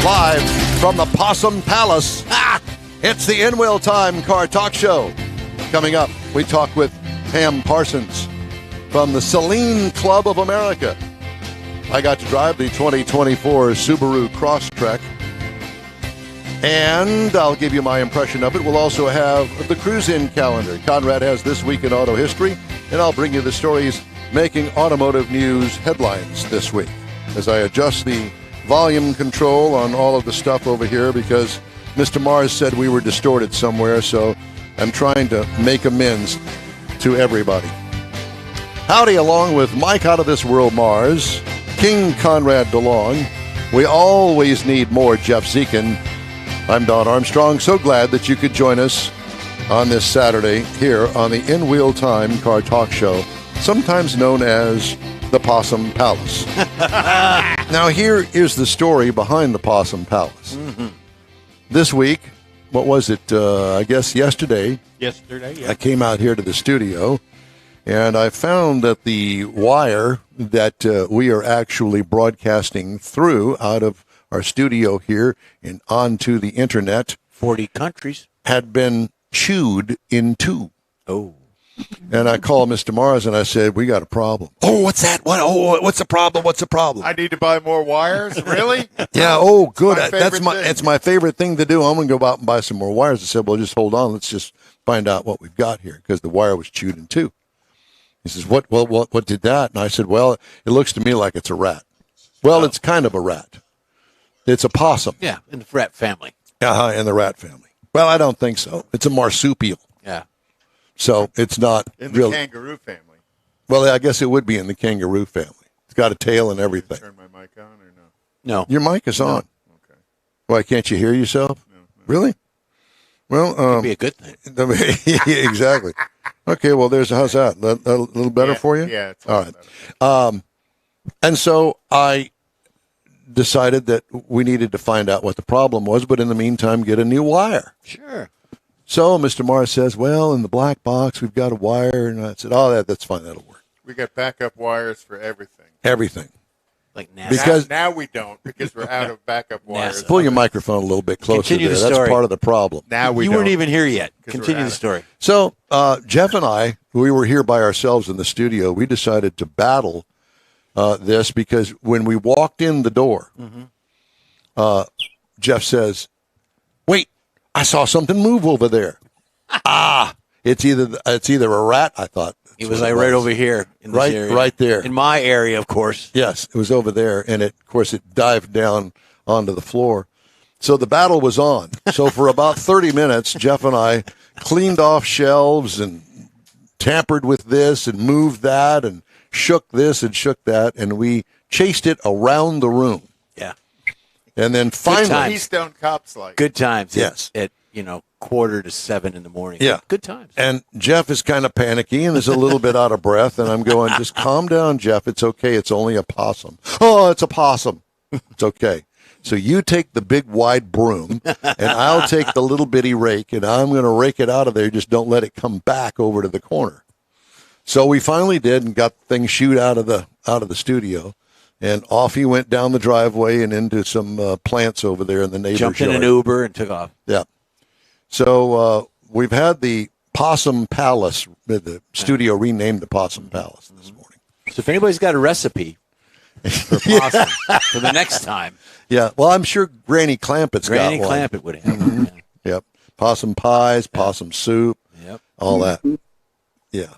Live from the Possum Palace. It's the In Wheel Time Car Talk Show. Coming up, we talk with Pam Parsons from the Saleen Club of America. I got to drive the 2024 Subaru Crosstrek, and I'll give you my impression of it. We'll also have the cruise-in calendar. Conrad has This Week in Auto History, and I'll bring you the stories making automotive news headlines this week as I adjust the volume control on all of the stuff over here because Mr. Mars said we were distorted somewhere, so I'm trying to make amends to everybody. Howdy, along with Mike Out of This World Mars, King Conrad DeLong. We always need more Jeff Zekin. I'm Don Armstrong. So glad that you could join us on this Saturday here on the In Wheel Time Car Talk Show, sometimes known as the Possum Palace. Now, here is the story behind the Possum Palace. This week, what was it? I guess yesterday. Yesterday, yeah. I came out here to the studio, and I found that the wire that we are actually broadcasting through out of our studio here and onto the internet 40 countries. had been chewed in two. Oh. And I called Mr. Mars and I said, we got a problem. Oh, what's that? What? Oh, what's the problem? What's the problem? I need to buy more wires? Really? Yeah, oh, good. It's my favorite thing. It's my favorite thing to do. I'm going to go out and buy some more wires. I said, well, just hold on. Let's just find out what we've got here because the wire was chewed in two. He says, what did that? And I said, well, it looks to me like it's a rat. Well, it's kind of a rat. It's a possum. Yeah, in the rat family. In the rat family. Well, I don't think so. It's a marsupial. Yeah. So it's not In the really. kangaroo family. Well, I guess it would be in the kangaroo family. It's got a tail and everything. Turn my mic on or no? No. Your mic is on. Okay. Why can't you hear yourself? No. Really? Well, It'd be a good thing. yeah, exactly. Okay, well, how's that? A little better for you? Yeah, it's all all right. better. And so I decided that we needed to find out what the problem was, but in the meantime, get a new wire. Sure. So Mr. Mars says, well, in the black box, we've got a wire. And I said, oh, that's fine. That'll work. We got backup wires for everything. Everything. Like NASA. Because- now we don't because we're out of backup wires. Pull your microphone a little bit closer Continue there. the That's story. part of the problem. Now we You don't. weren't even here yet. 'Cause we're Continue out the of- story. So Jeff and I, we were here by ourselves in the studio. We decided to battle this because when we walked in the door, Jeff says, wait, I saw something move over there. It's either a rat, I thought. He was like right over here. In this area. Right there. In my area, of course. Yes, it was over there, and of course it dived down onto the floor. So the battle was on. So for about 30 minutes, Jeff and I cleaned off shelves and tampered with this and moved that and shook this and shook that, and we chased it around the room. Yeah. And then finally, times. Keystone Cops like. Good times. Yes. At 6:45 in the morning. Yeah. Good times. and Jeff is kind of panicky and is a little bit out of breath, and I'm going, just calm down, Jeff. It's okay. It's only a possum. Oh, it's a possum. It's okay. So you take the big wide broom, and I'll take the little bitty rake, and I'm going to rake it out of there. Just don't let it come back over to the corner. So we finally did, and got things shooed out of the studio, and off he went down the driveway and into some plants over there in the neighbor's Jumped in yard. an Uber and took off. Yeah. So we've had the Possum Palace, the studio renamed the Possum Palace this morning. So if anybody's got a recipe for possum for the next time, Yeah. Well, I'm sure Granny Clampett's Granny got one. Clampett would have. Yep. Possum pies, possum soup, Yep. all that. Yeah.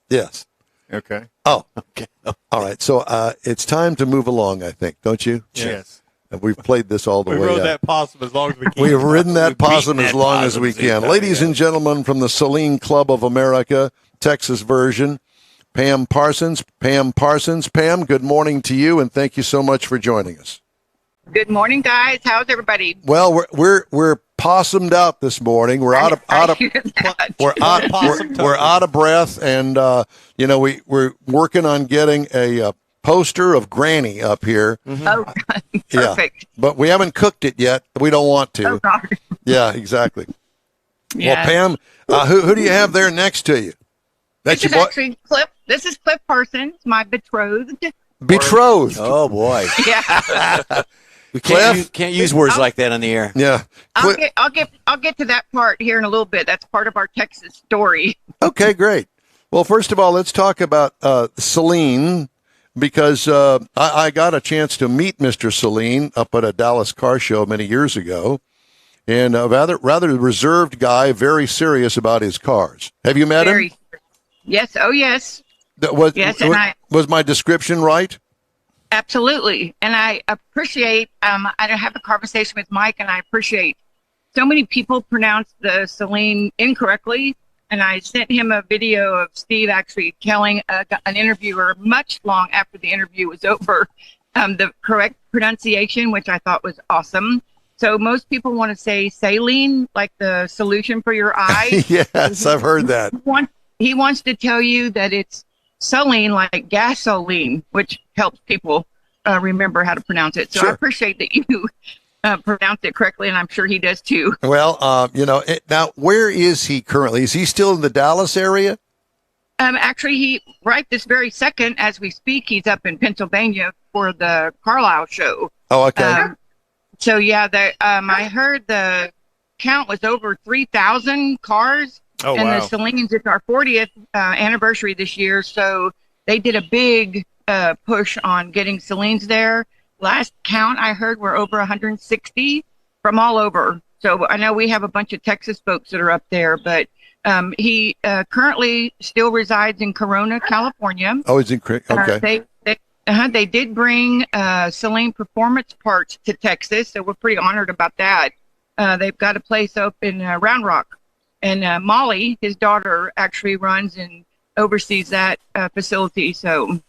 Yes. Okay. Oh, Okay. all right. So it's time to move along, I think, don't you? Yes. And we've played this all the We way rode up. that possum as long as we can. We have ridden that We've beaten possum as that long as we possum, can. yeah. Ladies and gentlemen, from the Saleen Club of America, Texas version, Pam Parsons. Pam, good morning to you, and thank you so much for joining us. Good morning, guys. How's everybody? Well, we're possumed out this morning. We're out of hear that. we're out of breath, and we're working on getting a poster of Granny up here. Oh, Yeah, perfect. but we haven't cooked it yet. We don't want to. Oh, God. Yeah, exactly. Yeah. Well, Pam, who do you have there next to you? That's This is your boy, actually Cliff. This is Cliff Parsons, my betrothed. Betrothed. Oh boy, Yeah. we Cliff? can't use words like that on the air. Yeah. I'll get to that part here in a little bit. That's part of our Texas story. Okay, great. Well, first of all, let's talk about Saleen, because I got a chance to meet Mr. Saleen up at a Dallas car show many years ago, and a rather reserved guy, very serious about his cars. Have you met him? Yes. Oh, yes. Yes, and Was my description right? Absolutely. And I appreciate, I have a conversation with Mike, and I appreciate so many people pronounce the Saleen incorrectly. And I sent him a video of Steve actually telling an interviewer much long after the interview was over the correct pronunciation, which I thought was awesome. So most people want to say saline, like the solution for your eye. Yes, I've heard that. He wants to tell you that it's saline, like gasoline, which helps people remember how to pronounce it. So Sure. I appreciate that you pronounced it correctly, and I'm sure he does too. Well, now where is he currently? Is he still in the Dallas area? Actually, right this very second, as we speak, he's up in Pennsylvania for the Carlisle show. Oh, okay. So yeah, I heard the count was over 3,000 cars. Oh, and wow. the Saleens, it's our 40th anniversary this year, so they did a big push on getting Saleens there. Last count I heard were over 160 from all over. So I know we have a bunch of Texas folks that are up there, but he currently still resides in Corona, California. Oh, he's in okay. They did bring Saleen Performance Parts to Texas, so we're pretty honored about that. They've got a place up in Round Rock. And Molly, his daughter, actually runs and oversees that facility. So,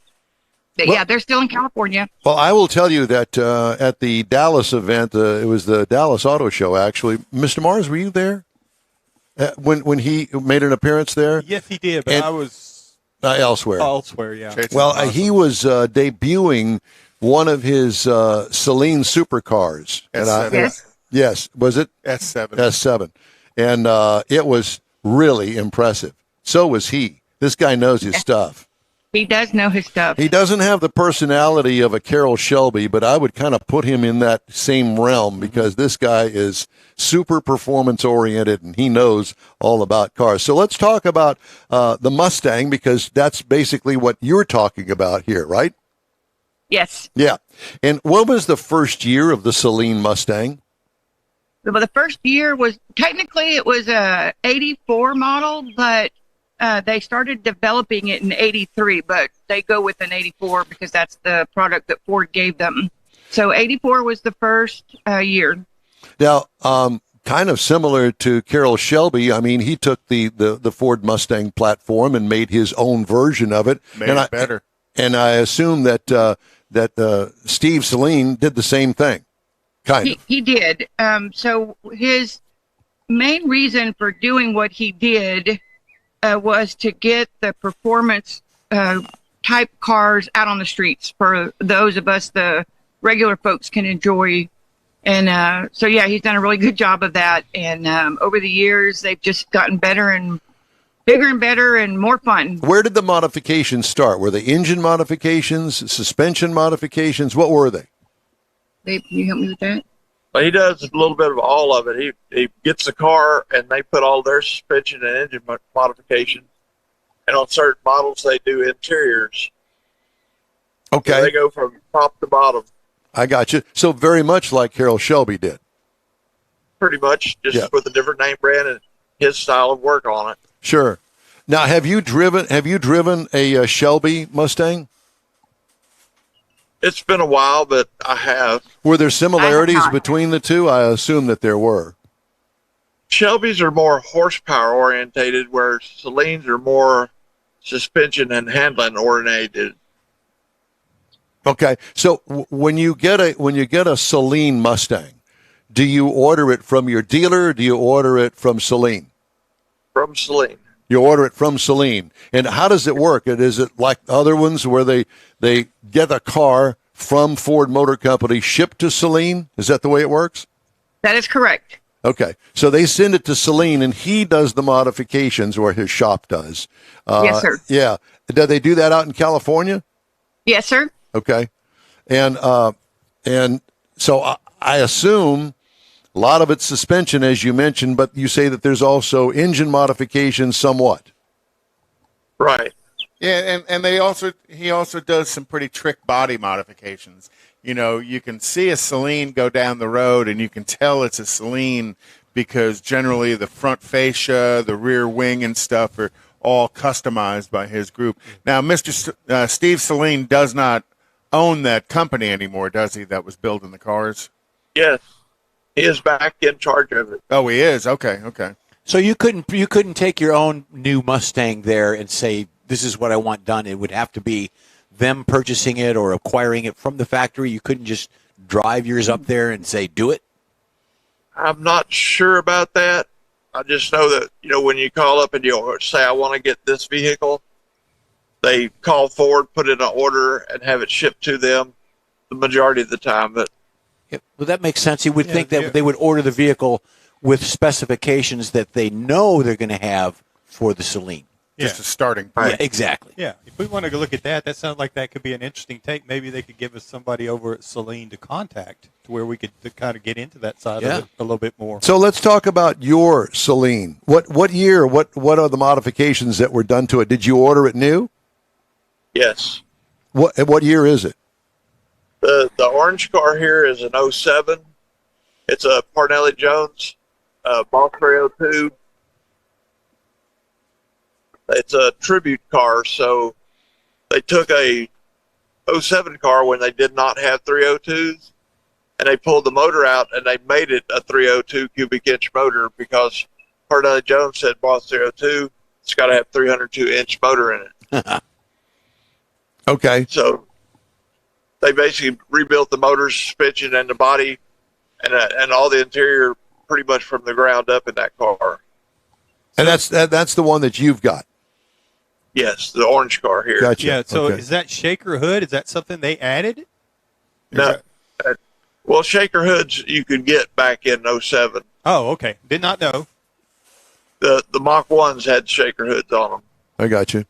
yeah, they're still in California. Well, I will tell you that at the Dallas event, it was the Dallas Auto Show, actually. Mr. Mars, were you there when he made an appearance there? Yes, he did, but And- I was Elsewhere. elsewhere, yeah. Chasing Well, awesome. he was debuting one of his Saleen supercars. S7. Yes. Was it? S7. S7. And it was really impressive. So was he. This guy knows his stuff. He does know his stuff. He doesn't have the personality of a Carroll Shelby, but I would kind of put him in that same realm because this guy is super performance oriented and he knows all about cars. So let's talk about the Mustang, because that's basically what you're talking about here, right? Yes. Yeah. And what was the first year of the Saleen Mustang? Well, the first year was technically it was a 84 model, but they started developing it in 83, but they go with an 84 because that's the product that Ford gave them. So 84 was the first year. Now, kind of similar to Carroll Shelby, I mean, he took the Ford Mustang platform and made his own version of it. Made and it better. And I assume that Steve Saleen did the same thing. Kind of. He did. So his main reason for doing what he did was to get the performance type cars out on the streets for those of us, the regular folks, can enjoy. And so, yeah, he's done a really good job of that. And over the years, they've just gotten better and bigger and better and more fun. Where did the modifications start? Were they engine modifications, suspension modifications? What were they? Babe, can you help me with that? Well, he does a little bit of all of it. He gets the car and they put all their suspension and engine modification. And on certain models, they do interiors. Okay. So they go from top to bottom, I got you. So very much like Carroll Shelby did. pretty much, just Yeah. with a different name brand and his style of work on it. Sure. Now, have you driven a Shelby Mustang? It's been a while, but I have. Were there similarities not. between the two? I assume that there were. Shelby's are more horsepower orientated, whereas Saleens are more suspension and handling orientated. Okay. So when you get a Saleen Mustang, do you order it from your dealer or do you order it from Saleen? From Saleen. You order it from Saleen. And how does it work? Is it like other ones where they get a car from Ford Motor Company shipped to Saleen? Is that the way it works? That is correct. Okay. So they send it to Saleen and he does the modifications, or his shop does. Yes, sir. Yeah. Do they do that out in California? Yes, sir. Okay, and so I assume a lot of it's suspension, as you mentioned, but you say that there's also engine modifications somewhat. Right. Yeah, and he also does some pretty trick body modifications. You know, you can see a Celine go down the road, and you can tell it's a Celine because generally the front fascia, the rear wing, and stuff are all customized by his group. Now, Mr. Steve Celine does not own that company anymore, does he? That was building the cars. Yes. He is back in charge of it. Oh, he is. Okay. So you couldn't take your own new Mustang there and say, this is what I want done. It would have to be them purchasing it or acquiring it from the factory. You couldn't just drive yours up there and say, do it. I'm not sure about that. I just know that, you know, when you call up and you say, I want to get this vehicle, they call Ford, put in an order, and have it shipped to them the majority of the time. But Yeah, well, that makes sense. You would think that they would order the vehicle with specifications that they know they're going to have for the Celine. Just a starting Yeah, point. exactly. Yeah, if we want to look at that, that sounds like that could be an interesting take. Maybe they could give us somebody over at Celine to contact to where we could kind of get into that side of it a little bit more. So let's talk about your Celine. What year? What are the modifications that were done to it? Did you order it new? yes, What year is it? the orange car here is an '07. It's a Parnelli Jones Boss 302. It's a tribute car, so they took a '07 car when they did not have 302s, and they pulled the motor out, and they made it a 302 cubic inch motor because Parnelli Jones said Boss 302, it's got to have 302-inch motor in it. Okay. So they basically rebuilt the motor, suspension, and the body, and all the interior pretty much from the ground up in that car. And that's the one that you've got. Yes, the orange car here. Gotcha. Yeah, so Okay. is that shaker hood? Is that something they added? No, well, shaker hoods you could get back in '07. Oh, okay. Did not know. The Mach 1s had shaker hoods on them. I got you.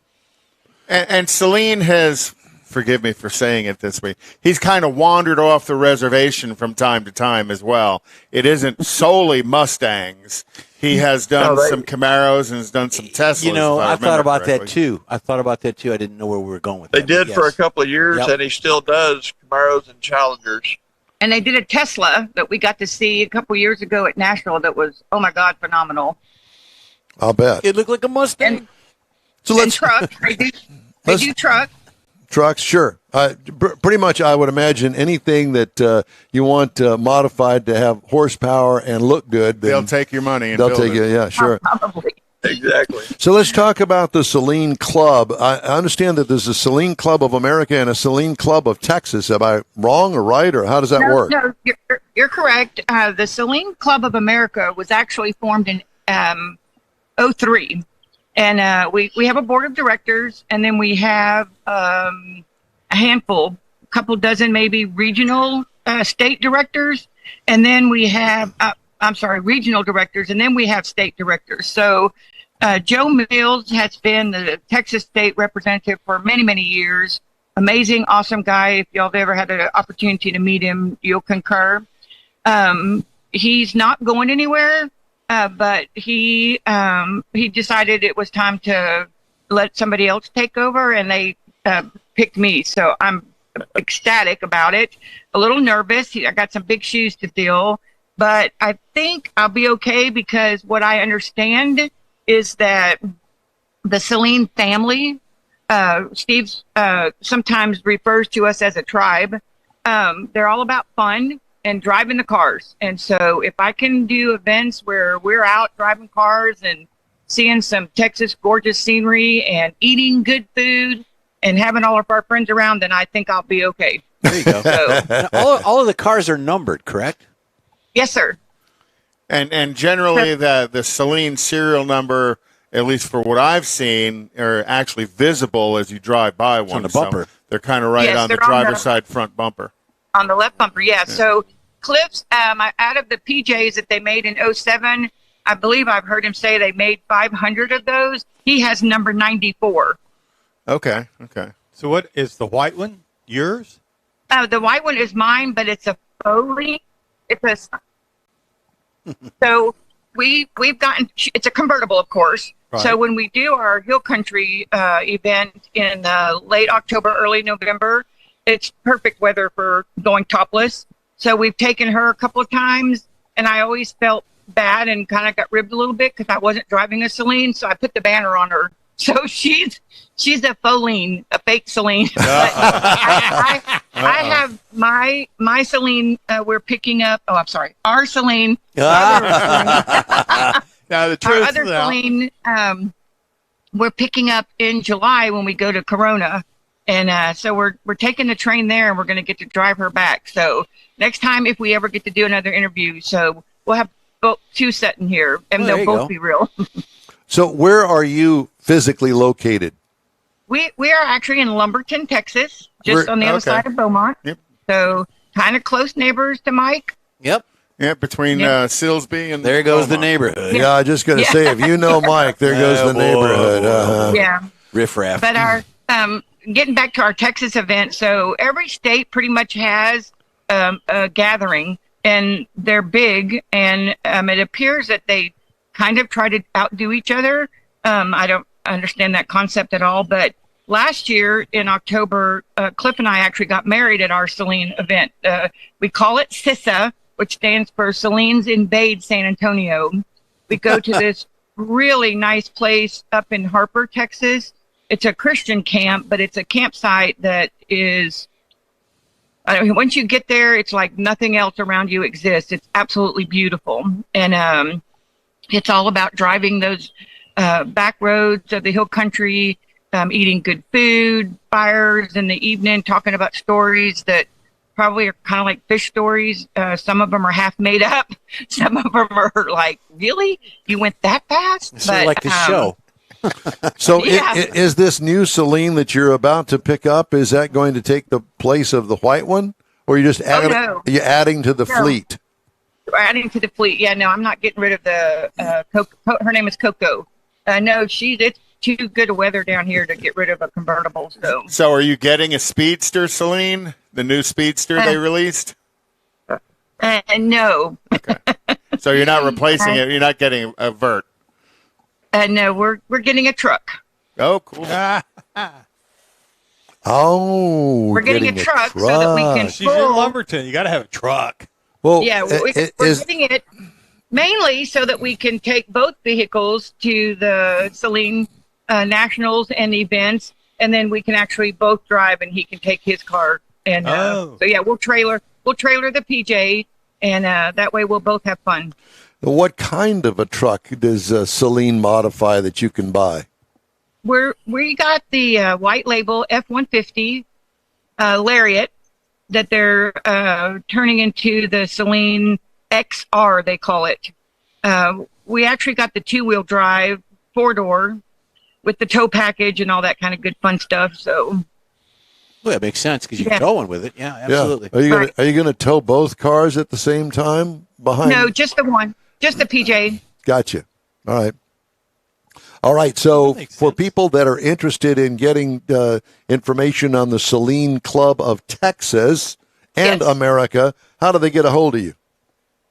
And Celine has, forgive me for saying it this way, he's kind of wandered off the reservation from time to time as well. It isn't solely Mustangs. He has done some Camaros and has done some Teslas. You know, if I thought remember about that correctly. too. I didn't know where we were going with They that. did but for a yes. couple of years, Yep. and he still does Camaros and Challengers. And they did a Tesla that we got to see a couple years ago at Nashville that was, oh my God, phenomenal. I'll bet. It looked like a Mustang. And, So and let's trucks. They do truck. trucks. Sure. Pretty much, I would imagine anything that you want modified to have horsepower and look good. Then They'll take your money and they'll build take it. it. Yeah, sure. Probably. Exactly. So let's talk about the Celine Club. I understand that there's a Celine Club of America and a Celine Club of Texas. Am I wrong or right, or how does that work? No, you're correct. The Celine Club of America was actually formed in '03. And we have a board of directors, and then we have a handful, a couple dozen maybe regional state directors, and then we have, regional directors, and then we have state directors. So Joe Mills has been the Texas state representative for many, many years. Amazing, awesome guy. If y'all have ever had an opportunity to meet him, you'll concur. He's not going anywhere. But he decided it was time to let somebody else take over, and they picked me. So I'm ecstatic about it. A little nervous. I got some big shoes to fill, but I think I'll be okay because what I understand is that the Celine family, Steve sometimes refers to us as a tribe. They're all about fun and driving the cars. And so if I can do events where we're out driving cars and seeing some Texas gorgeous scenery and eating good food and having all of our friends around, then I think I'll be okay. There you go. So, Now, all of the cars are numbered, correct? yes, sir. And generally the Celine serial number, at least for what I've seen, are actually visible as you drive by one. on the bumper. So they're kind of right Yes, on the they're on driver's the- side front bumper. On the left bumper, yeah. So Cliff's, out of the PJs that they made in '07, I believe I've heard him say they made 500 of those. He has number 94. Okay. So what is the white one? Yours? The white one is mine, but it's a Foley. It's a so we've gotten. It's a convertible, of course. Right. So when we do our Hill Country event in late October, early November, it's perfect weather for going topless. So we've taken her a couple of times, and I always felt bad and kind of got ribbed a little bit because I wasn't driving a Celine, so I put the banner on her. So she's a Foline, a fake Celine. But I have my Celine. We're picking up. Oh, I'm sorry, our Celine. Now the Our truth other is out. Celine, we're picking up in July when we go to Corona, and so we're taking the train there, and we're going to get to drive her back. So next time, if we ever get to do another interview, so we'll have both two sitting here, and Well, there they'll you both go. be real. So where are you physically located? We are actually in Lumberton, Texas, just We're- on the other okay. side of Beaumont. Yep. So kind of close neighbors to Mike. Yep. Yeah, between Yeah. Silsbee and There goes the Beaumont. neighborhood. Yeah, I was just going to say, if you know Mike, there goes Oh, the boy. neighborhood. Yeah. Riff raff. But our getting back to our Texas event, so every state pretty much has a gathering, and they're big, and it appears that they kind of try to outdo each other. I don't understand that concept at all, but last year in October, Cliff and I actually got married at our Celine event. We call it CISA, which stands for Celine's Invade San Antonio. We go to this really nice place up in Harper, Texas. It's a Christian camp, but it's a campsite that is, once you get there, it's like nothing else around you exists. It's absolutely beautiful. And it's all about driving those back roads of the hill country, eating good food, fires in the evening, talking about stories that probably are kind of like fish stories. Some of them are half made up. Some of them are like, really? You went that fast? Sort of like the show. So Yeah. is this new Celine that you're about to pick up, is that going to take the place of the white one? Or are you just adding, no. are you adding to the No. fleet? Adding to the fleet. Yeah, no, I'm not getting rid of the Coco. Her name is Coco. No, it's too good a weather down here to get rid of a convertible. So are you getting a Speedster, Celine? The new Speedster they released? No, So you're not replacing it. You're not getting a Vert. no, we're getting a truck. Oh, cool. Oh, We're getting a truck so that we can- She's in Lumberton. You got to have a truck. Well, Yeah, we're getting it mainly so that we can take both vehicles to the Celine Nationals and events, and then we can actually both drive, and he can take his car. And Oh. so yeah, we'll trailer the PJ, and that way we'll both have fun. what kind of a truck does Celine modify that you can buy? We got the white label F-150 Lariat that they're turning into the Celine XR, they call it. We actually got the 2-wheel drive 4-door with the tow package and all that kind of good fun stuff. So Well, that makes sense because you Yeah. can tow one with it. Yeah, absolutely. Yeah. Right. Are you gonna tow both cars at the same time behind? no, just the one, just the PJ. Gotcha. All right. So That makes for sense. people that are interested in getting information on the Celine Club of Texas and Yes. America, how do they get a hold of you?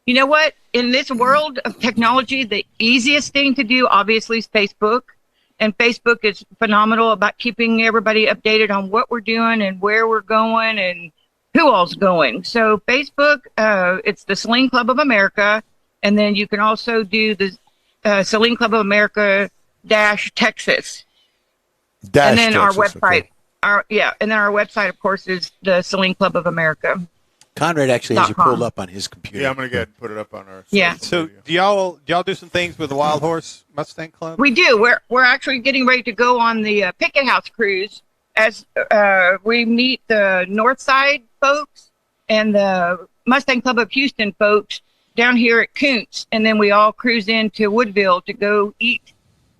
You know what? In this world of technology, the easiest thing to do, obviously, is Facebook. And Facebook is phenomenal about keeping everybody updated on what we're doing and where we're going and who all's going. So Facebook, it's the Celine Club of America. And then you can also do the Celine Club of America Texas. Dash And then our Texas, website. okay. And then our website, of course, is the Celine Club of America. Conrad actually has you .com. pulled up on his computer. Yeah, I'm going to go ahead and put it up on our Yeah. social So media. do y'all do some things with the Wild Horse Mustang Club? We do. We're actually getting ready to go on the Picket House cruise as we meet the Northside folks and the Mustang Club of Houston folks down here at Koontz, and then we all cruise into Woodville to go eat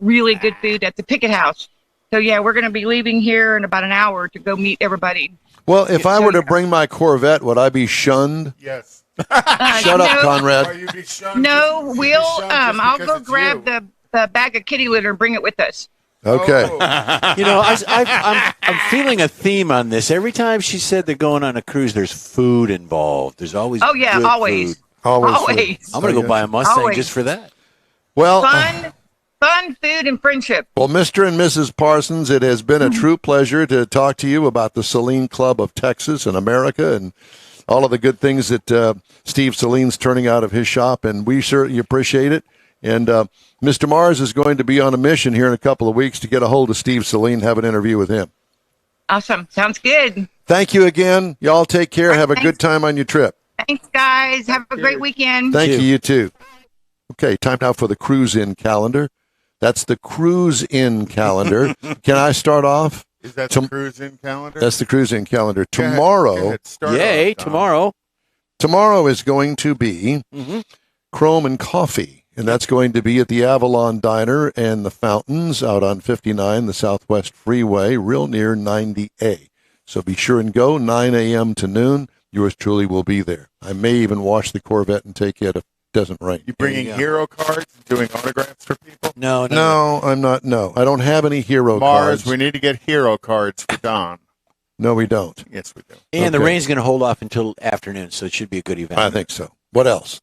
really good food at the Picket House. So yeah, we're going to be leaving here in about an hour to go meet everybody. Well, if I were to yeah. bring my Corvette, would I be shunned? Yes. Shut up, Are Conrad. you be shunned No, just- we'll be shunned just I'll because go it's grab you. the bag of kitty litter and bring it with us. Okay. Oh. I'm feeling a theme on this. Every time she said they're going on a cruise, there's food involved. There's always Oh yeah, good always. food. Always. I'm going to go buy a Mustang Always. just for that. Well, Fun, food, and friendship. well, Mr. and Mrs. Parsons, it has been a true pleasure to talk to you about the Saline Club of Texas and America and all of the good things that Steve Saline's turning out of his shop, and we certainly appreciate it. And Mr. Mars is going to be on a mission here in a couple of weeks to get a hold of Steve Saline, have an interview with him. Awesome. Sounds good. Thank you again. Y'all take care. Have a good time on your trip. Thanks, guys. Have a great weekend. Thank Thank you. you. You too. Okay, time now for the cruise-in calendar. That's the cruise-in calendar. Can I start off? Is that the cruise-in calendar? That's the cruise-in calendar. Go ahead. Tomorrow, Go ahead. Start Yay, off, Don. tomorrow is going to be Chrome and Coffee, and that's going to be at the Avalon Diner and the Fountains out on 59, the Southwest Freeway, real near 90A. So be sure and go, 9 a.m. to noon. Yours truly will be there. I may even wash the Corvette and take it if it doesn't rain. You bringing hero cards and doing autographs for people? No. No, I'm not. No, I don't have any hero Mars, cards. we need to get hero cards for Don. No, we don't. Yes, we do. And the Okay. rain's going to hold off until afternoon, so it should be a good event. I think so. What else?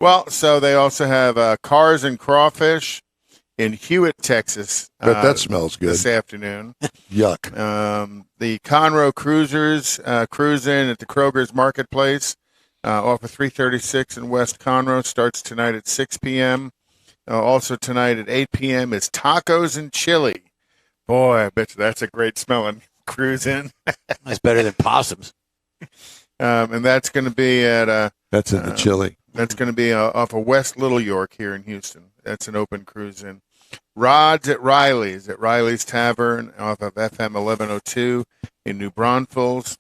Well, so they also have Cars and Crawfish in Hewitt, Texas. But that smells good. This afternoon. Yuck. The Conroe Cruisers cruise in at the Kroger's Marketplace off of 336 in West Conroe. Starts tonight at 6 p.m. Also tonight at 8 p.m. is Tacos and Chili. Boy, I bet you that's a great smelling cruise in. That's better than possums. And that's going to be at That's in the chili. that's going to be off of West Little York here in Houston. That's an open cruise in. Rods at Riley's Tavern off of FM 1102 in New Braunfels.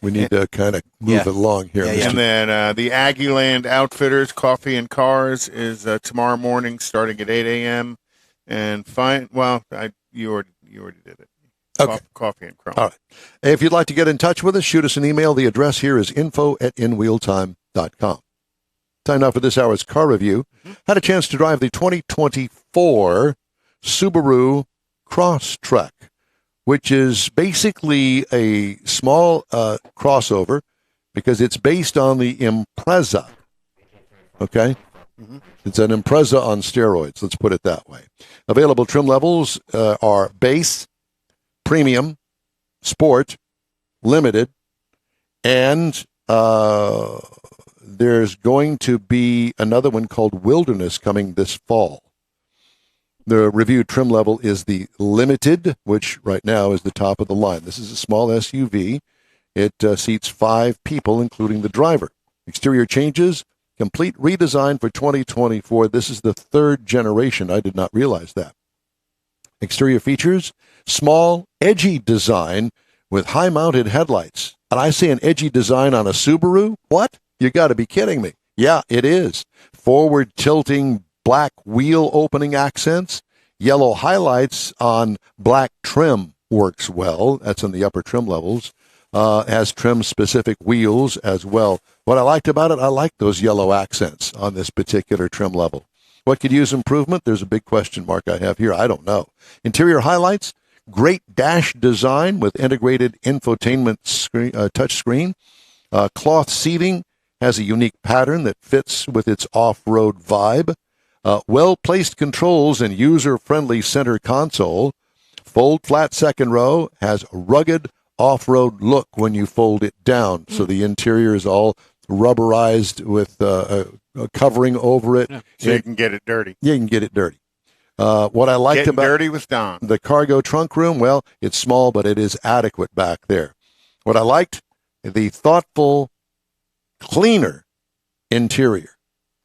We need to kind of move Yeah. it along here. Yeah, Mr. yeah. And then the Aggieland Outfitters Coffee and Cars is tomorrow morning starting at 8 a.m. And you already did it. Okay. Coffee and Chrome. All right. If you'd like to get in touch with us, shoot us an email. The address here is info@inwheeltime.com. Time now for this hour's car review. Had a chance to drive the 2024 Subaru Crosstrek, which is basically a small crossover because it's based on the Impreza. Okay? It's an Impreza on steroids, let's put it that way. Available trim levels are base, premium, sport, limited, and there's going to be another one called Wilderness coming this fall. The reviewed trim level is the Limited, which right now is the top of the line. This is a small SUV. It seats 5 people, including the driver. Exterior changes, complete redesign for 2024. This is the 3rd generation. I did not realize that. Exterior features, small, edgy design with high-mounted headlights. And I say an edgy design on a Subaru? What? You got to be kidding me. Yeah, it is. Forward-tilting black wheel opening accents. Yellow highlights on black trim works well. That's in the upper trim levels. Has trim-specific wheels as well. What I liked about it, I like those yellow accents on this particular trim level. What could use improvement? There's a big question mark I have here. I don't know. Interior highlights, great dash design with integrated infotainment touchscreen. Cloth seating has a unique pattern that fits with its off-road vibe. Well-placed controls and user-friendly center console. Fold flat second row has a rugged off-road look when you fold it down. So the interior is all rubberized with a covering over it. So you can get it dirty. Yeah, you can get it dirty. What I liked Getting about dirty with Don. the cargo trunk room, well, it's small, but it is adequate back there. What I liked, the thoughtful, cleaner interior.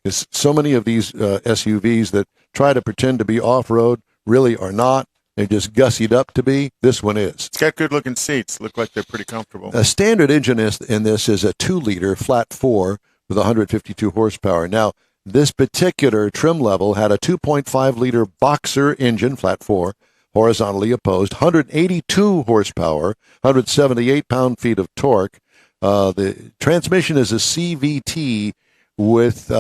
There's so many of these SUVs that try to pretend to be off-road, really are not. They're just gussied up to be. This one is. It's got good-looking seats. Look like they're pretty comfortable. A standard engine in this is a 2-liter flat 4 with 152 horsepower. Now, this particular trim level had a 2.5-liter Boxer engine, flat 4, horizontally opposed, 182 horsepower, 178 pound-feet of torque. The transmission is a CVT with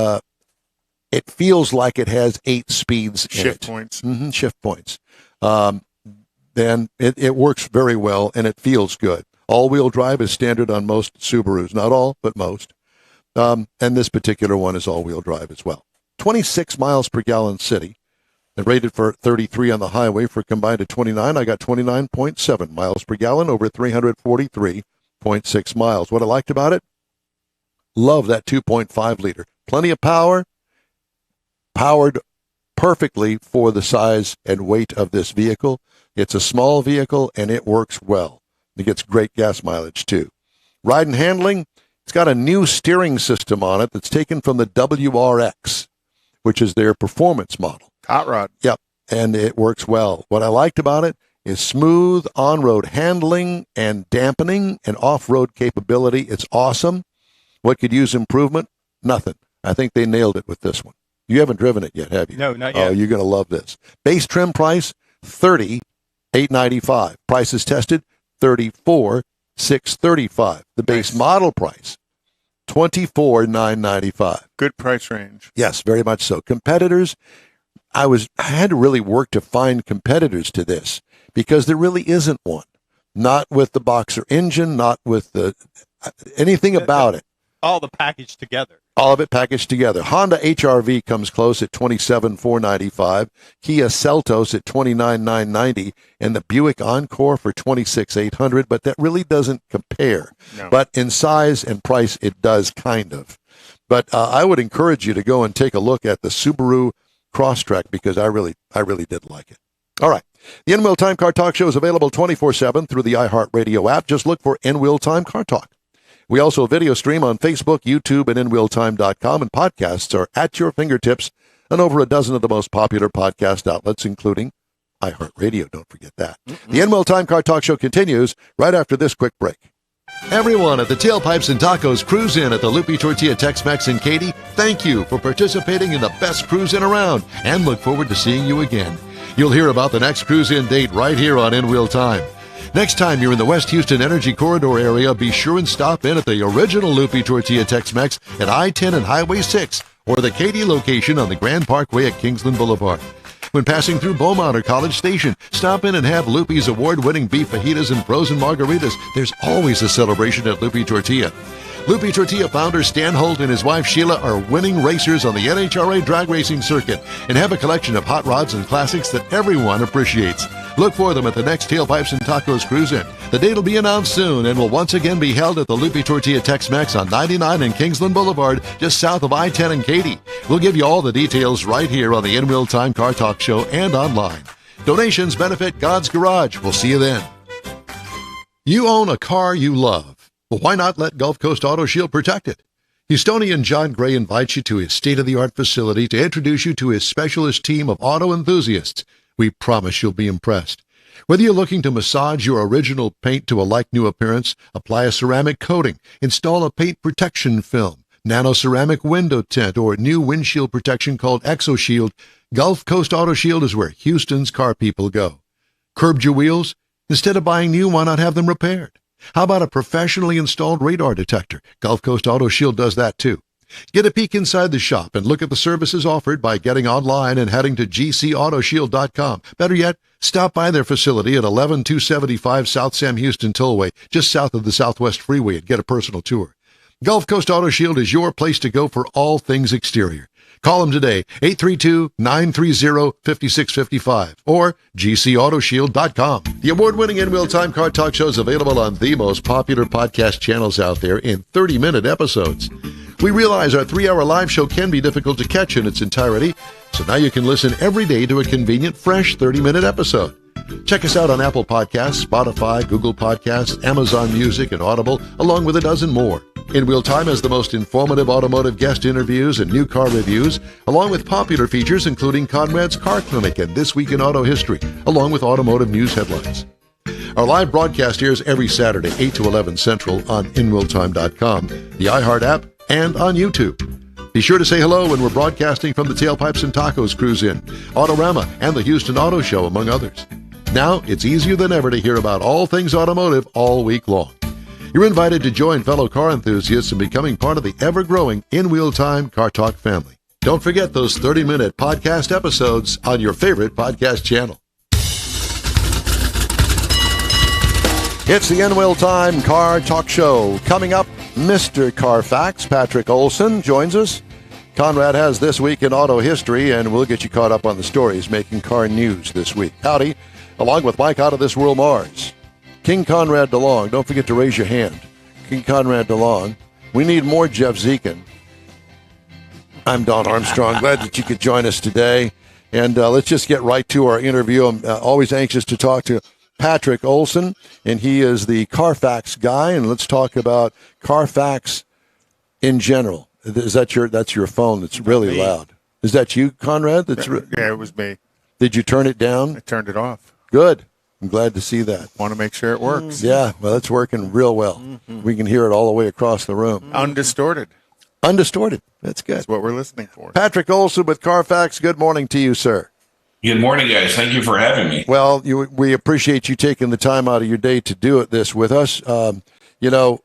it feels like it has 8 speeds in Shift it. points. Shift points. Then it works very well, and it feels good. All-wheel drive is standard on most Subarus. Not all, but most. And this particular one is all-wheel drive as well. 26 miles per gallon city. And rated for 33 on the highway for a combined of 29. I got 29.7 miles per gallon over 343.6 miles. What I liked about it? Love that 2.5 liter. Plenty of power. Powered perfectly for the size and weight of this vehicle. It's a small vehicle, and it works well. It gets great gas mileage, too. Ride and handling, it's got a new steering system on it that's taken from the WRX, which is their performance model. Hot rod. Yep, and it works well. What I liked about it is smooth on-road handling and dampening and off-road capability. It's awesome. What could use improvement? Nothing. I think they nailed it with this one. You haven't driven it yet, have you? No, not yet. Oh, you're going to love this. Base trim price, $30,895. Prices tested, $34,635. The base model price, $24,995. Good price range. Yes, very much so. Competitors, I had to really work to find competitors to this because there really isn't one. Not with the Boxer engine, not with anything about it. All the package together. All of it packaged together. Honda HR-V comes close at $27,495. Kia Seltos at $29,990, and the Buick Encore for $26,800. But that really doesn't compare. No. But in size and price, it does kind of. But I would encourage you to go and take a look at the Subaru Crosstrek because I really did like it. All right. The N-Wheel Time Car Talk Show is available 24/7 through the iHeartRadio app. Just look for N-Wheel Time Car Talk. We also video stream on Facebook, YouTube, and NWheelTime.com, and podcasts are at your fingertips on over a dozen of the most popular podcast outlets, including iHeartRadio. Don't forget that. The N-Wheel Time Car Talk Show continues right after this quick break. Everyone at the Tailpipes and Tacos Cruise In at the Lupi Tortilla Tex-Mex in Katy, thank you for participating in the best cruise in around, and look forward to seeing you again. You'll hear about the next cruise in date right here on N-Wheel Time. Next time you're in the West Houston Energy Corridor area, be sure and stop in at the original Lupi Tortilla Tex-Mex at I-10 and Highway 6, or the Katy location on the Grand Parkway at Kingsland Boulevard. When passing through Beaumont or College Station, stop in and have Lupi's award-winning beef fajitas and frozen margaritas. There's always a celebration at Lupi Tortilla. Lupi Tortilla founder Stan Holt and his wife Sheila are winning racers on the NHRA drag racing circuit and have a collection of hot rods and classics that everyone appreciates. Look for them at the next Tailpipes and Tacos Cruise In. The date will be announced soon and will once again be held at the Lupi Tortilla Tex-Mex on 99 and Kingsland Boulevard, just south of I-10 and Katy. We'll give you all the details right here on the N-Wheel Time Car Talk Show and online. Donations benefit God's Garage. We'll see you then. You own a car you love. Well, why not let Gulf Coast Auto Shield protect it? Houstonian John Gray invites you to his state-of-the-art facility to introduce you to his specialist team of auto enthusiasts. We promise you'll be impressed. Whether you're looking to massage your original paint to a like-new appearance, apply a ceramic coating, install a paint protection film, nano-ceramic window tint, or new windshield protection called ExoShield, Gulf Coast Auto Shield is where Houston's car people go. Curbed your wheels? Instead of buying new, why not have them repaired? How about a professionally installed radar detector? Gulf Coast Auto Shield does that too. Get a peek inside the shop and look at the services offered by getting online and heading to gcautoshield.com. Better yet, stop by their facility at 11275 South Sam Houston Tollway, just south of the Southwest Freeway, and get a personal tour. Gulf Coast Auto Shield is your place to go for all things exterior. Call them today, 832-930-5655 or gcautoshield.com. The award-winning N-Wheel Time Car Talk Show is available on the most popular podcast channels out there in 30-minute episodes. We realize our 3-hour live show can be difficult to catch in its entirety, so now you can listen every day to a convenient, fresh 30-minute episode. Check us out on Apple Podcasts, Spotify, Google Podcasts, Amazon Music, and Audible, along with a dozen more. N-Wheel Time has the most informative automotive guest interviews and new car reviews, along with popular features including Conrad's Car Clinic and This Week in Auto History, along with automotive news headlines. Our live broadcast airs every Saturday, 8 to 11 Central on NWheelTime.com, the iHeart app, and on YouTube. Be sure to say hello when we're broadcasting from the Tailpipes and Tacos Cruise In, Autorama, and the Houston Auto Show, among others. Now, it's easier than ever to hear about all things automotive all week long. You're invited to join fellow car enthusiasts in becoming part of the ever-growing N-Wheel Time Car Talk family. Don't forget those 30-minute podcast episodes on your favorite podcast channel. It's the N-Will Time Car Talk Show. Coming up, Mr. Carfax, Patrick Olson, joins us. Conrad has This Week in Auto History, and we'll get you caught up on the stories making car news this week. Howdy, along with Mike Out of This World Mars. King Conrad DeLong, don't forget to raise your hand. King Conrad DeLong. We need more Jeff Zekin. I'm Don Armstrong. Glad that you could join us today. And let's just get right to our interview. I'm always anxious to talk to Patrick Olson, and he is the Carfax guy. And let's talk about Carfax in general. Is that that's your phone that's really loud? Is that you, Conrad? Yeah, it was me. Did you turn it down? I turned it off. Good. I'm glad to see that. Want to make sure it works. Yeah, well, it's working real well. We can hear it all the way across the room. Undistorted. Undistorted. That's good. That's what we're listening for. Patrick Olson with Carfax. Good morning to you, sir. Good morning, guys. Thank you for having me. Well, we appreciate you taking the time out of your day to do this with us.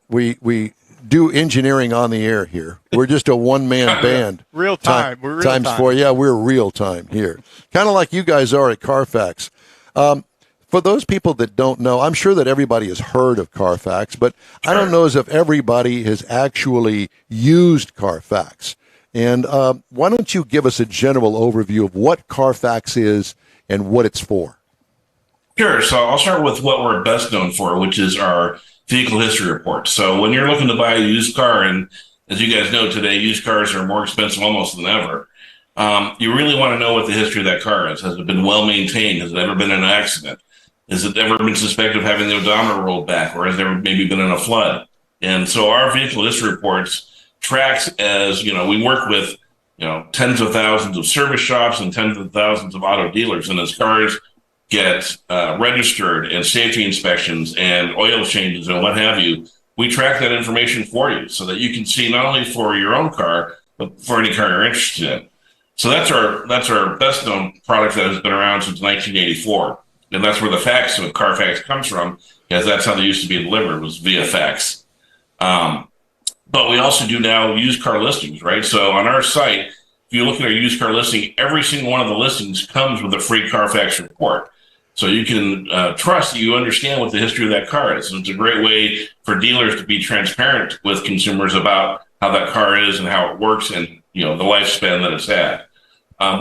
We do engineering on the air here. We're just a one-man band. Real time. We're real times time. 4. Yeah, we're real time here. Kind of like you guys are at Carfax. For those people that don't know, I'm sure that everybody has heard of Carfax, but I don't know as if everybody has actually used Carfax. And why don't you give us a general overview of what Carfax is and what it's for? Sure. So I'll start with what we're best known for, which is our vehicle history report. So when you're looking to buy a used car, and as you guys know today, used cars are more expensive almost than ever. You really want to know what the history of that car is. Has it been well maintained? Has it ever been in an accident? Has it ever been suspected of having the odometer rolled back, or has it ever maybe been in a flood? And so our vehicle history reports tracks as, we work with, tens of thousands of service shops and tens of thousands of auto dealers. And as cars get registered and safety inspections and oil changes and what have you, we track that information for you so that you can see not only for your own car, but for any car you're interested in. So that's our best known product that has been around since 1984. And that's where the fax of Carfax comes from, because that's how they used to be delivered, was via fax. But we also do now used car listings, right? So on our site, if you look at our used car listing, every single one of the listings comes with a free Carfax report. So you can trust that you understand what the history of that car is. And it's a great way for dealers to be transparent with consumers about how that car is and how it works and, the lifespan that it's had.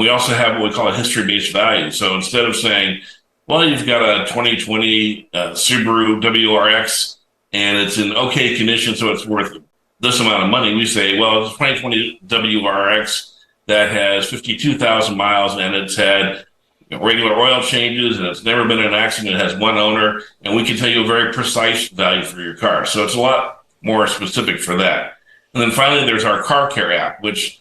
We also have what we call a history-based value. So instead of saying, well, you've got a 2020 Subaru WRX and it's in okay condition, so it's worth this amount of money, we say, well, it's a 2020 WRX that has 52,000 miles and it's had regular oil changes and it's never been in an accident. It has one owner, and we can tell you a very precise value for your car. So it's a lot more specific for that. And then finally, there's our Car Care app, which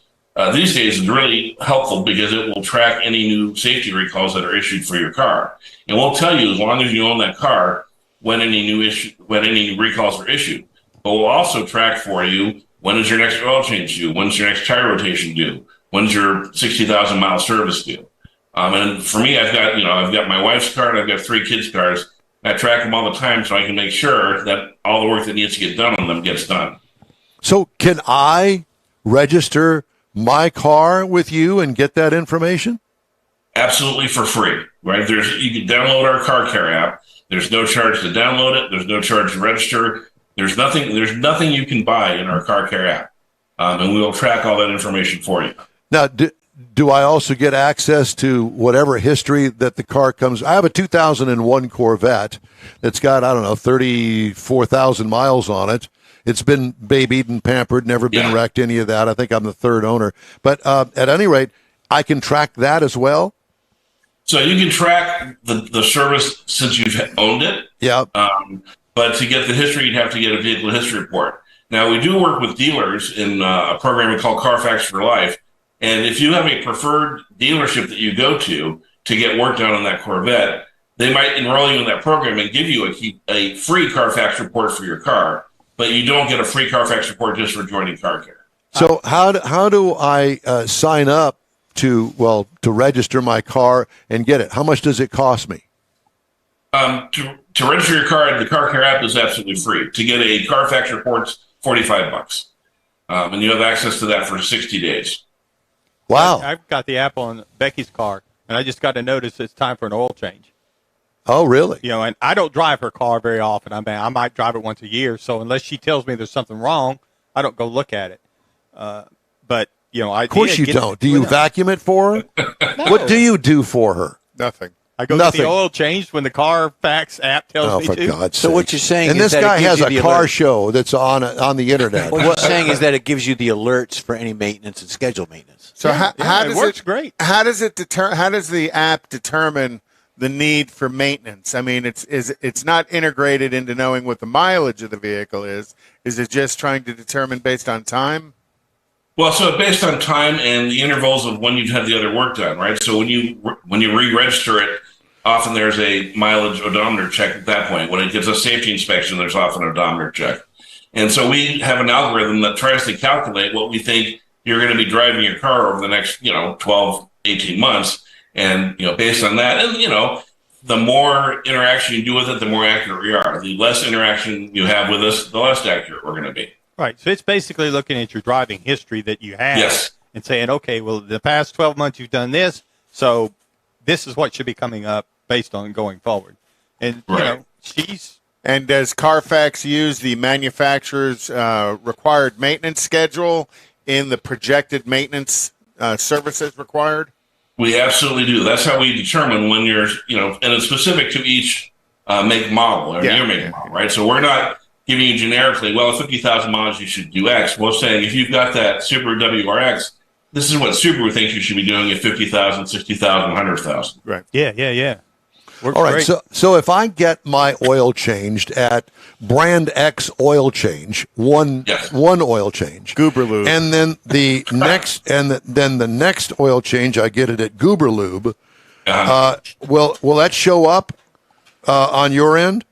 these days is really helpful because it will track any new safety recalls that are issued for your car. And we'll tell you, as long as you own that car, when any recalls are issued. But we'll also track for you, when is your next oil change due? When's your next tire rotation due? When's your 60,000 mile service due? And for me, I've got my wife's car and I've got 3 kids' cars. I track them all the time so I can make sure that all the work that needs to get done on them gets done. So can I register my car with you and get that information? Absolutely for free, right? You can download our Car Care app. There's no charge to download it. There's no charge to register. There's nothing you can buy in our Car Care app, and we will track all that information for you. Now, do I also get access to whatever history that the car comes? I have a 2001 Corvette that's got, 34,000 miles on it. It's been babied and pampered, never been wrecked, any of that. I think I'm the 3rd owner. But at any rate, I can track that as well? So you can track the service since you've owned it. Yeah. But to get the history, you'd have to get a vehicle history report. Now, we do work with dealers in a program we call Carfax for Life. And if you have a preferred dealership that you go to get work done on that Corvette, they might enroll you in that program and give you a free Carfax report for your car, but you don't get a free Carfax report just for joining Car Care. So how do I sign up to register my car and get it? How much does it cost me? To register your car, the Car Care app is absolutely free. To get a Carfax report, $45, and you have access to that for 60 days. Wow. I've got the app on Becky's car, and I just got a notice it's time for an oil change. Oh, really? You know, and I don't drive her car very often. I mean, I might drive it once a year. So unless she tells me there's something wrong, I don't go look at it. But, you know, Of course you don't. Do you vacuum it for her? No. What do you do for her? Nothing. I go get the oil changed when the Carfax app tells me for to. God's So sake. what you're saying and is this that it guy gives has you a the car alert. show that's on the internet. What you're saying is that it gives you the alerts for any maintenance and scheduled maintenance. So how it does works great. How does it how does the app determine the need for maintenance? I mean, it's not integrated into knowing what the mileage of the vehicle is. Is it just trying to determine based on time? Well, so based on time and the intervals of when you've had the other work done, right? So when you re-register it, often there's a mileage odometer check at that point. When it gets a safety inspection, there's often an odometer check. And so we have an algorithm that tries to calculate what we think you're going to be driving your car over the next, 12, 18 months. And, based on that, and, the more interaction you do with it, the more accurate we are. The less interaction you have with us, the less accurate we're going to be. Right. So it's basically looking at your driving history that you have Yes. and saying, okay, well, the past 12 months you've done this, so this is what should be coming up based on going forward. And, Right. she's... And does Carfax use the manufacturer's required maintenance schedule in the projected maintenance services required? We absolutely do. That's how we determine when you're, and it's specific to each make model or year make model, right? So we're not giving you generically, well, at 50,000 miles, you should do X. We're saying if you've got that Subaru WRX, this is what Subaru thinks you should be doing at 50,000, 60,000, 100,000. Right. Yeah. Works All right, great. so if I get my oil changed at Brand X Oil Change, one oil change, Goober Lube, and then the next the next oil change I get it at Goober Lube, will that show up on your end?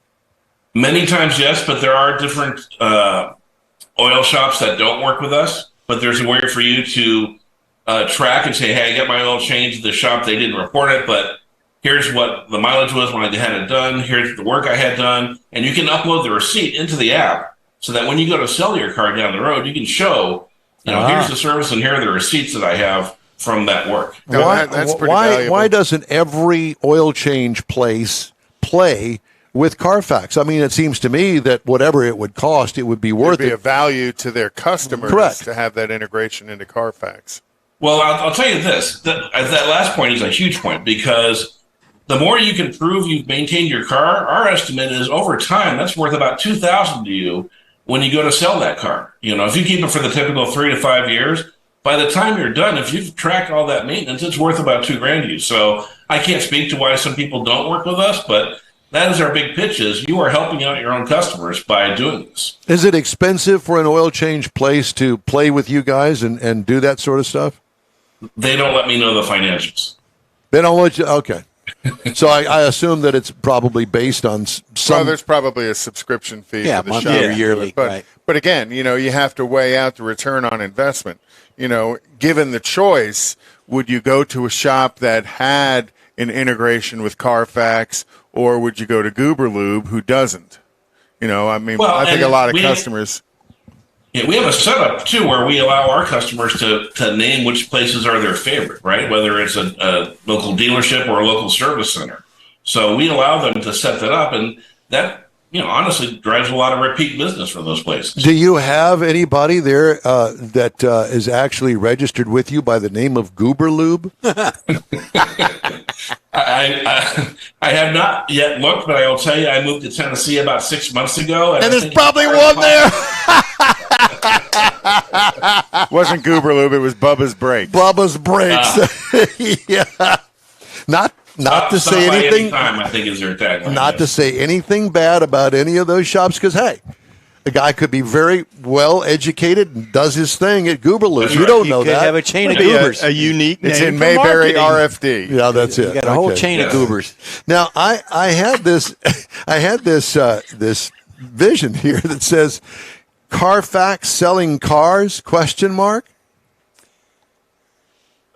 Many times, yes, but there are different oil shops that don't work with us. But there's a way for you to track and say, hey, I got my oil changed at the shop. They didn't report it, but here's what the mileage was when I had it done. Here's the work I had done. And you can upload the receipt into the app so that when you go to sell your car down the road, you can show, here's the service and here are the receipts that I have from that work. No, that's pretty valuable. Why doesn't every oil change place play with Carfax? I mean, it seems to me that whatever it would cost, it would be worth It'd be it. a value to their customers Correct. to have that integration into Carfax. Well, I'll tell you this. That last point is a huge point because the more you can prove you've maintained your car, our estimate is over time, that's worth about $2,000 to you when you go to sell that car. If you keep it for the typical 3 to 5 years, by the time you're done, if you've tracked all that maintenance, it's worth about $2,000 to you. So I can't speak to why some people don't work with us, but that is our big pitch is you are helping out your own customers by doing this. Is it expensive for an oil change place to play with you guys and do that sort of stuff? They don't let me know the financials. They don't let you? Okay. So I assume that it's probably based on some. Well, there's probably a subscription fee for the monthly shop. or yearly. But again, you have to weigh out the return on investment. Given the choice, would you go to a shop that had an integration with Carfax, or would you go to Goober Lube, who doesn't? I think a lot of customers. Yeah, we have a setup, too, where we allow our customers to name which places are their favorite, right? Whether it's a local dealership or a local service center. So we allow them to set that up, and that, honestly drives a lot of repeat business from those places. Do you have anybody there that is actually registered with you by the name of Goober Lube? I have not yet looked, but I will tell you, I moved to Tennessee about 6 months ago. And there's probably one there. Wasn't Goober Lube, it was Bubba's Brakes. Bubba's Brakes. Yeah. Not to say anything. Time, I think is their tagline. Not to say anything bad about any of those shops, because hey, the guy could be very well educated and does his thing at Goober Lube. You don't know could that. have a chain of Be Goobers. a unique It's name in for Mayberry marketing. RFD. Yeah, that's it. You got a whole Okay. chain of Goobers. Now I had this this vision here that says Carfax selling cars ?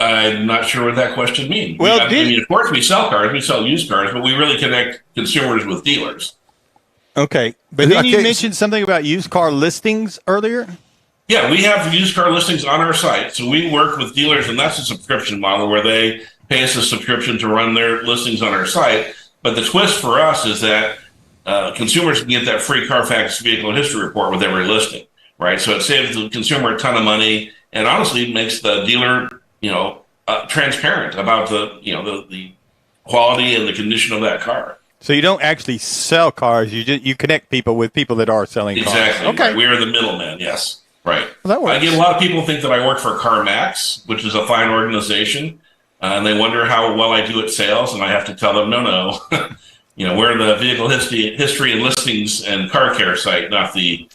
I'm not sure what that question means. Well, of course we sell cars, we sell used cars, but we really connect consumers with dealers. Okay. But then you Okay. mentioned something about used car listings earlier. Yeah, we have used car listings on our site. So we work with dealers, and that's a subscription model where they pay us a subscription to run their listings on our site. But the twist for us is that consumers can get that free Carfax vehicle history report with every listing, right? So it saves the consumer a ton of money, and honestly makes the dealer, transparent about the quality and the condition of that car. So you don't actually sell cars; you connect people with people that are selling cars. Exactly. Okay. Right. We are the middleman. Yes. Right. Well, that works. I get a lot of people think that I work for CarMax, which is a fine organization, and they wonder how well I do at sales, and I have to tell them, no. We're the vehicle history and listings and car care site, not the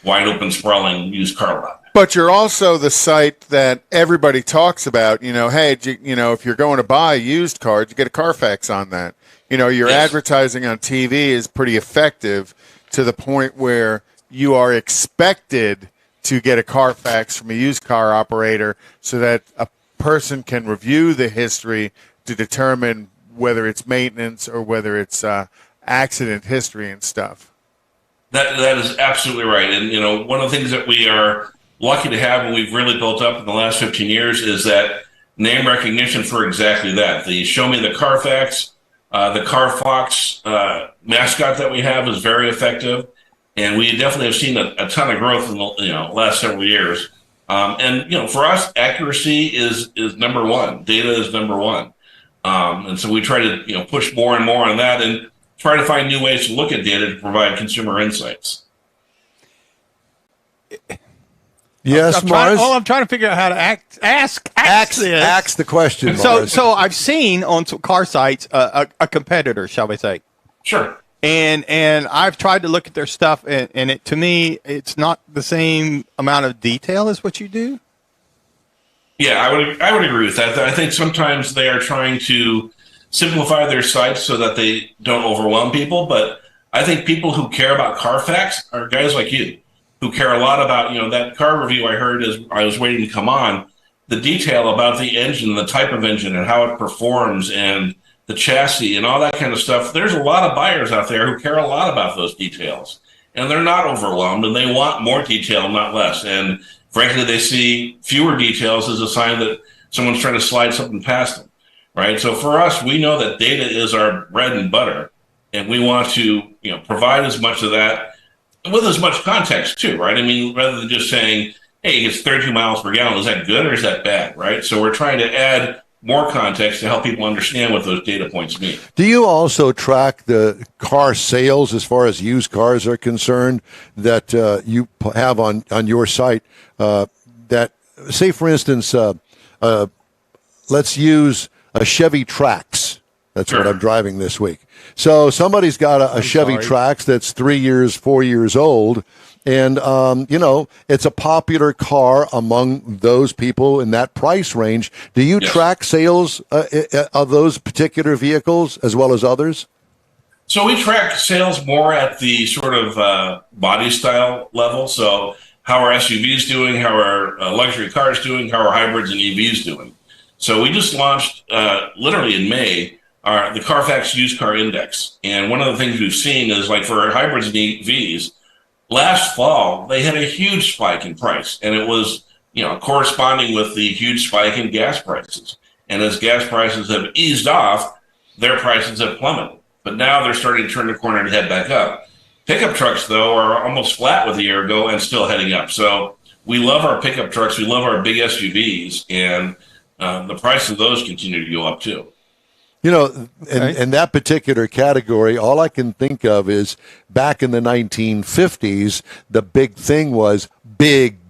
wide open sprawling used car lot. But you're also the site that everybody talks about. Hey, if you're going to buy a used car, you get a Carfax on that. Your Yes. advertising on TV is pretty effective to the point where you are expected to get a Carfax from a used car operator so that a person can review the history to determine whether it's maintenance or whether it's accident history and stuff. That is absolutely right. And, one of the things that we are lucky to have and we've really built up in the last 15 years is that name recognition for exactly that. The Show Me the Carfax, the CarFox mascot that we have is very effective. And we definitely have seen a ton of growth in the last several years. For us, accuracy is number one. Data is number one. And so we try to push more and more on that and try to find new ways to look at data to provide consumer insights. Yes, Mars? I'm trying to figure out how to ask the question, Mars. So I've seen on car sites a competitor, shall we say. Sure. And I've tried to look at their stuff, and to me, it's not the same amount of detail as what you do. Yeah, I would agree with that. I think sometimes they are trying to simplify their sites so that they don't overwhelm people. But I think people who care about Carfax are guys like you, who care a lot about that car review I heard as I was waiting to come on. The detail about the engine, the type of engine, and how it performs, and the chassis and all that kind of stuff. There's a lot of buyers out there who care a lot about those details, and they're not overwhelmed, and they want more detail, not less. And frankly, they see fewer details as a sign that someone's trying to slide something past them, right? So for us, we know that data is our bread and butter, and we want to provide as much of that with as much context too, right? I mean, rather than just saying, hey, it's 32 miles per gallon, is that good or is that bad, right? So we're trying to add more context to help people understand what those data points mean. Do you also track the car sales as far as used cars are concerned that you have on your site? That, say, for instance, let's use a Chevy Trax. That's Sure. what I'm driving this week. So somebody's got a Chevy Trax that's 3 years, 4 years old. And, it's a popular car among those people in that price range. Do you Yes. track sales of those particular vehicles as well as others? So we track sales more at the sort of body style level. So how are SUVs doing? How are luxury cars doing? How are hybrids and EVs doing? So we just launched literally in May the Carfax Used Car Index. And one of the things we've seen is like for hybrids and EVs, last fall, they had a huge spike in price, and it was, corresponding with the huge spike in gas prices. And as gas prices have eased off, their prices have plummeted. But now they're starting to turn the corner and head back up. Pickup trucks, though, are almost flat with a year ago and still heading up. So we love our pickup trucks. We love our big SUVs, and the price of those continue to go up, too. In that particular category, all I can think of is back in the 1950s, the big thing was big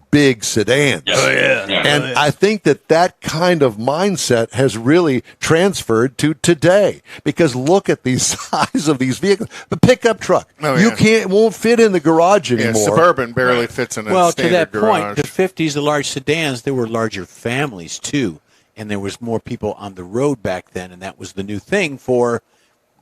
sedans. Yes. Oh, yeah. And I think that kind of mindset has really transferred to today, because look at the size of these vehicles. The pickup truck, won't fit in the garage anymore. Yeah, Suburban barely fits in a Well, to standard that point, garage. the 50s, the large sedans, there were larger families too. And there was more people on the road back then, and that was the new thing for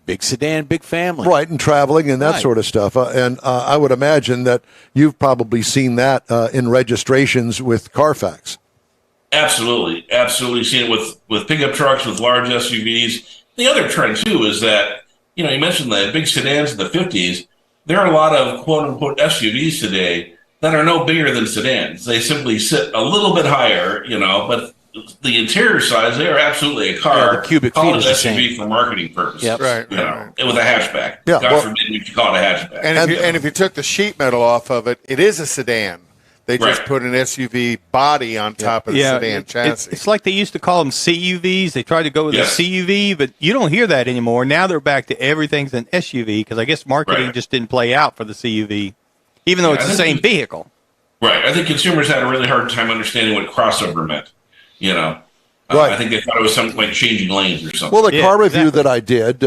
big sedan, big family. Right, and traveling and that Right. sort of stuff. I would imagine that you've probably seen that in registrations with Carfax. Absolutely. Seen it with pickup trucks, with large SUVs. The other trend, too, is that, you mentioned the big sedans in the 50s. There are a lot of quote-unquote SUVs today that are no bigger than sedans. They simply sit a little bit higher, but the interior size, they are absolutely a car. Yeah, the cubic call feet it is the SUV same. for marketing purposes. Yep. Right. With a hatchback. Yeah, God forbid you call it a hatchback. And if you took the sheet metal off of it, it is a sedan. They just Right. put an SUV body on top of the sedan chassis. It's like they used to call them CUVs. They tried to go with Yes. a CUV, but you don't hear that anymore. Now they're back to everything's an SUV because I guess marketing Right. just didn't play out for the CUV, even though Yeah, it's I the think same vehicle. Right. I think consumers had a really hard time understanding what crossover meant. Right. I think they thought it was something like changing lanes or something. Well, the Yeah, car review exactly. that I did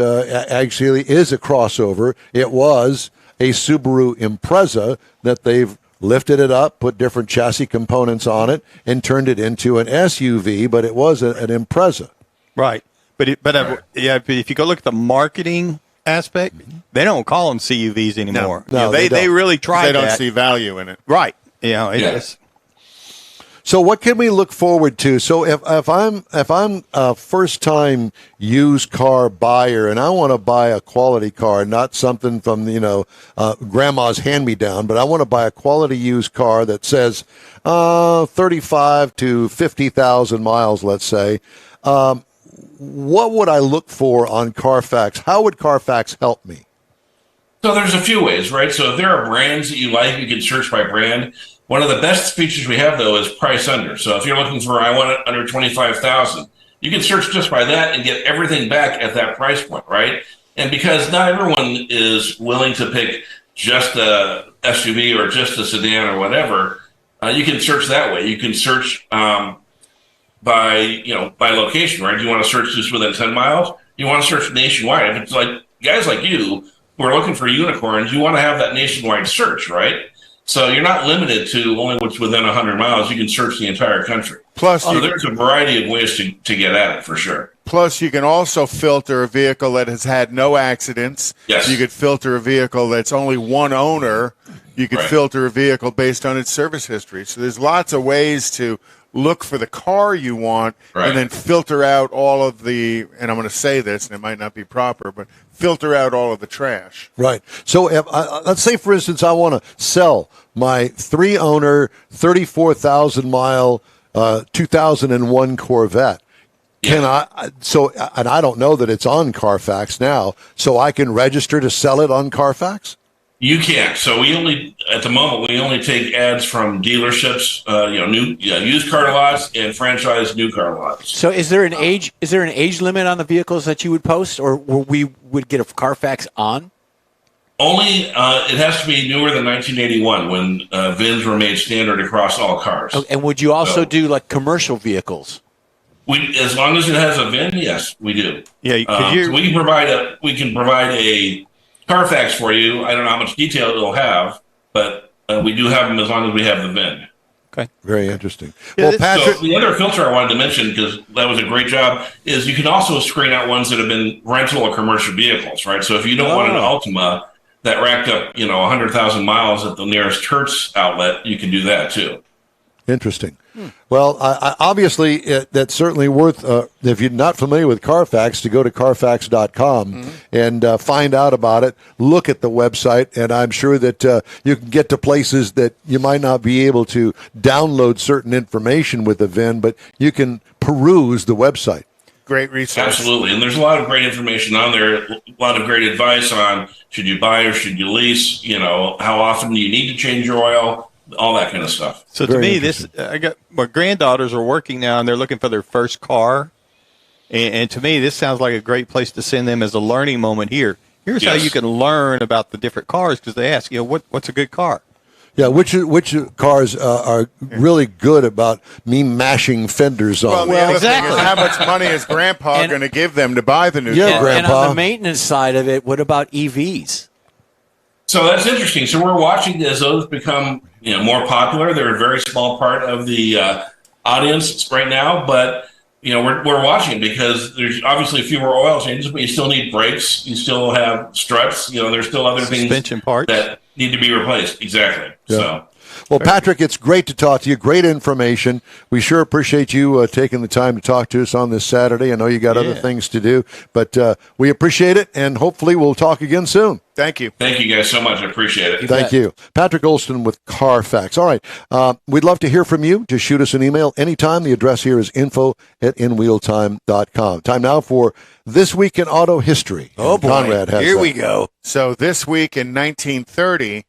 actually is a crossover. It was a Subaru Impreza that they've lifted it up, put different chassis components on it, and turned it into an SUV, but it was an Impreza. Right. But if you go look at the marketing aspect, they don't call them CUVs anymore. No, they they don't. really tried They don't that. see value in it. Right. Yeah. It's So what can we look forward to? So if I'm a first time used car buyer and I want to buy a quality car, not something from grandma's hand me down, but I want to buy a quality used car that says 35 to 50,000 miles, let's say. What would I look for on Carfax? How would Carfax help me? So there's a few ways, right? So if there are brands that you like, you can search by brand. One of the best features we have, though, is price under. So if you're looking for, I want it under 25,000, you can search just by that and get everything back at that price point, right? And because not everyone is willing to pick just a SUV or just a sedan or whatever, you can search that way. You can search by location, right? Do you want to search just within 10 miles? You want to search nationwide. If it's like guys like you who are looking for unicorns, you want to have that nationwide search, right? So you're not limited to only what's within 100 miles. You can search the entire country. Plus, So there's a variety of ways to get at it for sure. Plus, you can also filter a vehicle that has had no accidents. Yes. You could filter a vehicle that's only one owner. You could Right. filter a vehicle based on its service history. So there's lots of ways to look for the car you want Right. and then filter out all of the, and I'm going to say this, and it might not be proper, but filter out all of the trash. Right. So if, let's say, for instance, I want to sell my 3-owner, 34,000 mile 2001 Corvette. Can I? So, and I don't know that it's on Carfax now. So I can register to sell it on Carfax. You can't. So at the moment, we only take ads from dealerships, used car lots and franchise new car lots. So is there an age limit on the vehicles that you would post, or we would get a Carfax on? Only it has to be newer than 1981 when VINs were made standard across all cars. Oh, and would you also So- do like commercial vehicles? As long as it has a VIN, yes, we do. Yeah, So we can provide a Carfax for you. I don't know how much detail it'll have, but we do have them as long as we have the VIN. okay. Very interesting. Yeah, Well, this- Patrick. So the other filter I wanted to mention, because that was a great job, is you can also screen out ones that have been rental or commercial vehicles, right? So if you don't want an Altima that racked up, 100,000 miles at the nearest Hertz outlet, you can do that too. Interesting. Well, I obviously, that's certainly worth, if you're not familiar with Carfax, to go to Carfax.com and find out about it. Look at the website, and I'm sure that you can get to places that you might not be able to download certain information with the VIN, but you can peruse the website. Great resource. Absolutely. And there's a lot of great information on there, a lot of great advice on should you buy or should you lease, how often do you need to change your oil, all that kind of stuff. So to Very me, I got my granddaughters are working now, and they're looking for their first car. And to me, this sounds like a great place to send them as a learning moment here. Here's how Yes. you can learn about the different cars, because they ask, what's a good car? Yeah, which cars are really good about me mashing fenders Well, on? the other exactly. thing is how much money is Grandpa And- going to give them to buy the new Yeah, car? And Grandpa. on the maintenance side of it, what about EVs? So that's interesting. So we're watching as those become more popular. They're a very small part of the audience right now, but we're watching because there's obviously fewer oil changes, but you still need brakes. You still have struts. There's still other Suspension things parts. that need to be replaced. Exactly. Yeah. So Well, Patrick, it's great to talk to you. Great information. We sure appreciate you taking the time to talk to us on this Saturday. I know you got other things to do, but we appreciate it, and hopefully we'll talk again soon. Thank you. Thank you guys so much. I appreciate it. Thank you. Patrick Olston with Carfax. All right. We'd love to hear from you. Just shoot us an email anytime. The address here is info@inwheeltime.com. Time now for This Week in Auto History. Oh, boy. Conrad has Here that. we go. So this week in 1930,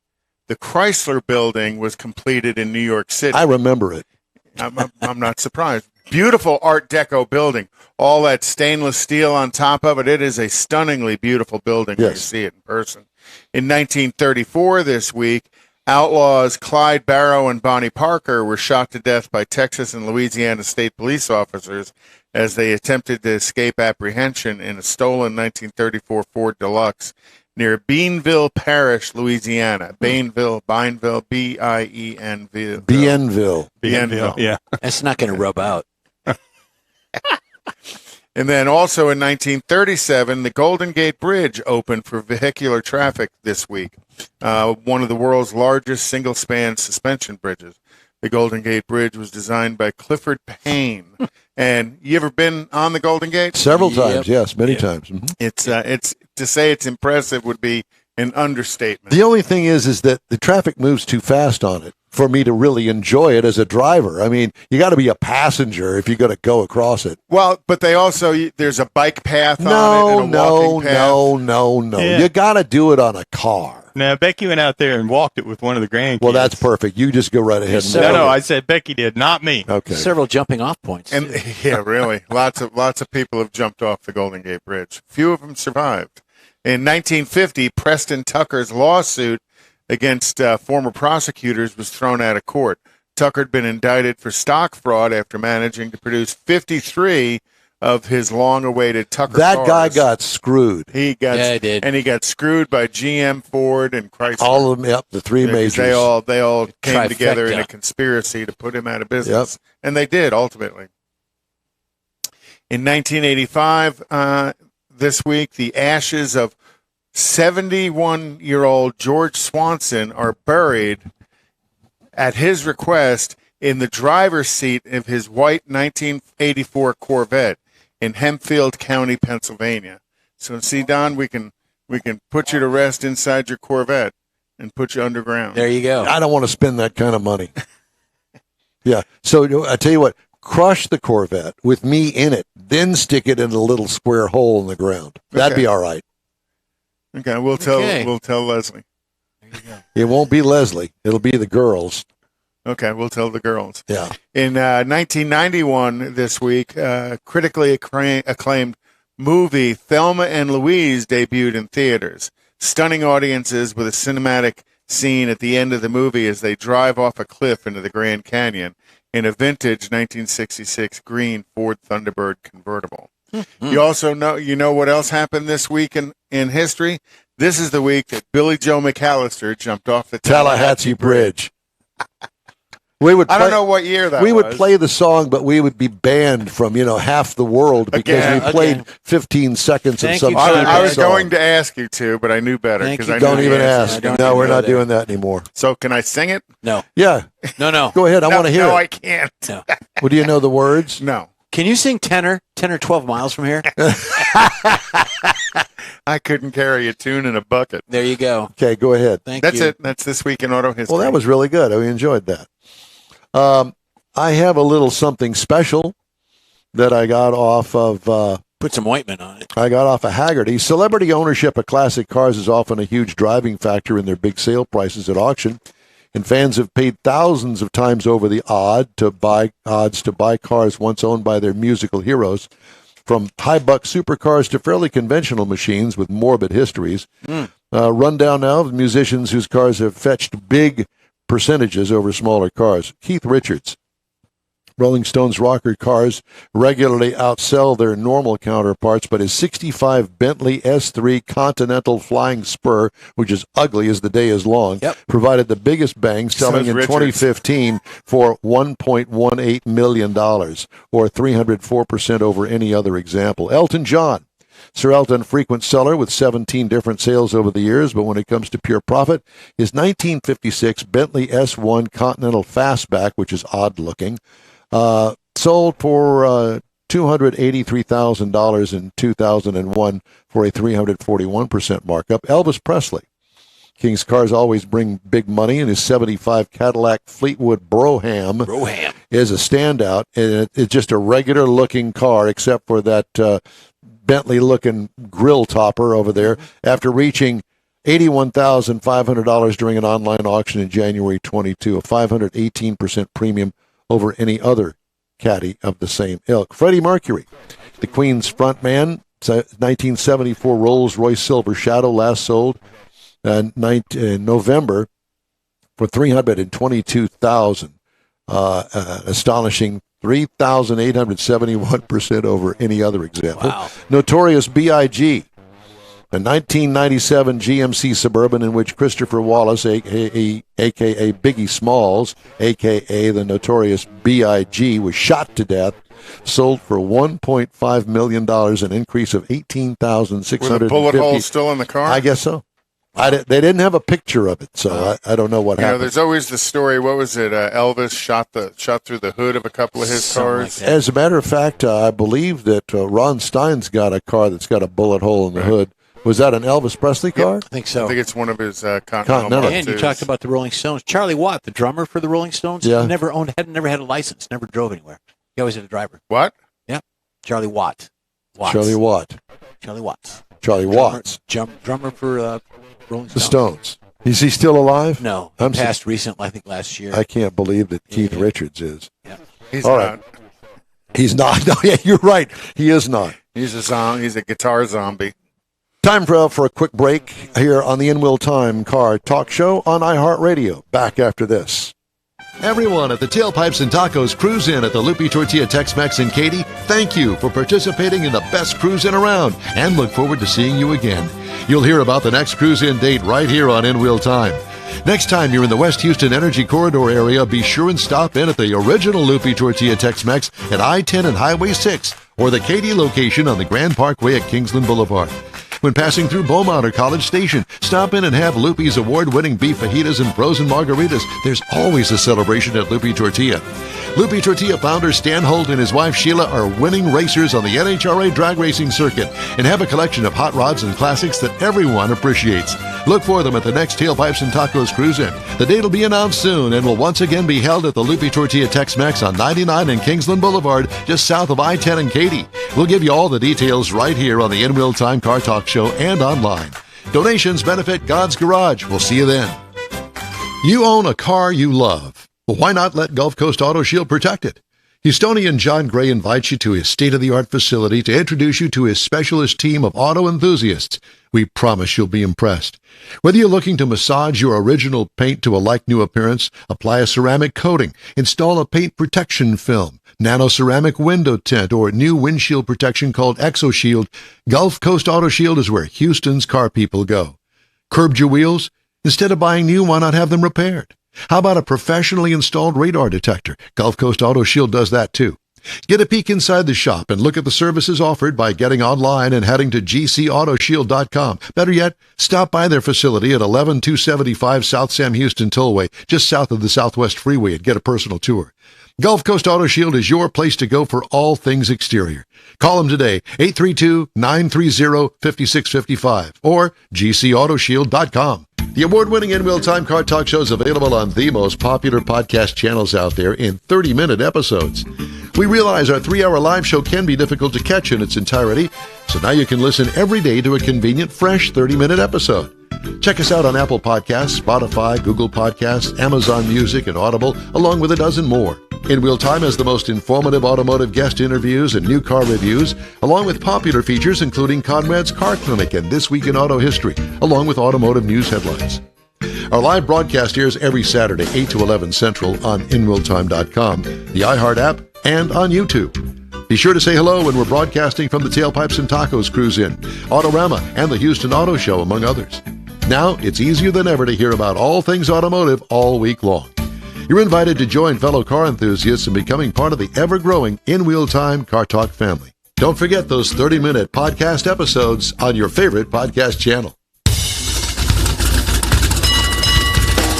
the Chrysler Building was completed in New York City. I remember it. I'm not surprised. Beautiful Art Deco building. All that stainless steel on top of it. It is a stunningly beautiful building when you Yes. see it in person. In 1934, this week, outlaws Clyde Barrow and Bonnie Parker were shot to death by Texas and Louisiana state police officers as they attempted to escape apprehension in a stolen 1934 Ford Deluxe near Beanville Parish, Louisiana. Bineville, B-I-E-N-ville. Bienville. Bienville. Yeah. That's not going to rub out. And then also in 1937, the Golden Gate Bridge opened for vehicular traffic this week, one of the world's largest single-span suspension bridges. The Golden Gate Bridge was designed by Clifford Payne. And you ever been on the Golden Gate? Several times, yes, many times. Mhm. It's to say it's impressive would be an understatement. The only thing is that the traffic moves too fast on it for me to really enjoy it as a driver. I mean, you got to be a passenger if you're going to go across it. Well, but they also there's a bike path on it No, and a walking path. no. Yeah. You got to do it on a car. Now, Becky went out there and walked it with one of the grandkids. Well, that's perfect. You just go right ahead. And No, No, I said Becky did, not me. Okay. Several jumping off points. And yeah, really, lots of people have jumped off the Golden Gate Bridge. Few of them survived. In 1950, Preston Tucker's lawsuit against former prosecutors was thrown out of court. Tucker had been indicted for stock fraud after managing to produce 53 of his long-awaited Tucker That cars. guy got screwed. He got, Yeah, he did. and he got screwed by GM, Ford, and Chrysler. All of them, yep, the three Yeah, 'cause majors. They all came Trifecta. together in a conspiracy to put him out of business, and they did ultimately. In 1985, this week, the ashes of 71-year-old George Swanson are buried at his request in the driver's seat of his white 1984 Corvette in Hempfield County, Pennsylvania. So, see, Don, we can put you to rest inside your Corvette and put you underground. There you go. I don't want to spend that kind of money. Yeah. So I tell you what, crush the Corvette with me in it, then stick it in a little square hole in the ground. That'd Okay. be all right. Okay, we'll tell Leslie. It won't be Leslie. It'll be the girls. Okay, we'll tell the girls. Yeah. In 1991, this week, critically acclaimed movie Thelma and Louise debuted in theaters. Stunning audiences with a cinematic scene at the end of the movie as they drive off a cliff into the Grand Canyon in a vintage 1966 green Ford Thunderbird convertible. You also know what else happened this week in history? This is the week that Billy Joe McAllister jumped off the Tallahatchie Bridge. We would. I Play, don't know what year that we was. would play the song, but we would be banned from half the world because Again. we played Again. 15 seconds Thank of some you, I stupid was song. going to ask you to, but I knew better. Thank 'cause you. I knew Don't the even answer. ask. I don't No, even we're know not that. doing that anymore. So can I sing it? No. Yeah. No. Go ahead. I want to hear No, it. I can't. No. Well, do you know the words? No. Can you sing tenor 12 miles from here? I couldn't carry a tune in a bucket. There you go. Okay, go ahead. Thank That's you. it. That's This Week in Auto History. Well, that was really good. We enjoyed that. I have a little something special that I got off of Put some ointment on it. Haggerty. Celebrity ownership of classic cars is often a huge driving factor in their big sale prices at auction, and fans have paid thousands of times over the odds to buy cars once owned by their musical heroes. From high-buck supercars to fairly conventional machines with morbid histories. Rundown now of musicians whose cars have fetched big percentages over smaller cars. Keith Richards. Rolling Stones rocker cars regularly outsell their normal counterparts, but his 65 Bentley S3 Continental Flying Spur, which is ugly as the day is long, provided the biggest bang, selling in Richards. 2015 for $1.18 million, or 304% over any other example. Elton John Sir Elton, frequent seller with 17 different sales over the years, but when it comes to pure profit, his 1956 Bentley S1 Continental Fastback, which is odd looking, sold for $283,000 in 2001 for a 341% markup. Elvis Presley. King's cars always bring big money, and his 75 Cadillac Fleetwood Brougham is a standout. And it's just a regular-looking car, except for that Bentley-looking grill topper over there, after reaching $81,500 during an online auction in January 22, a 518% premium over any other caddy of the same ilk. Freddie Mercury, the Queen's frontman, 1974 Rolls-Royce Silver Shadow, last sold in November for $322,000, astonishing 3,871% over any other example. Wow. Notorious B.I.G., a 1997 GMC Suburban in which Christopher Wallace, a.k.a. Biggie Smalls, a.k.a. the Notorious B.I.G., was shot to death, sold for $1.5 million, an increase of $18,650. Were the bullet holes still in the car? I guess so. They didn't have a picture of it, so I don't know what happened. There's always the story. What was it? Elvis shot through the hood of a couple of his cars. Like As a matter of fact, I believe that Ron Stein's got a car that's got a bullet hole in the hood. Was that an Elvis Presley car? I think so. I think it's one of his Continental. Continental. And you talked about the Rolling Stones. Charlie Watt, the drummer for the Rolling Stones, never had a license, never drove anywhere. He always had a driver. What? Yeah, Charlie Watt. Charlie Watt. Charlie Watts. Charlie Watts. Drummer for Rolling Stones. The Stones. Is he still alive? No, he passed recently, I think last year. I can't believe that Keith Richards is. Yeah. He's All not. right. He's not. No, yeah, you're right. He is not. He's a guitar zombie. Time for a quick break here on the In Will Time Car Talk Show on iHeartRadio. Back after this. Everyone at the Tailpipes and Tacos Cruise In at the Lupi Tortilla Tex-Mex in Katy, thank you for participating in the best cruise in around and look forward to seeing you again. You'll hear about the next cruise in date right here on In Will Time. Next time you're in the West Houston Energy Corridor area, be sure and stop in at the original Lupi Tortilla Tex-Mex at I-10 and Highway 6 or the Katy location on the Grand Parkway at Kingsland Boulevard. When passing through Beaumont or College Station, stop in and have Lupi's award-winning beef fajitas and frozen margaritas. There's always a celebration at Lupi Tortilla. Lupi Tortilla founder Stan Holt and his wife Sheila are winning racers on the NHRA drag racing circuit and have a collection of hot rods and classics that everyone appreciates. Look for them at the next Tailpipes and Tacos Cruise In. The date will be announced soon and will once again be held at the Lupi Tortilla Tex-Mex on 99 and Kingsland Boulevard, just south of I-10 and Katy. We'll give you all the details right here on the In Real Time Car Talk Show and online. Donations benefit God's Garage. We'll see you then. You own a car you love. Well, why not let Gulf Coast Auto Shield protect it? Houstonian John Gray invites you to his state-of-the-art facility to introduce you to his specialist team of auto enthusiasts. We promise you'll be impressed. Whether you're looking to massage your original paint to a like-new appearance, apply a ceramic coating, install a paint protection film, nano-ceramic window tint, or new windshield protection called ExoShield, Gulf Coast Auto Shield is where Houston's car people go. Curbed your wheels? Instead of buying new, why not have them repaired? How about a professionally installed radar detector? Gulf Coast Auto Shield does that too. Get a peek inside the shop and look at the services offered by getting online and heading to gcautoshield.com. Better yet, stop by their facility at 11275 South Sam Houston Tollway, just south of the Southwest Freeway, and get a personal tour. Gulf Coast Auto Shield is your place to go for all things exterior. Call them today, 832-930-5655 or gcautoshield.com. The award-winning In Real Time Car Talk Show is available on the most popular podcast channels out there in 30-minute episodes. We realize our 3-hour live show can be difficult to catch in its entirety, so now you can listen every day to a convenient, fresh 30-minute episode. Check us out on Apple Podcasts, Spotify, Google Podcasts, Amazon Music, and Audible, along with a dozen more. In Real Time has the most informative automotive guest interviews and new car reviews, along with popular features including Conrad's Car Clinic and This Week in Auto History, along with automotive news headlines. Our live broadcast airs every Saturday, 8 to 11 Central on InRealTime.com, the iHeart app, and on YouTube. Be sure to say hello when we're broadcasting from the Tailpipes and Tacos Cruise In, Autorama, and the Houston Auto Show, among others. Now, it's easier than ever to hear about all things automotive all week long. You're invited to join fellow car enthusiasts in becoming part of the ever-growing In Real Time Car Talk family. Don't forget those 30-minute podcast episodes on your favorite podcast channel.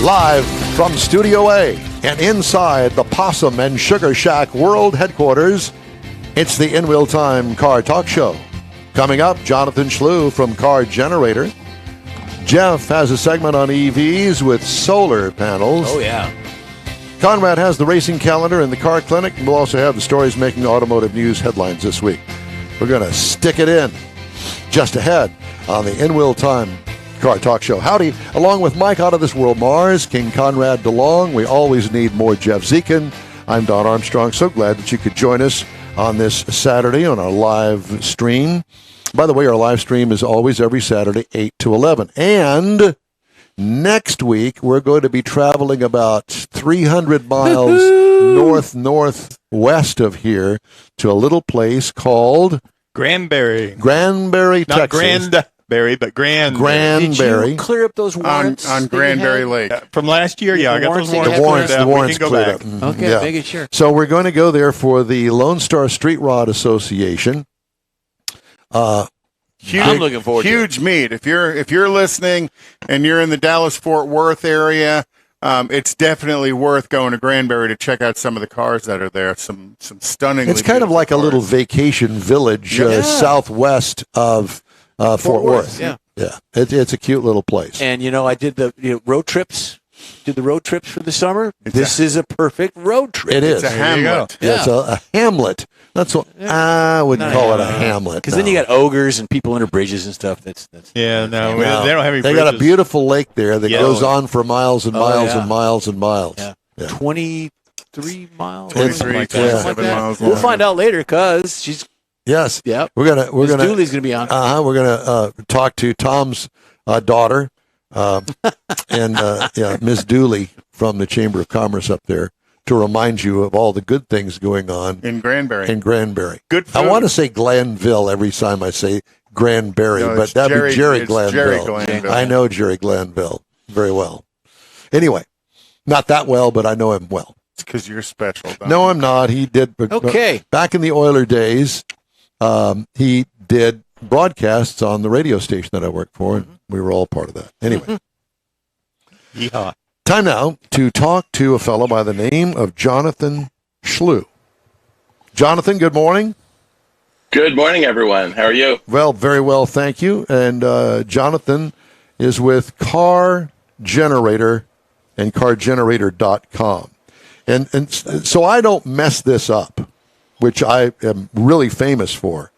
Live from Studio A and inside the Possum and Sugar Shack World Headquarters, it's the In Real Time Car Talk Show. Coming up, Jonathan Schlew from Car Generator. Jeff has a segment on EVs with solar panels. Oh, yeah. Conrad has the racing calendar and the car clinic, and we'll also have the stories making automotive news headlines this week. We're going to stick it in just ahead on the In Real Time Car Talk Show. Howdy, along with Mike Out of This World Mars, King Conrad DeLong. We always need more Jeff Zekin. I'm Don Armstrong. So glad that you could join us on this Saturday on our live stream. By the way, our live stream is always every Saturday, 8 to 11. And next week, we're going to be traveling about 300 miles northwest of here to a little place called Granbury, Texas. Not Grandberry, but Granbury. Did you clear up those warrants on Granbury Lake. From last year, I got those warrants warrants. The warrants go cleared back. up. Mhm. Okay, Yeah. make it sure. So we're going to go there for the Lone Star Street Rod Association. I'm looking forward to it. Huge meet. If you're listening and you're in the Dallas-Fort Worth area, it's definitely worth going to Granbury to check out some of the cars that are there. Some stunningly. It's kind of like a little vacation village southwest of Fort Worth. Yeah. Yeah. It's a cute little place. And, I did the road trips. Did the road trips for the summer. This is a perfect road trip. It is. It's a hamlet. Yeah, it's a hamlet. That's what I wouldn't call it a hamlet. Because then you got ogres and people under bridges and stuff. That's Yeah, no, No. they don't have any They bridges. got a beautiful lake there that Yeah. goes on for miles and miles yeah. and miles and miles. Yeah. Yeah. 23 miles. 23, something like that. 27 Something like that. miles We'll long. find out later because she's. Yes. Yep. We're gonna Miss Dooley's going to be on. we're gonna talk to Tom's daughter, and Ms. Dooley from the Chamber of Commerce up there to remind you of all the good things going on in Granbury. in Granbury. Good food. I want to say Glanville every time I say Granbury, No, but it's that'd be Jerry it's Glanville. Jerry Glanville. I know Jerry Glanville very well. Anyway, not that well, but I know him well. It's because you're special. Don. No, I'm not. He did. Okay. Back in the Oiler days, he did broadcasts on the radio station that I worked for, and we were all part of that. Anyway, Yeehaw. time now to talk to a fellow by the name of Jonathan Schlew. Jonathan, good morning. Good morning, everyone. How are you? Well, very well, thank you. And Jonathan is with Car Generator and cargenerator.com. And so I don't mess this up, which I am really famous for.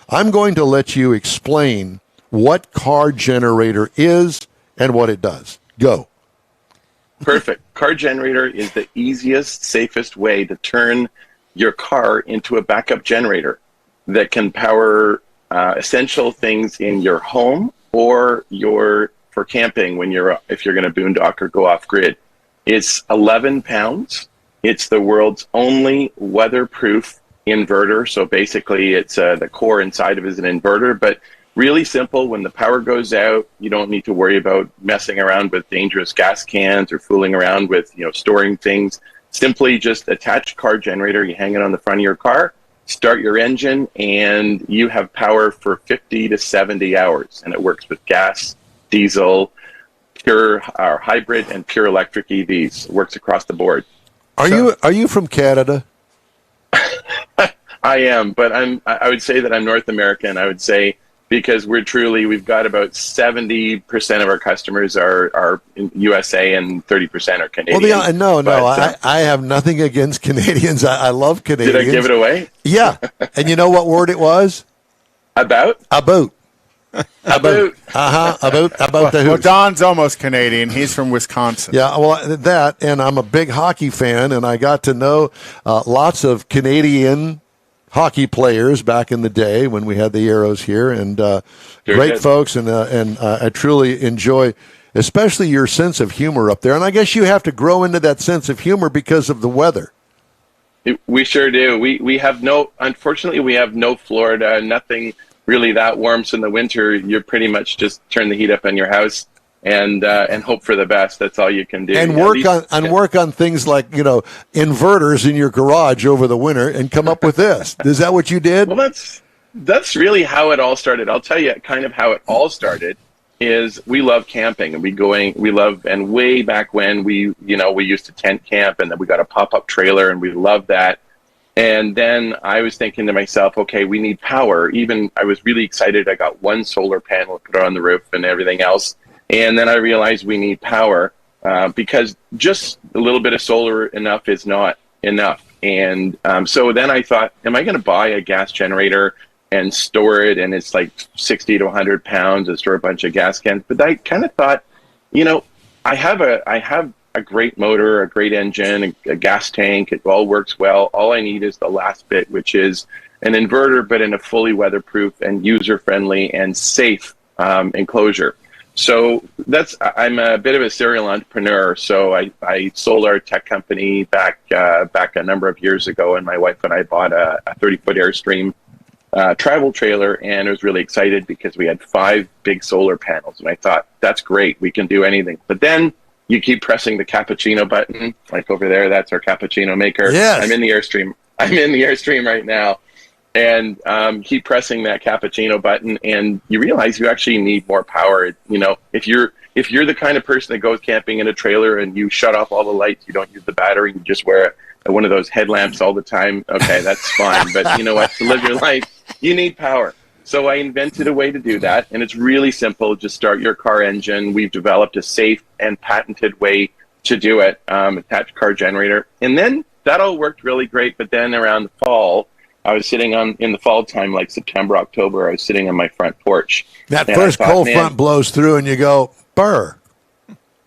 I'm going to let you explain what Car Generator is and what it does. Go. Perfect. Car Generator is the easiest, safest way to turn your car into a backup generator that can power essential things in your home or for camping if you're going to boondock or go off grid. It's 11 pounds. It's the world's only weatherproof inverter. So basically, it's the core inside of it is an inverter, but really simple. When the power goes out, you don't need to worry about messing around with dangerous gas cans or fooling around with storing things. Simply just attach Car Generator. You hang it on the front of your car, start your engine, and you have power for 50 to 70 hours. And it works with gas, diesel, pure or hybrid, and pure electric EVs. It works across the board. Are you from Canada? I am, but I would say that I'm North American. I would say because we've got about 70% of our customers are in USA and 30% are Canadian. Well, I have nothing against Canadians. I love Canadians. Did I give it away? Yeah. And you know what word it was? About. About the Well, Hoops. Don's almost Canadian. He's from Wisconsin. Yeah, well, that, and I'm a big hockey fan, and I got to know lots of Canadian hockey players back in the day when we had the Arrows here, and great folks, and I truly enjoy, especially your sense of humor up there. And I guess you have to grow into that sense of humor because of the weather. We sure do. Unfortunately, we have no Florida, nothing really that warm. So in the winter, you're pretty much just turn the heat up in your house and hope for the best. That's all you can do. And work on things like, inverters in your garage over the winter and come up with this. Is that what you did? Well, that's really how it all started. I'll tell you kind of how it all started is we love camping and and way back when we used to tent camp, and then we got a pop-up trailer and we loved that. And then I was thinking to myself, okay, we need power. Even I was really excited. I got one solar panel put on the roof and everything else. And then I realized we need power because just a little bit of solar enough is not enough. And so then I thought, am I going to buy a gas generator and store it? And it's like 60 to 100 pounds to store a bunch of gas cans. But I kind of thought, I have a great motor, a great engine, a gas tank. It all works well. All I need is the last bit, which is an inverter, but in a fully weatherproof and user-friendly and safe enclosure. So I'm a bit of a serial entrepreneur. So I sold our tech company back a number of years ago, and my wife and I bought a 30-foot Airstream travel trailer, and I was really excited because we had 5 big solar panels, and I thought, that's great, we can do anything. But then you keep pressing the cappuccino button, like over there, that's our cappuccino maker. Yes. I'm in the Airstream right now, and keep pressing that cappuccino button, and you realize you actually need more power. If you're the kind of person that goes camping in a trailer and you shut off all the lights, you don't use the battery, you just wear one of those headlamps all the time, okay, that's fine. But you know what? To live your life, you need power. So I invented a way to do that, and it's really simple. Just start your car engine. We've developed a safe and patented way to do it, attached car generator. And then that all worked really great. But then around the fall, I was sitting in the fall time, like September, October, I was sitting on my front porch. That first cold front blows through and you go, burr.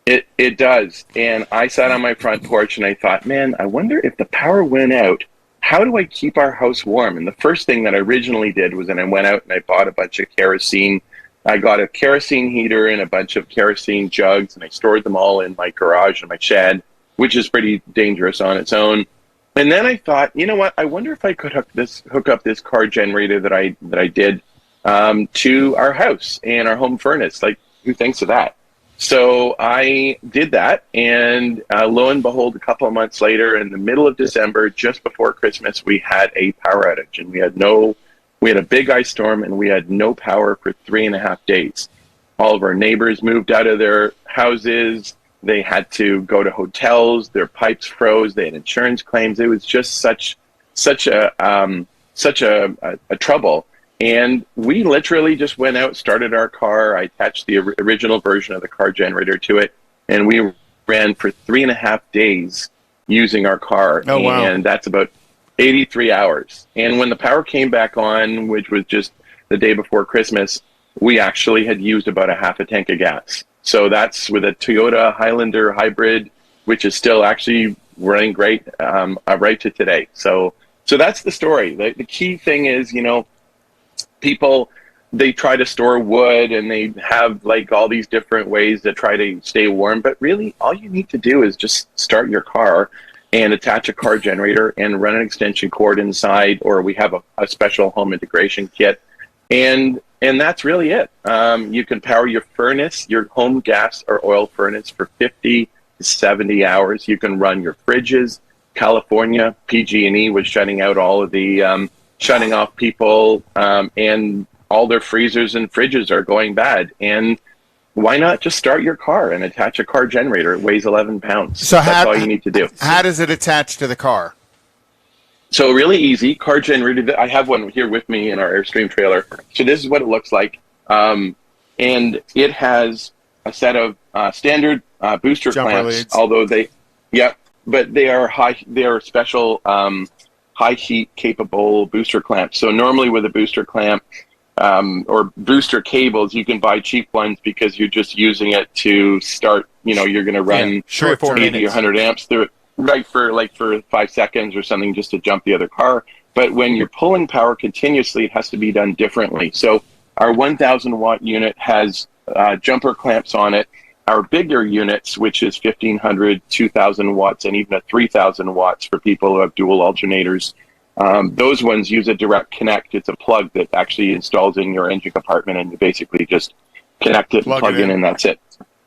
It does. And I sat on my front porch and I thought, man, I wonder if the power went out, how do I keep our house warm? And the first thing that I originally did was, I went out and I bought a bunch of kerosene. I got a kerosene heater and a bunch of kerosene jugs, and I stored them all in my garage and my shed, which is pretty dangerous on its own. And then I thought, you know what? I wonder if I could hook up this car generator that I did to our house and our home furnace. Like, who thinks of that? So I did that, and lo and behold, a couple of months later, in the middle of December, just before Christmas, we had a power outage, and we had a big ice storm, and we had no power for 3.5 days. All of our neighbors moved out of their houses. They had to go to hotels. Their pipes froze. They had insurance claims. It was just such a trouble. And we literally just went out, started our car. I attached the original version of the car generator to it, and we ran for 3.5 days using our car. Oh, wow. And that's about 83 hours. And when the power came back on, which was just the day before Christmas, we actually had used about a half a tank of gas. So that's with a Toyota Highlander hybrid, which is still actually running great right to today. So that's the story. The key thing is, people, they try to store wood and they have like all these different ways to try to stay warm, but really all you need to do is just start your car and attach a car generator and run an extension cord inside, or we have a special home integration kit, and that's really it. You can power your furnace, your home gas or oil furnace, for 50 to 70 hours. You can run your fridges. California, PG&E was shutting out all of the shutting off people, and all their freezers and fridges are going bad. And why not just start your car and attach a car generator? It weighs 11 pounds. So that's all you need to do. How does it attach to the car? So really easy. Car generator. I have one here with me in our Airstream trailer. So this is what it looks like. And it has a set of standard booster Jumper clamps, leads. although but they are special high heat capable booster clamps. So normally with a booster clamp or booster cables, you can buy cheap ones because you're just using it to start, you're going to run 3 or 4 80 or minutes. 100 amps through it, right, for 5 seconds or something, just to jump the other car. But when you're pulling power continuously, it has to be done differently. So our 1,000 watt unit has jumper clamps on it. Our bigger units, which is 1,500, 2,000 watts, and even a 3,000 watts for people who have dual alternators, those ones use a direct connect. It's a plug that actually installs in your engine compartment, and you basically just connect it and plug in, and that's it.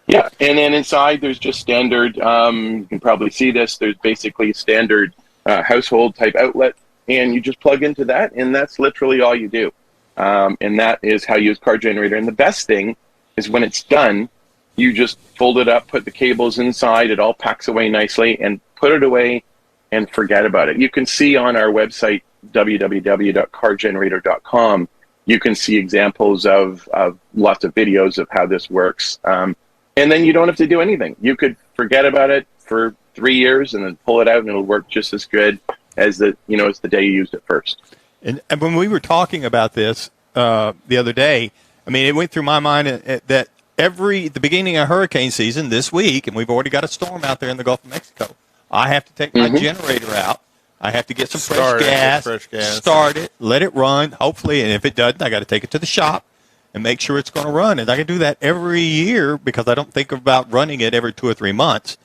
Yeah, and then inside there's just standard, you can probably see this, there's basically standard household type outlet, and you just plug into that, and that's literally all you do. and that is how you use Car Generator. And the best thing is when it's done, you just fold it up, put the cables inside, it all packs away nicely, and put it away and forget about it. You can see on our website, www.cargenerator.com, you can see examples of lots of videos of how this works. And then you don't have to do anything. You could forget about it for 3 years and then pull it out, and it'll work just as good as as the day you used it first. And when we were talking about this the other day, I mean, it went through my mind that the beginning of hurricane season this week, and we've already got a storm out there in the Gulf of Mexico, I have to take my generator out. I have to get some fresh gas, start it, let it run, hopefully, and if it doesn't, I got to take it to the shop and make sure it's going to run. And I can do that every year because I don't think about running it every 2 or 3 months.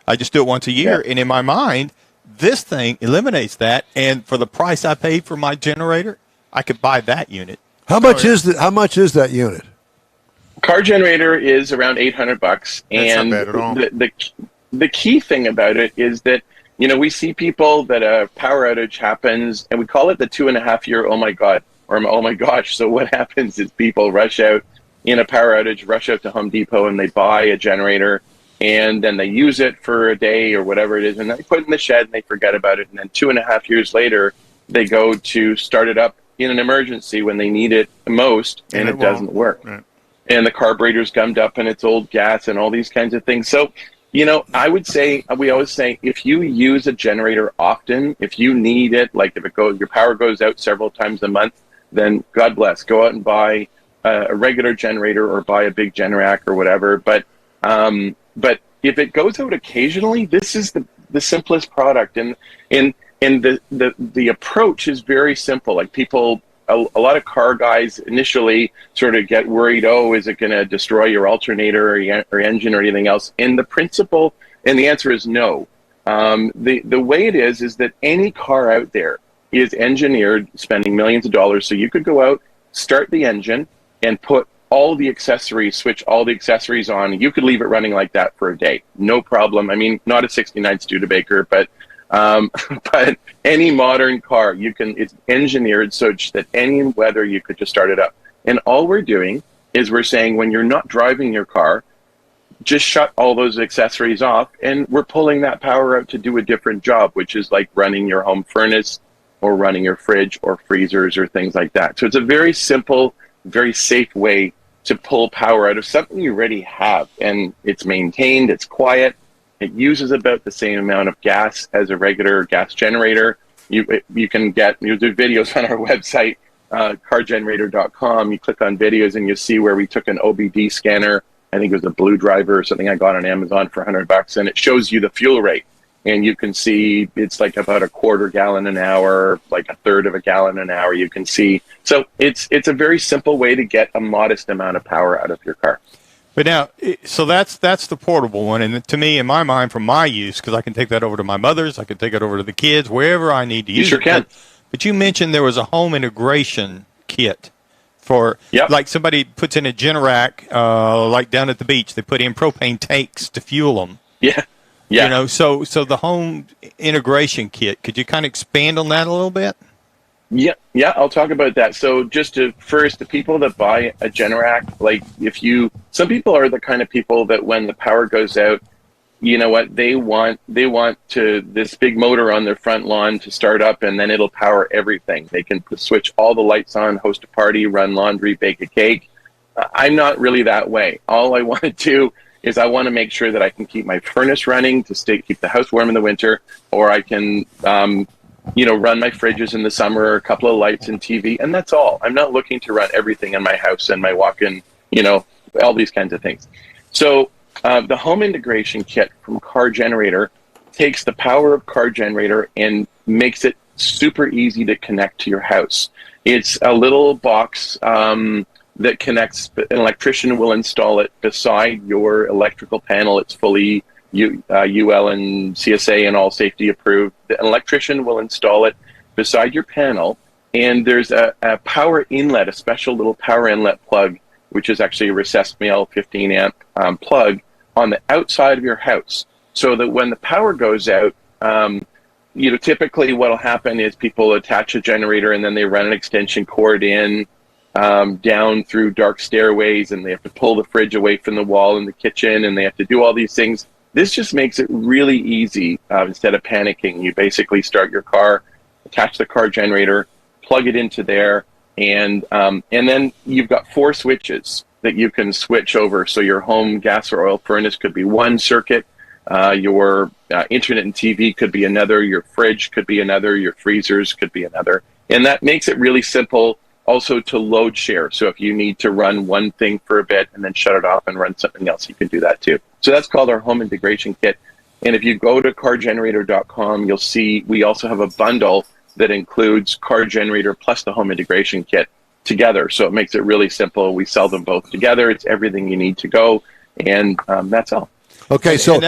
I just do it once a year, and in my mind, this thing eliminates that. And for the price I paid for my generator, I could buy that unit. How much is that unit? Car Generator is around $800, and not bad at all. The key thing about it is that we see people that a power outage happens, and we call it the 2.5 year oh my god or oh my gosh. So what happens is people rush out in a power outage, rush out to Home Depot, and they buy a generator, and then they use it for a day or whatever it is, and they put it in the shed and they forget about it, and then 2.5 years later they go to start it up in an emergency when they need it most, and it doesn't work. Right. And the carburetor's gummed up and it's old gas and all these kinds of things. So, I would say, we always say, if you use a generator often, if you need it, like if your power goes out several times a month, then God bless, go out and buy a regular generator or buy a big Generac or whatever. But if it goes out occasionally, this is the simplest product. And the approach is very simple. Like people, a lot of car guys initially sort of get worried, is it going to destroy your alternator or engine or anything else? And the principle, and the answer is no. The way it is that any car out there is engineered spending millions of dollars. So you could go out, start the engine, and put all the accessories, switch all the accessories on. You could leave it running like that for a day. No problem. I mean, not a 69 Studebaker, but any modern car, it's engineered such that any weather you could just start it up. And all we're doing is we're saying when you're not driving your car, just shut all those accessories off, and we're pulling that power out to do a different job, which is like running your home furnace or running your fridge or freezers or things like that. So it's a very simple, very safe way to pull power out of something you already have, and it's maintained, it's quiet. It uses about the same amount of gas as a regular gas generator. You do videos on our website, cargenerator.com. You click on videos and you see where we took an OBD scanner. I think it was a Blue Driver or something I got on Amazon for $100, and it shows you the fuel rate. And you can see it's like about a 1/4 gallon an hour, like 1/3 of a gallon an hour. You can see. So it's a very simple way to get a modest amount of power out of your car. But now, so that's the portable one, and to me, in my mind, for my use, because I can take that over to my mother's, I can take it over to the kids, wherever I need to use it. You sure can. But you mentioned there was a home integration kit for, like somebody puts in a Generac, like down at the beach, they put in propane tanks to fuel them. Yeah. So the home integration kit, could you kind of expand on that a little bit? Yeah, I'll talk about that. So first, the people that buy a Generac, some people are the kind of people that when the power goes out, you know what, they want this big motor on their front lawn to start up, and then it'll power everything. They can switch all the lights on, host a party, run laundry, bake a cake. I'm not really that way. All I want to do is I want to make sure that I can keep my furnace running to keep the house warm in the winter, or I can run my fridges in the summer, a couple of lights and TV, and that's all. I'm not looking to run everything in my house and my walk-in, all these kinds of things. So the home integration kit from Car Generator takes the power of Car Generator and makes it super easy to connect to your house. It's a little box that connects. An electrician will install it beside your electrical panel. It's fully UL and CSA and all safety approved. The electrician will install it beside your panel, and there's a power inlet, a special little power inlet plug, which is actually a recessed male 15 amp plug on the outside of your house, so that when the power goes out, typically what will happen is people attach a generator and then they run an extension cord in, down through dark stairways, and they have to pull the fridge away from the wall in the kitchen, and they have to do all these things. This just makes it really easy. Instead of panicking, you basically start your car, attach the car generator, plug it into there, and then you've got 4 switches that you can switch over. So your home gas or oil furnace could be one circuit, your internet and TV could be another, your fridge could be another, your freezers could be another. And that makes it really simple also to load share. So if you need to run one thing for a bit and then shut it off and run something else, you can do that too. So that's called our home integration kit. And if you go to cargenerator.com, you'll see we also have a bundle that includes car generator plus the home integration kit together. So it makes it really simple. We sell them both together. It's everything you need to go. And that's all. Okay, so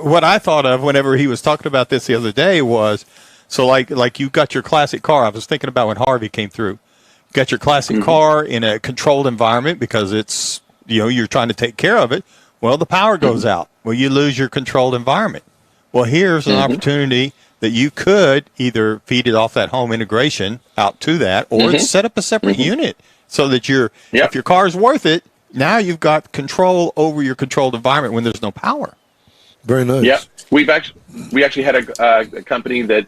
what I thought of whenever he was talking about this the other day was, so like you got your classic car. I was thinking about when Harvey came through. You got your classic car in a controlled environment because it's, you're trying to take care of it. Well, the power goes out. Well, you lose your controlled environment. Well, here's an opportunity that you could either feed it off that home integration out to that, or set up a separate unit so that if your car's worth it, now you've got control over your controlled environment when there's no power. Very nice. Yeah, we actually had a company that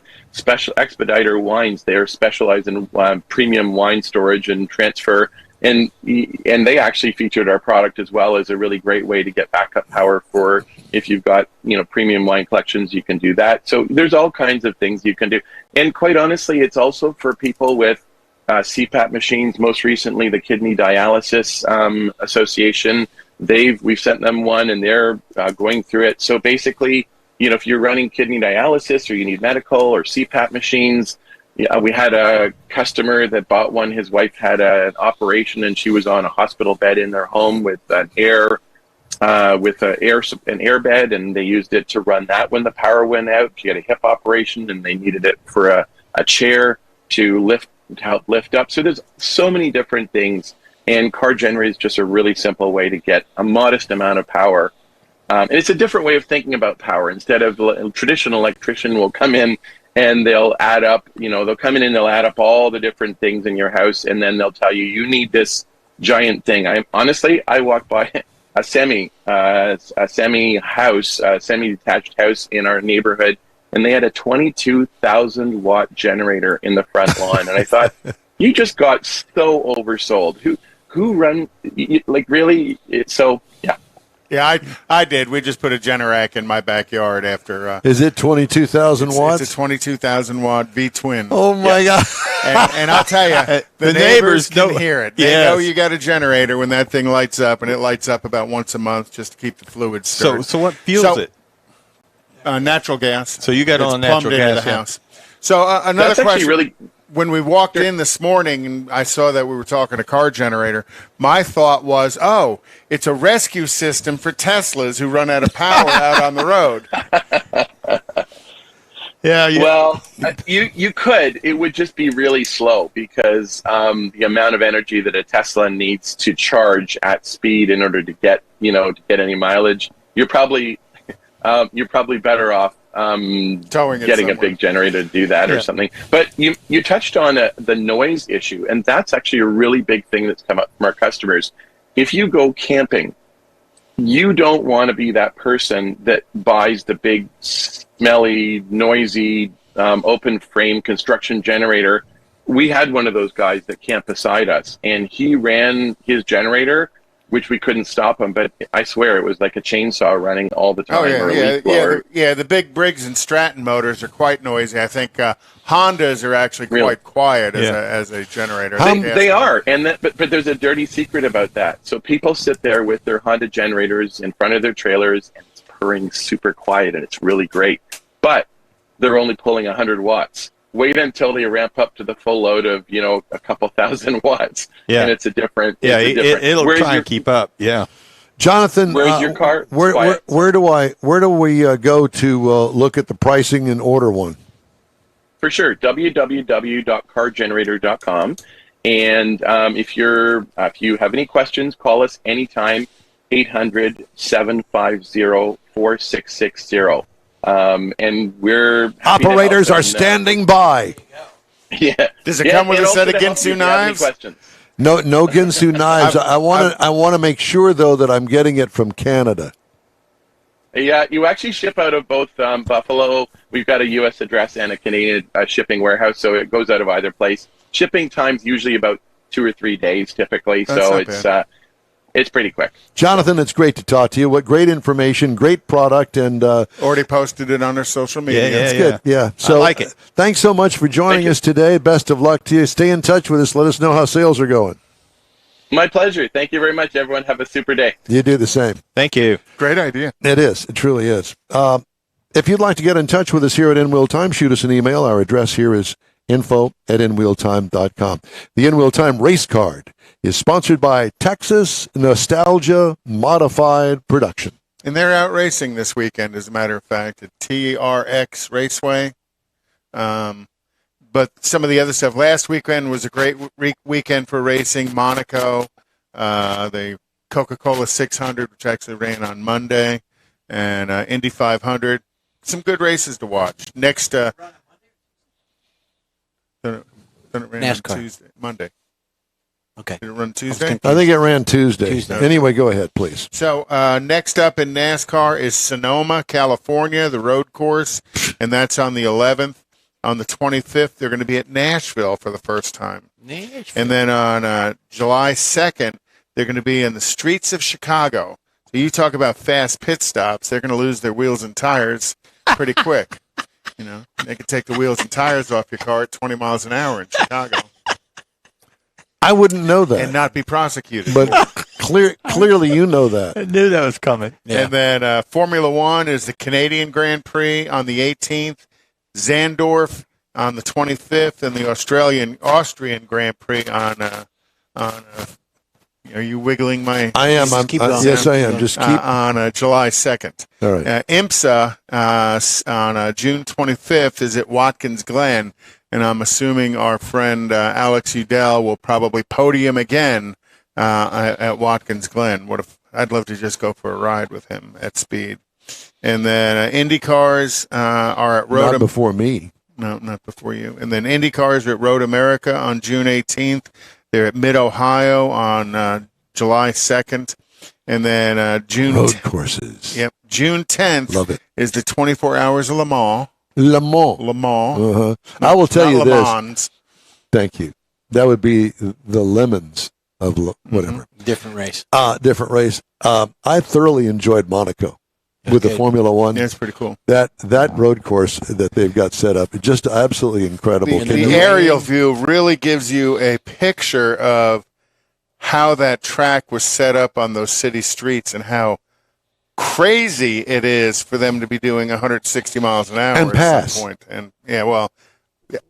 Expediter Wines. They're specialized in premium wine storage and transfer, and they actually featured our product as well as a really great way to get backup power for if you've got premium wine collections. You can do that. So there's all kinds of things you can do, and quite honestly, it's also for people with CPAP machines. Most recently, the Kidney Dialysis Association. We've sent them one, and they're going through it. So basically, if you're running kidney dialysis or you need medical or CPAP machines, we had a customer that bought one. His wife had an operation, and she was on a hospital bed in their home with an air bed, and they used it to run that when the power went out. She had a hip operation, and they needed it for a chair to help lift up. So there's so many different things. And car generator is just a really simple way to get a modest amount of power. And it's a different way of thinking about power. Instead of a traditional electrician will come in and they'll add up, they'll come in and they'll add up all the different things in your house. And then they'll tell you need this giant thing. I walked by a semi-detached house in our neighborhood, and they had a 22,000 watt generator in the front lawn. And I thought, you just got so oversold. Who run, really? Yeah, I did. We just put a Generac in my backyard after. Is it 22,000 watts? It's a 22,000 watt V-twin. Oh, my God. And I'll tell you, the neighbors can hear it. They know you got a generator when that thing lights up, and it lights up about once a month just to keep the fluid stirred. So what fuels it? Natural gas. So you got it on natural gas. Into the house. So another That's question. Really, when we walked in this morning and I saw that we were talking a car generator, my thought was, it's a rescue system for Teslas who run out of power out on the road. Well, you could. It would just be really slow because the amount of energy that a Tesla needs to charge at speed in order to get any mileage, you're probably better off getting a big generator to do that or something. But you touched on the noise issue, and that's actually a really big thing that's come up from our customers. If you go camping, you don't want to be that person that buys the big, smelly, noisy, open frame construction generator. We had one of those guys that camped beside us, and he ran his generator, which we couldn't stop him, but I swear it was like a chainsaw running all the time. The big Briggs and Stratton motors are quite noisy. I think Hondas are actually quite quiet as a generator. They are, but there's a dirty secret about that. So people sit there with their Honda generators in front of their trailers, and it's purring super quiet, and it's really great. But they're only pulling 100 watts. Wait until they ramp up to the full load of, a couple thousand watts. Yeah. And it's a different. It'll try and keep up. Yeah. Jonathan, where's your car? Where do we go to look at the pricing and order one? For sure. www.cargenerator.com. And if you have any questions, call us anytime, 800-750-4660. And we're operators are standing by. Yeah. Does it come with a set of Ginsu knives? No Ginsu knives. I want to make sure though that I'm getting it from Canada. Yeah, you actually ship out of both Buffalo. We've got a U.S. address and a Canadian shipping warehouse, so it goes out of either place. Shipping time's usually about 2 or 3 days typically, so it's pretty quick. Jonathan, it's great to talk to you. What great information, great product, and already posted it on our social media. That's good. Yeah, so I like it. Thanks so much for joining us today. Best of luck to you. Stay in touch with us. Let us know how sales are going. My pleasure. Thank you very much, everyone. Have a super day. You do the same. Thank you. Great idea. It is. It truly is. If you'd like to get in touch with us here at In Wheel Time, shoot us an email. Our address here is info@inwheeltime.com. The In Wheel Time race card is sponsored by Texas Nostalgia Modified Production. And they're out racing this weekend, as a matter of fact, at TRX Raceway. But some of the other stuff. Last weekend was a great weekend for racing. Monaco, the Coca-Cola 600, which actually ran on Monday, and Indy 500. Some good races to watch. Next, then it ran NASCAR. on Tuesday, Monday. Okay. Did it run Tuesday? I think it ran Tuesday. Anyway, go ahead, please. So next up in NASCAR is Sonoma, California, the road course, and that's on the 11th. On the 25th, they're going to be at Nashville for the first time. And then on July 2nd, they're going to be in the streets of Chicago. So you talk about fast pit stops, they're going to lose their wheels and tires pretty quick. You know, they could take the wheels and tires off your car at 20 miles an hour in Chicago. I wouldn't know that. And not be prosecuted. But clearly you know that. I knew that was coming. Yeah. And then Formula One is the Canadian Grand Prix on the 18th. Zandorf on the 25th, and the Austrian Grand Prix on are you wiggling my? I am. Yes, I am. Just keep on July 2nd. All right. IMSA on June 25th is at Watkins Glen, and I'm assuming our friend Alex Udell will probably podium again at Watkins Glen. I'd love to just go for a ride with him at speed. And then Indy cars are at Road. Not before me. No, not before you. And then Indy cars are at Road America on June 18th. They're at Mid Ohio on July 2nd. And then June Road courses. Yep, June 10th. Love it. Is the 24 Hours of Le Mans. Le Mans. Le Mans. Uh-huh. I will tell you Le this. Mans. Thank you. That would be the lemons of whatever. Different race. Different race. I thoroughly enjoyed Monaco. With the Formula One. Yeah, it's pretty cool. That road course that they've got set up, just absolutely incredible. The aerial view really gives you a picture of how that track was set up on those city streets and how crazy it is for them to be doing 160 miles an hour and at some point. And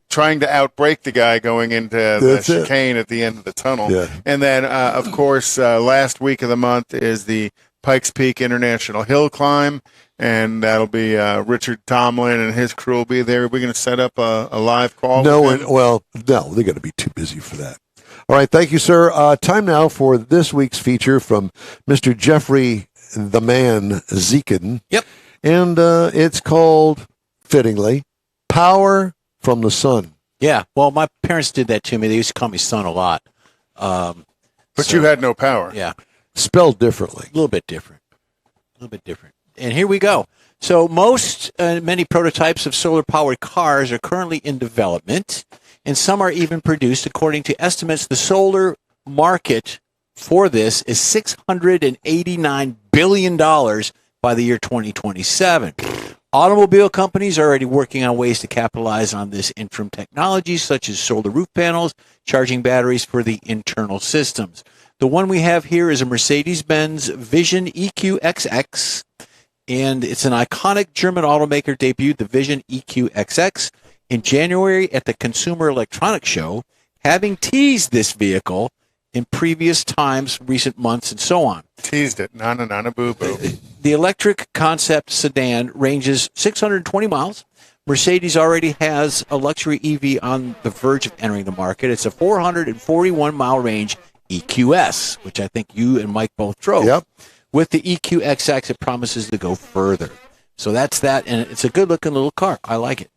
trying to outbrake the guy going into the chicane at the end of the tunnel. Yeah. And then, of course, last week of the month is the Pikes Peak International Hill Climb, and that'll be Richard Tomlin and his crew will be there. We're going to set up a live call. No, they're going to be too busy for that. All right, thank you, sir. Time now for this week's feature from Mr. Jeffrey the Man Zekin. Yep. And it's called, fittingly, Power from the Sun. Yeah, well, my parents did that to me. They used to call me son a lot. But you had no power. Yeah. Spelled differently. A little bit different. And here we go. So many prototypes of solar-powered cars are currently in development, and some are even produced. According to estimates, the solar market for this is $689 billion by the year 2027. Automobile companies are already working on ways to capitalize on this interim technology, such as solar roof panels, charging batteries for the internal systems. The one we have here is a Mercedes-Benz Vision EQXX, and it's an iconic German automaker debuted the Vision EQXX in January at the Consumer Electronics Show, having teased this vehicle in previous times, recent months, and so on. Teased it. Na boo-boo. The electric concept sedan ranges 620 miles. Mercedes already has a luxury EV on the verge of entering the market. It's a 441-mile range EQS, which I think you and Mike both drove. Yep. With the EQXX, it promises to go further. So that's that, and it's a good-looking little car. I like it.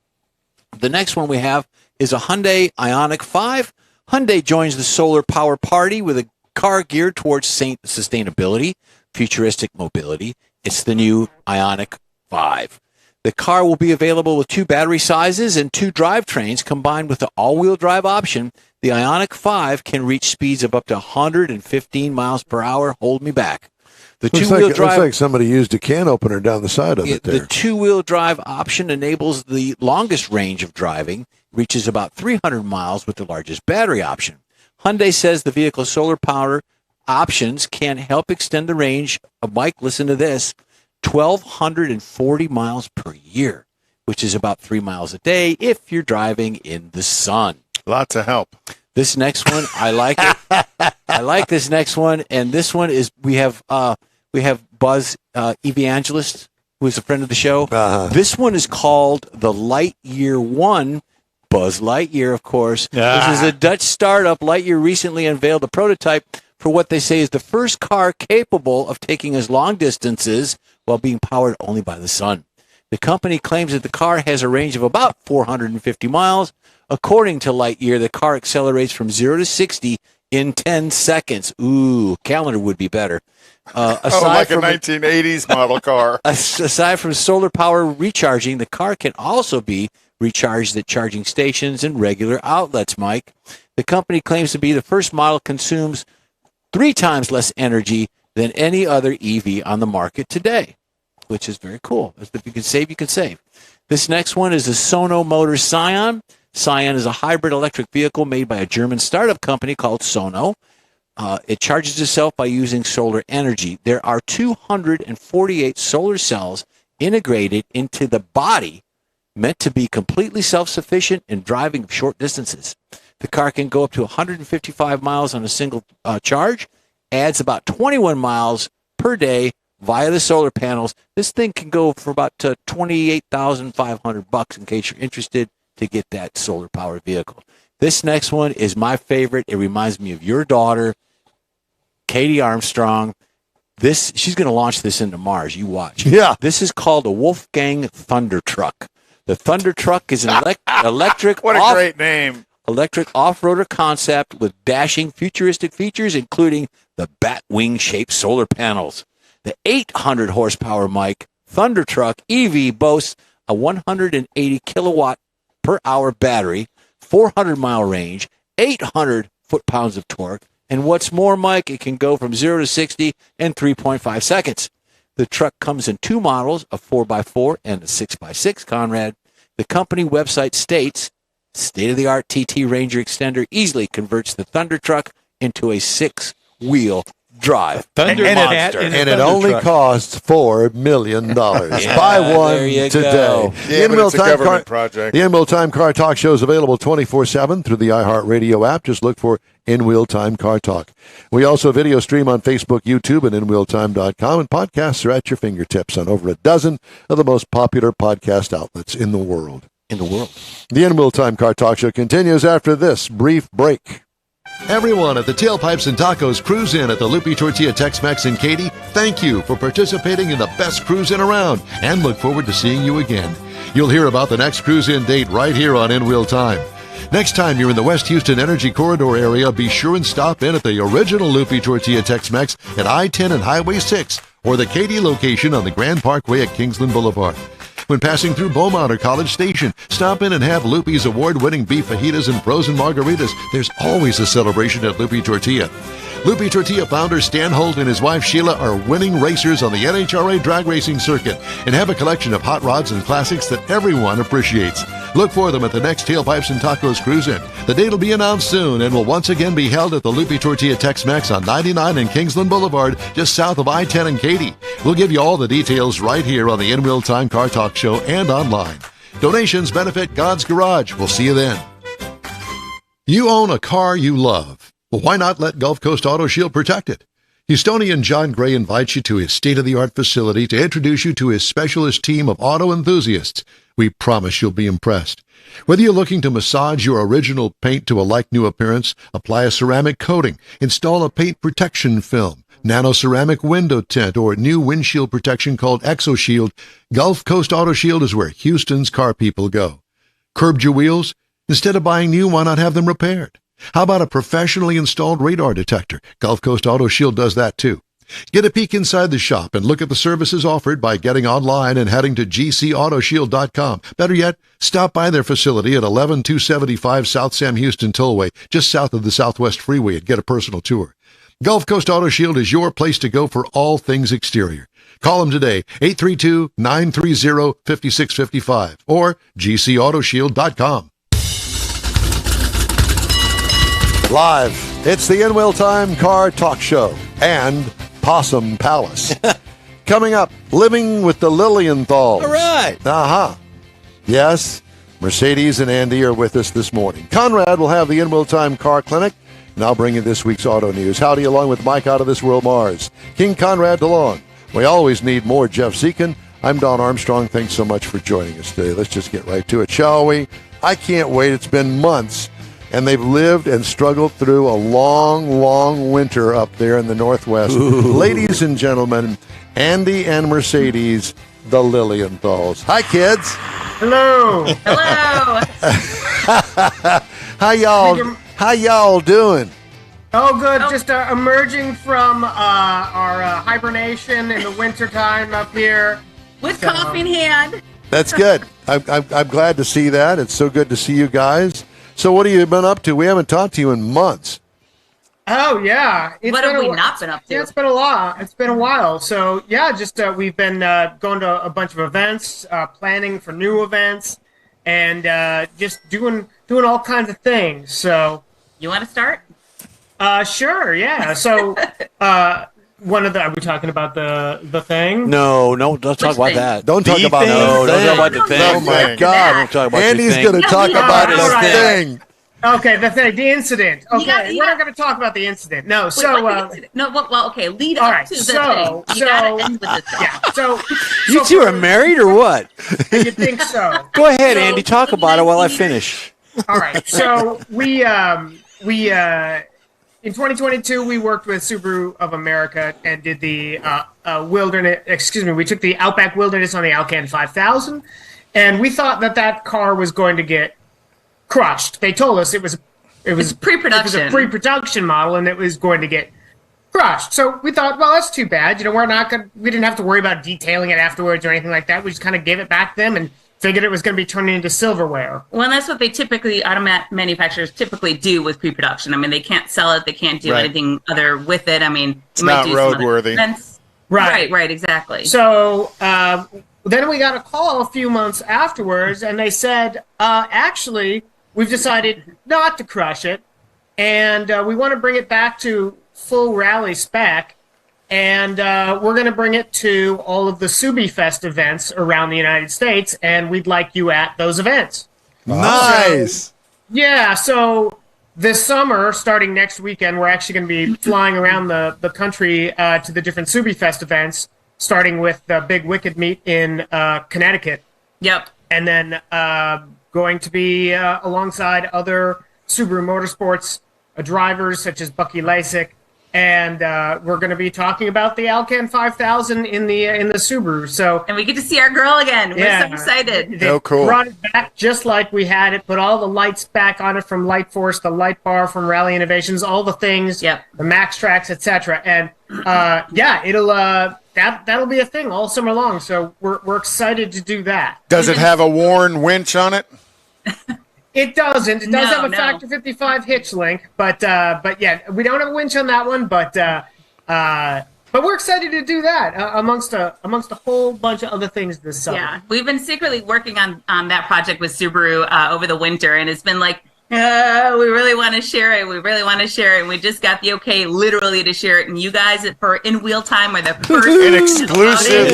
The next one we have is a Hyundai Ioniq 5. Hyundai joins the solar power party with a car geared towards sustainability, futuristic mobility. It's the new Ioniq 5. The car will be available with 2 battery sizes and 2 drivetrains. Combined with the all-wheel drive option, the Ioniq 5 can reach speeds of up to 115 miles per hour. Hold me back. The two-wheel drive, looks like somebody used a can opener down the side of it there. The two-wheel drive option enables the longest range of driving, reaches about 300 miles with the largest battery option. Hyundai says the vehicle's solar power options can help extend the range of, Mike, listen to this, 1,240 miles per year, which is about 3 miles a day if you're driving in the sun. Lots of help. This next one, I like it. I like this next one, and this one is we have Buzz Evangelist, who is a friend of the show. This one is called the Lightyear 1. Buzz Lightyear, of course. This is a Dutch startup. Lightyear recently unveiled a prototype for what they say is the first car capable of taking us long distances while being powered only by the sun. The company claims that the car has a range of about 450 miles. According to Lightyear, the car accelerates from 0 to 60 in 10 seconds. Ooh, Calendar would be better. Like a 1980s model car. Aside from solar power recharging, the car can also be recharged at charging stations and regular outlets, Mike. The company claims to be the first model consumes 3 times less energy than any other EV on the market today, which is very cool. If you can save, you can save. This next one is the Sono Motors Scion. Scion is a hybrid electric vehicle made by a German startup company called Sono. It charges itself by using solar energy. There are 248 solar cells integrated into the body, meant to be completely self-sufficient in driving short distances. The car can go up to 155 miles on a single charge, adds about 21 miles per day via the solar panels. This thing can go for about $28,500 in case you're interested to get that solar-powered vehicle. This next one is my favorite. It reminds me of your daughter, Katie Armstrong. She's going to launch this into Mars. You watch. Yeah. This is called a Wolfgang Thunder Truck. The Thunder Truck is an electric. What a great name. Electric off-roader concept with dashing futuristic features, including the bat-wing-shaped solar panels. The 800 horsepower Mike Thunder Truck EV boasts a 180 kilowatt per hour battery, 400-mile range, 800 foot-pounds of torque, and what's more, Mike, it can go from 0 to 60 in 3.5 seconds. The truck comes in 2 models, a 4x4 and a 6x6, Conrad. The company website states, state-of-the-art TT Ranger extender easily converts the Thunder Truck into a 6-wheel drive. Thunder Monster. And it only costs $4 million. Buy one today. Yeah, but it's a government project. The In-Wheel Time Car Talk show is available 24/7 through the iHeartRadio app. Just look for In-Wheel Time Car Talk. We also video stream on Facebook, YouTube, and InWheelTime.com, and podcasts are at your fingertips on over a dozen of the most popular podcast outlets in the world. The In-Wheel Time Car Talk show continues after this brief break. Everyone at the Tailpipes and Tacos Cruise In at the Lupi Tortilla Tex-Mex in Katy, thank you for participating in the best cruise in around, and look forward to seeing you again. You'll hear about the next cruise in date right here on In-Wheel Time. Next time you're in the West Houston Energy Corridor area, be sure and stop in at the original Lupi Tortilla Tex-Mex at I-10 and Highway 6, or the Katy location on the Grand Parkway at Kingsland Boulevard. When passing through Beaumont or College Station, stop in and have Lupi's award-winning beef fajitas and frozen margaritas. There's always a celebration at Lupi Tortilla. Lupi Tortilla founder Stan Holt and his wife Sheila are winning racers on the NHRA drag racing circuit and have a collection of hot rods and classics that everyone appreciates. Look for them at the next Tailpipes and Tacos Cruise In. The date will be announced soon and will once again be held at the Lupi Tortilla Tex-Mex on 99 and Kingsland Boulevard, just south of I-10 and Katy. We'll give you all the details right here on the In-Wheel Time Car Talk show and online. Donations benefit God's Garage. We'll see you then. You own a car you love. Well, why not let Gulf Coast Auto Shield protect it? Houstonian John Gray invites you to his state-of-the-art facility to introduce you to his specialist team of auto enthusiasts. We promise you'll be impressed. Whether you're looking to massage your original paint to a like-new appearance, apply a ceramic coating, install a paint protection film, nano-ceramic window tint, or new windshield protection called ExoShield, Gulf Coast Auto Shield is where Houston's car people go. Curbed your wheels? Instead of buying new, why not have them repaired? How about a professionally installed radar detector? Gulf Coast Auto Shield does that too. Get a peek inside the shop and look at the services offered by getting online and heading to gcautoshield.com. Better yet, stop by their facility at 11275 South Sam Houston Tollway, just south of the Southwest Freeway, and get a personal tour. Gulf Coast Auto Shield is your place to go for all things exterior. Call them today, 832-930-5655 or gcautoshield.com. Live, it's the In Wheel Time Car Talk Show and Possum Palace. Coming up, Living with the Lilienthals. All right. Yes, Mercedes and Andy are with us this morning. Conrad will have the In Wheel Time Car Clinic, and I'll bring you this week's auto news. Howdy, along with Mike out of this world, Mars. King Conrad DeLong. We always need more Jeff Zekin. I'm Don Armstrong. Thanks so much for joining us today. Let's just get right to it, shall we? I can't wait. It's been months, and they've lived and struggled through a long, long winter up there in the Northwest. Ooh. Ladies and gentlemen, Andy and Mercedes, the Lilienthals. Hi, kids. Hello. Hello. How y'all doing? Oh, good. Just emerging from our hibernation in the wintertime up here. With coffee in hand. That's good. I'm glad to see that. It's so good to see you guys. So what have you been up to? We haven't talked to you in months. Oh, yeah. What have we not been up to? Yeah, it's been a lot. It's been a while. So, yeah, just we've been going to a bunch of events, planning for new events, and just doing all kinds of things. So, you want to start? Sure, yeah. So, are we talking about the thing? No, don't talk about that. Don't talk about thing. no, Don't talk about the thing. Oh my God! Don't talk about Andy's the going thing. to talk about the right. thing. Okay, the incident. Okay, You we're got- not going to talk about the incident. No, Wait, so what's the incident? No, well, okay. Lead all up right, to the so thing. You gotta end with this thing. yeah, so You two are married or what? You think so? Go ahead, Andy. Talk about it while I finish. All right, so we in 2022 we worked with Subaru of America and did the Wilderness. Excuse me, we took the Outback Wilderness on the Alcan 5000, and we thought that car was going to get crushed. They told us it was pre-production. It was a pre-production model, and it was going to get crushed. So we thought, well, that's too bad. We didn't have to worry about detailing it afterwards or anything like that. We just kind of gave it back to them and figured it was going to be turning into silverware. Well, and that's what they typically, manufacturers typically do with pre-production. I mean, they can't sell it. They can't do anything other with it. I mean, it's not roadworthy. Right, exactly. So then we got a call a few months afterwards, and they said, actually, we've decided not to crush it, and we want to bring it back to full rally spec, and we're going to bring it to all of the SubiFest events around the United States, and we'd like you at those events. Nice. So this summer, starting next weekend, we're actually going to be flying around the country to the different SubiFest events, starting with the Big Wicked Meet in Connecticut. Yep. And then going to be alongside other Subaru Motorsports drivers such as Bucky Lasik, and we're going to be talking about the Alcan 5000 in the Subaru. So, and we get to see our girl again. We're so excited. They brought it back just like we had it. Put all the lights back on it from Light Force, the light bar from Rally Innovations, all the things. Yep. The Max Tracks, etc. And it'll that'll be a thing all summer long. So we're excited to do that. Does it have a worn winch on it? It doesn't. It does have a Factor 55 hitch link, but yeah, we don't have a winch on that one. But we're excited to do that amongst a whole bunch of other things this summer. Yeah, we've been secretly working on that project with Subaru over the winter, and it's been like, we really want to share it. We really want to share it. And we just got the okay, literally, to share it. And you guys for In Wheel Time are the first an exclusive.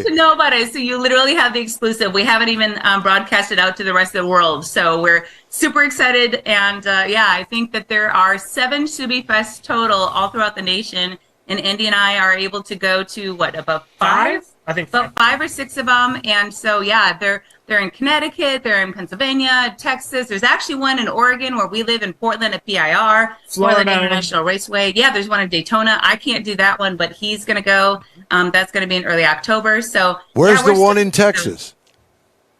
to know about it. So you literally have the exclusive. We haven't even broadcasted out to the rest of the world. So we're super excited. And I think that there are 7 SubiFests total all throughout the nation. And Andy and I are able to go to about 5? I think about 5 or 6 of them. And so, they're in Connecticut, they're in Pennsylvania, Texas. There's actually one in Oregon where we live in Portland at PIR, Florida International Raceway. Yeah, there's one in Daytona. I can't do that one, but he's going to go. That's going to be in early October. So where's the one in Texas?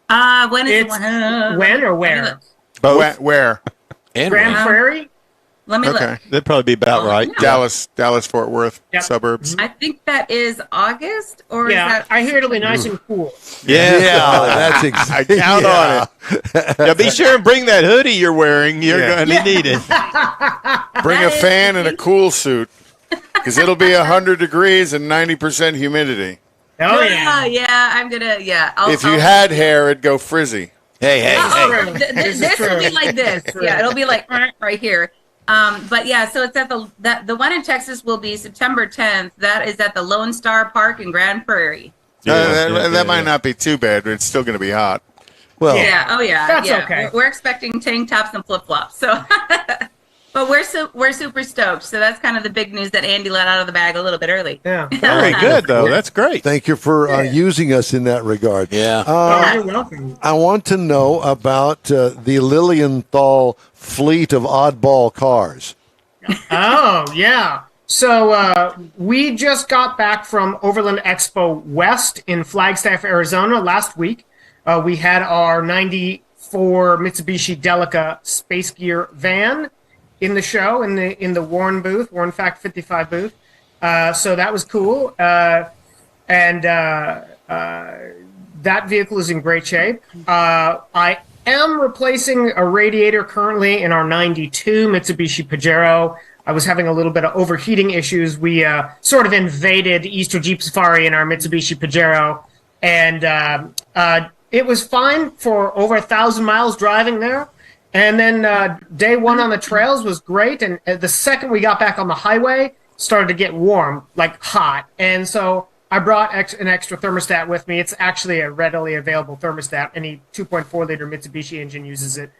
When is the one? When or where? Both. Where? And Grand Wayne. Prairie. Let me look. That'd probably be about right. Dallas, Fort Worth Yep. suburbs. I think that is August, or Yeah, is that? I hear it'll be nice and cool. Yeah. that's exactly. Count on it. Yeah, be sure and bring that hoodie you're wearing. You're Yeah. going to need it. Bring a fan and a cool suit, because it'll be 100 degrees and 90% humidity. Oh yeah. Yeah, I'm gonna. Yeah. If you had hair, it'd go frizzy. Hey. Oh, This is this will be true. like this. Yeah, it'll be like right here. But yeah, so it's at the one in Texas will be September 10th. That is at the Lone Star Park in Grand Prairie. That might not be too bad, but it's still going to be hot. Well, Yeah. Oh yeah. That's yeah. okay. We're expecting tank tops and flip flops. So, but we're super stoked. So that's kind of the big news that Andy let out of the bag a little bit early. Yeah. Very good, though. That's great. thank you for using us in that regard. Yeah. Oh, you're welcome. I want to know about the Lilienthal fleet of oddball cars. Oh, yeah. So we just got back from Overland Expo West in Flagstaff, Arizona last week. We had our 94 Mitsubishi Delica Space Gear van in the show, in the Warren booth, Warren Fact 55 booth. So that was cool. And that vehicle is in great shape. I am replacing a radiator currently in our 92 Mitsubishi Pajero. I was having a little bit of overheating issues. We sort of invaded Easter Jeep Safari in our Mitsubishi Pajero, and it was fine for over 1,000 miles driving there. And then day one on the trails was great, and the second we got back on the highway, started to get warm, like hot. And so I brought an extra thermostat with me. It's actually a readily available thermostat. Any 2.4 liter Mitsubishi engine uses it.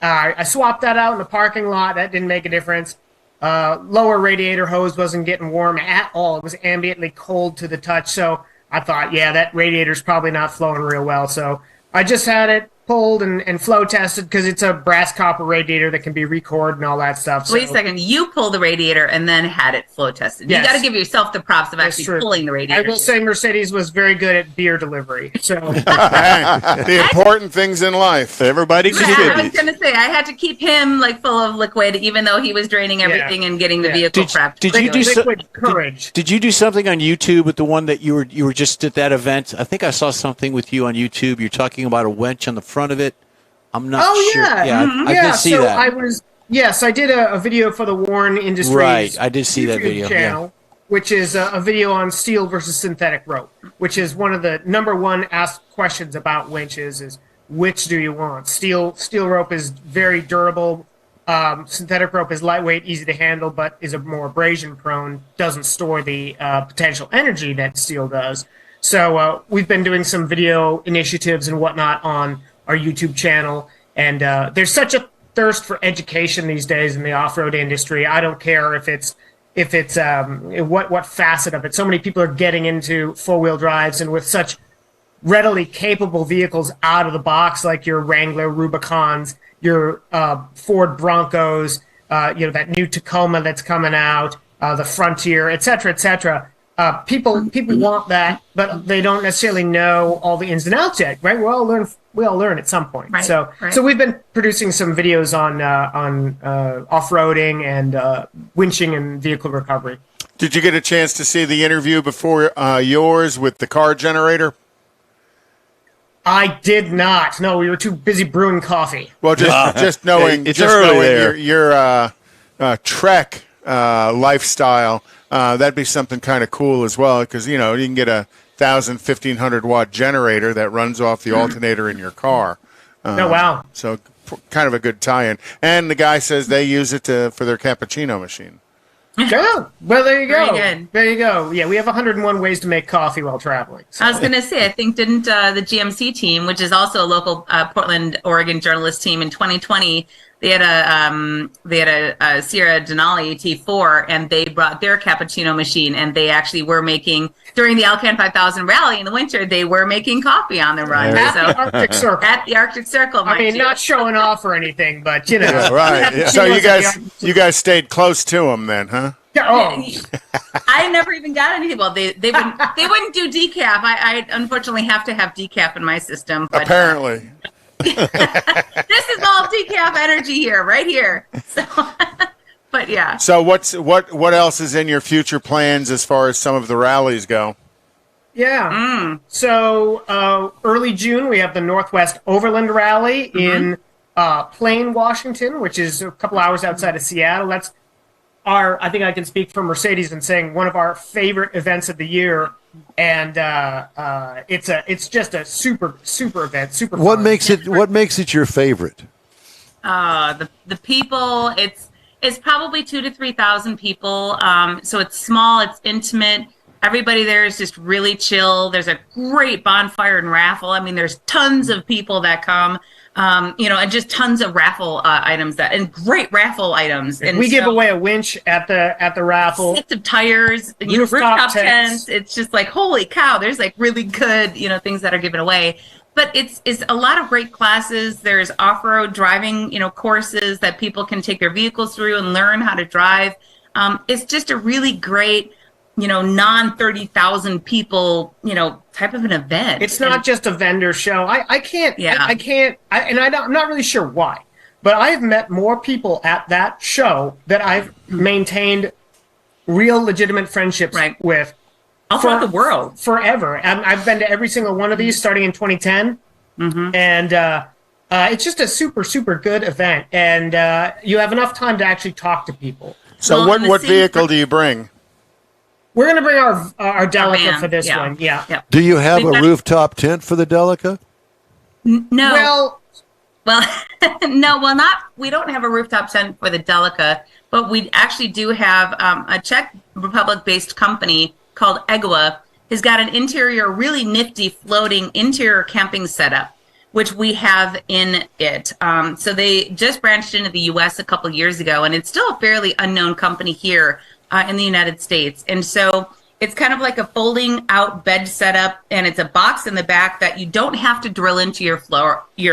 I swapped that out in the parking lot. That didn't make a difference. Lower radiator hose wasn't getting warm at all. It was ambiently cold to the touch. So I thought, yeah, that radiator's probably not flowing real well. So I just had it pulled and flow tested because it's a brass copper radiator that can be recorded and all that stuff. Wait a second. You pulled the radiator and then had it flow tested. Yes. You got to give yourself the props of That's actually true. pulling the radiator. I will say Mercedes was very good at beer delivery. So The important things in life. Everybody I was contributes. going to say, I had to keep him like full of liquid, even though he was draining everything and getting the vehicle prepped. Did you do liquid courage. Did you do something on YouTube with the one that you were just at that event? I think I saw something with you on YouTube. You're talking about a winch on the front of it. I'm not sure. Yeah. I did see so that. I did a video for the Warren Industries. Right, I did see that YouTube video, channel, which is a video on steel versus synthetic rope, which is one of the number one asked questions about winches is which do you want? Steel rope is very durable. Synthetic rope is lightweight, easy to handle, but is a more abrasion prone, doesn't store the potential energy that steel does. So we've been doing some video initiatives and whatnot on our YouTube channel, and there's such a thirst for education these days in the off-road industry. I don't care if it's what facet of it. So many people are getting into four-wheel drives, and with such readily capable vehicles out of the box, like your Wrangler Rubicons, your Ford Broncos, that new Tacoma that's coming out, the Frontier, et cetera. People want that, but they don't necessarily know all the ins and outs yet, right? We all learn at some point. Right, So we've been producing some videos on off-roading and winching and vehicle recovery. Did you get a chance to see the interview before yours with the car generator? I did not. No, we were too busy brewing coffee. Well, just knowing, It's just early knowing there. your Trek lifestyle, that'd be something kind of cool as well, because you can get a 1,500 watt generator that runs off the alternator in your car. Oh wow! So kind of a good tie-in. And the guy says they use it for their cappuccino machine. Yeah. Well, there you go. Very good. There you go. Yeah, we have 101 ways to make coffee while traveling. So. I was going to say, I think didn't the GMC team, which is also a local Portland, Oregon journalist team, in 2020, they had a Sierra Denali T4, and they brought their cappuccino machine, and they actually were making during the Alcan 5000 rally in the winter. They were making coffee on the run At the Arctic Circle. At the Arctic Circle. I mean, not showing off or anything, but you know. Yeah, right. Yeah. So you guys stayed close to them then, huh? Yeah, oh. I never even got anything. Well, they wouldn't do decaf. I unfortunately have to have decaf in my system. But, Apparently. This is all decaf energy here, right here. So, but yeah. So what else is in your future plans as far as some of the rallies go? Yeah. So early June, we have the Northwest Overland Rally in Plain, Washington, which is a couple hours outside of Seattle. That's I think I can speak for Mercedes in saying one of our favorite events of the year. And it's just a super event. Super. What fun. makes it your favorite? The people. It's probably 2,000 to 3,000 people. So it's small. It's intimate. Everybody there is just really chill. There's a great bonfire and raffle. I mean, there's tons of people that come. And just tons of raffle items and great raffle items. And we give away a winch at the raffle. Sets of tires, rooftop tents. It's just like, holy cow, there's like really good, things that are given away. But it's a lot of great classes. There's off-road driving, courses that people can take their vehicles through and learn how to drive. It's just a really great, non 30,000 people, type of an event. It's not just a vendor show. I'm not really sure why, but I've met more people at that show that I've maintained real legitimate friendships with all throughout the world forever. I've been to every single one of these starting in 2010. And it's just a super good event. And you have enough time to actually talk to people. So what vehicle do you bring? We're going to bring our Delica for this one. Yeah. Do you have a rooftop tent for the Delica? No. We don't have a rooftop tent for the Delica, but we actually do have a Czech Republic-based company called Egua. Has got an interior, really nifty floating interior camping setup, which we have in it. So they just branched into the U.S. a couple years ago, and it's still a fairly unknown company here in the United States. And so it's kind of like a folding out bed setup, and it's a box in the back that you don't have to drill into your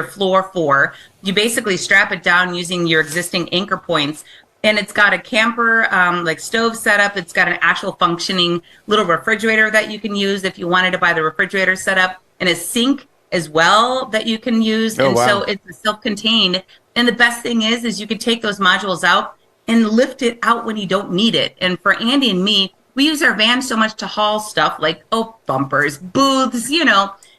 floor for. You basically strap it down using your existing anchor points. And it's got a camper like stove setup. It's got an actual functioning little refrigerator that you can use if you wanted to buy the refrigerator setup, and a sink as well that you can use. So it's self-contained. And the best thing is you can take those modules out and lift it out when you don't need it. And for Andy and me, we use our van so much to haul stuff like bumpers, booths,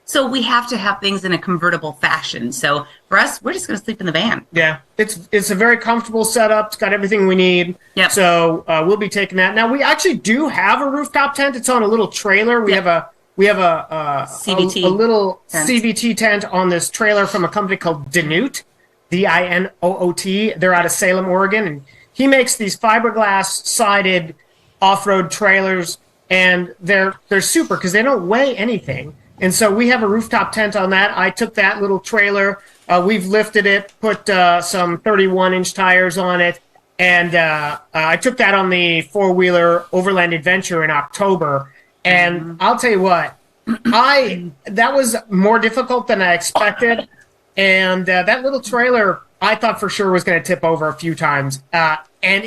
So we have to have things in a convertible fashion. So for us, we're just going to sleep in the van. Yeah, it's a very comfortable setup. It's got everything we need. Yep. So we'll be taking that. Now we actually do have a rooftop tent. It's on a little trailer. We have a CVT a little tent. CVT tent on this trailer from a company called Dinoot, Dinoot. They're out of Salem, Oregon, and he makes these fiberglass sided off-road trailers, and they're super because they don't weigh anything. And so we have a rooftop tent on that. I took that little trailer. We've lifted it, put some 31-inch tires on it, and I took that on the four-wheeler Overland Adventure in October. And I'll tell you what, that was more difficult than I expected. And that little trailer, I thought for sure was going to tip over a few times. And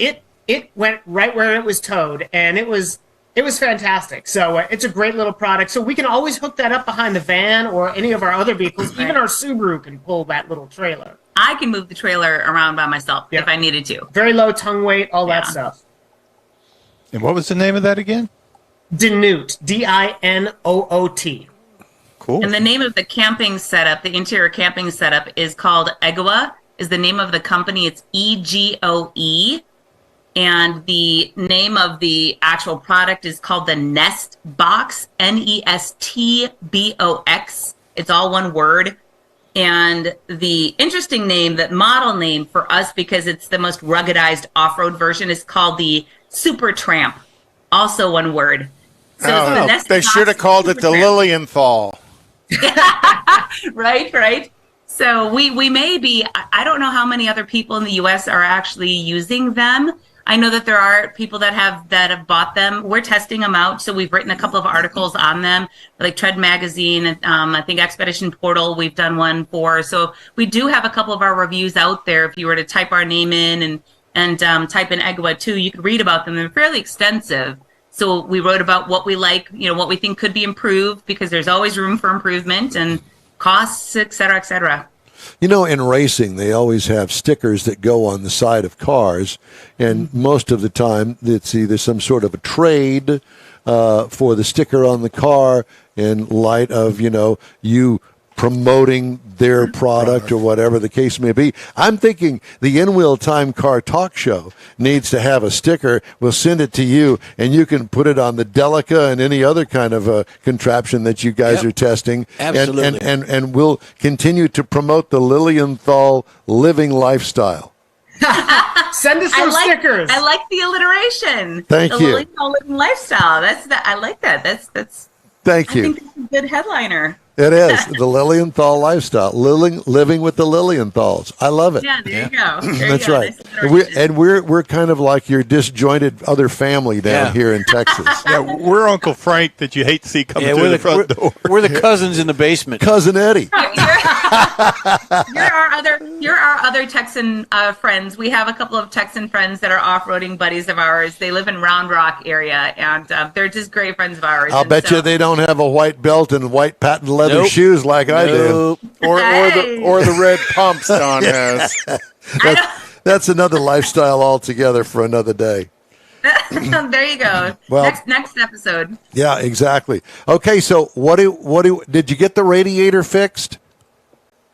it went right where it was towed, and it was fantastic. So it's a great little product. So we can always hook that up behind the van or any of our other vehicles. Even our Subaru can pull that little trailer. I can move the trailer around by myself if I needed to. Very low tongue weight, all that stuff. And what was the name of that again? Dinoot, Dinoot. Cool. And the name of the camping setup, the interior camping setup, is called Egua. Is the name of the company. It's EGOE. And the name of the actual product is called the Nest Box, NESTBOX. It's all one word. And the interesting name, that model name for us, because it's the most ruggedized off-road version, is called the Super Tramp, also one word. So it's the Nest they Box should have called it the Super Lilienthal. Right. So we may be, I don't know how many other people in the U.S. are actually using them. I know that there are people that have bought them. We're testing them out. So we've written a couple of articles on them, like Tread Magazine, and I think Expedition Portal we've done one for. So we do have a couple of our reviews out there. If you were to type our name in and type in Egua too, you could read about them. They're fairly extensive. So we wrote about what we like, what we think could be improved, because there's always room for improvement, and costs, et cetera, et cetera. You know, in racing, they always have stickers that go on the side of cars, and most of the time it's either some sort of a trade for the sticker on the car in light of, you promoting their product or whatever the case may be. I'm thinking the In-Wheel Time Car Talk Show needs to have a sticker. We'll send it to you, and you can put it on the Delica and any other kind of contraption that you guys are testing. Absolutely. And we'll continue to promote the Lilienthal living lifestyle. Send us some stickers. I like the alliteration. Thank the you. Lilienthal living lifestyle. I like that. That's. Thank you. I think that's a good headliner. It is the Lilienthal lifestyle, living with the Lilienthals. I love it. Yeah, there you go. There That's you go. right. Nice We're kind of like your disjointed other family down here in Texas. Yeah, we're Uncle Frank that you hate to see coming through the front door. We're the cousins in the basement. Cousin Eddie. You're our other Texan friends. We have a couple of Texan friends that are off-roading buddies of ours. They live in Round Rock area, and they're just great friends of ours. I'll bet you they don't have a white belt and white patent leather shoes like I do. Or the red pumps Don has. That's another lifestyle altogether for another day. There you go. Well, next episode. Yeah, exactly. Okay, so did you get the radiator fixed?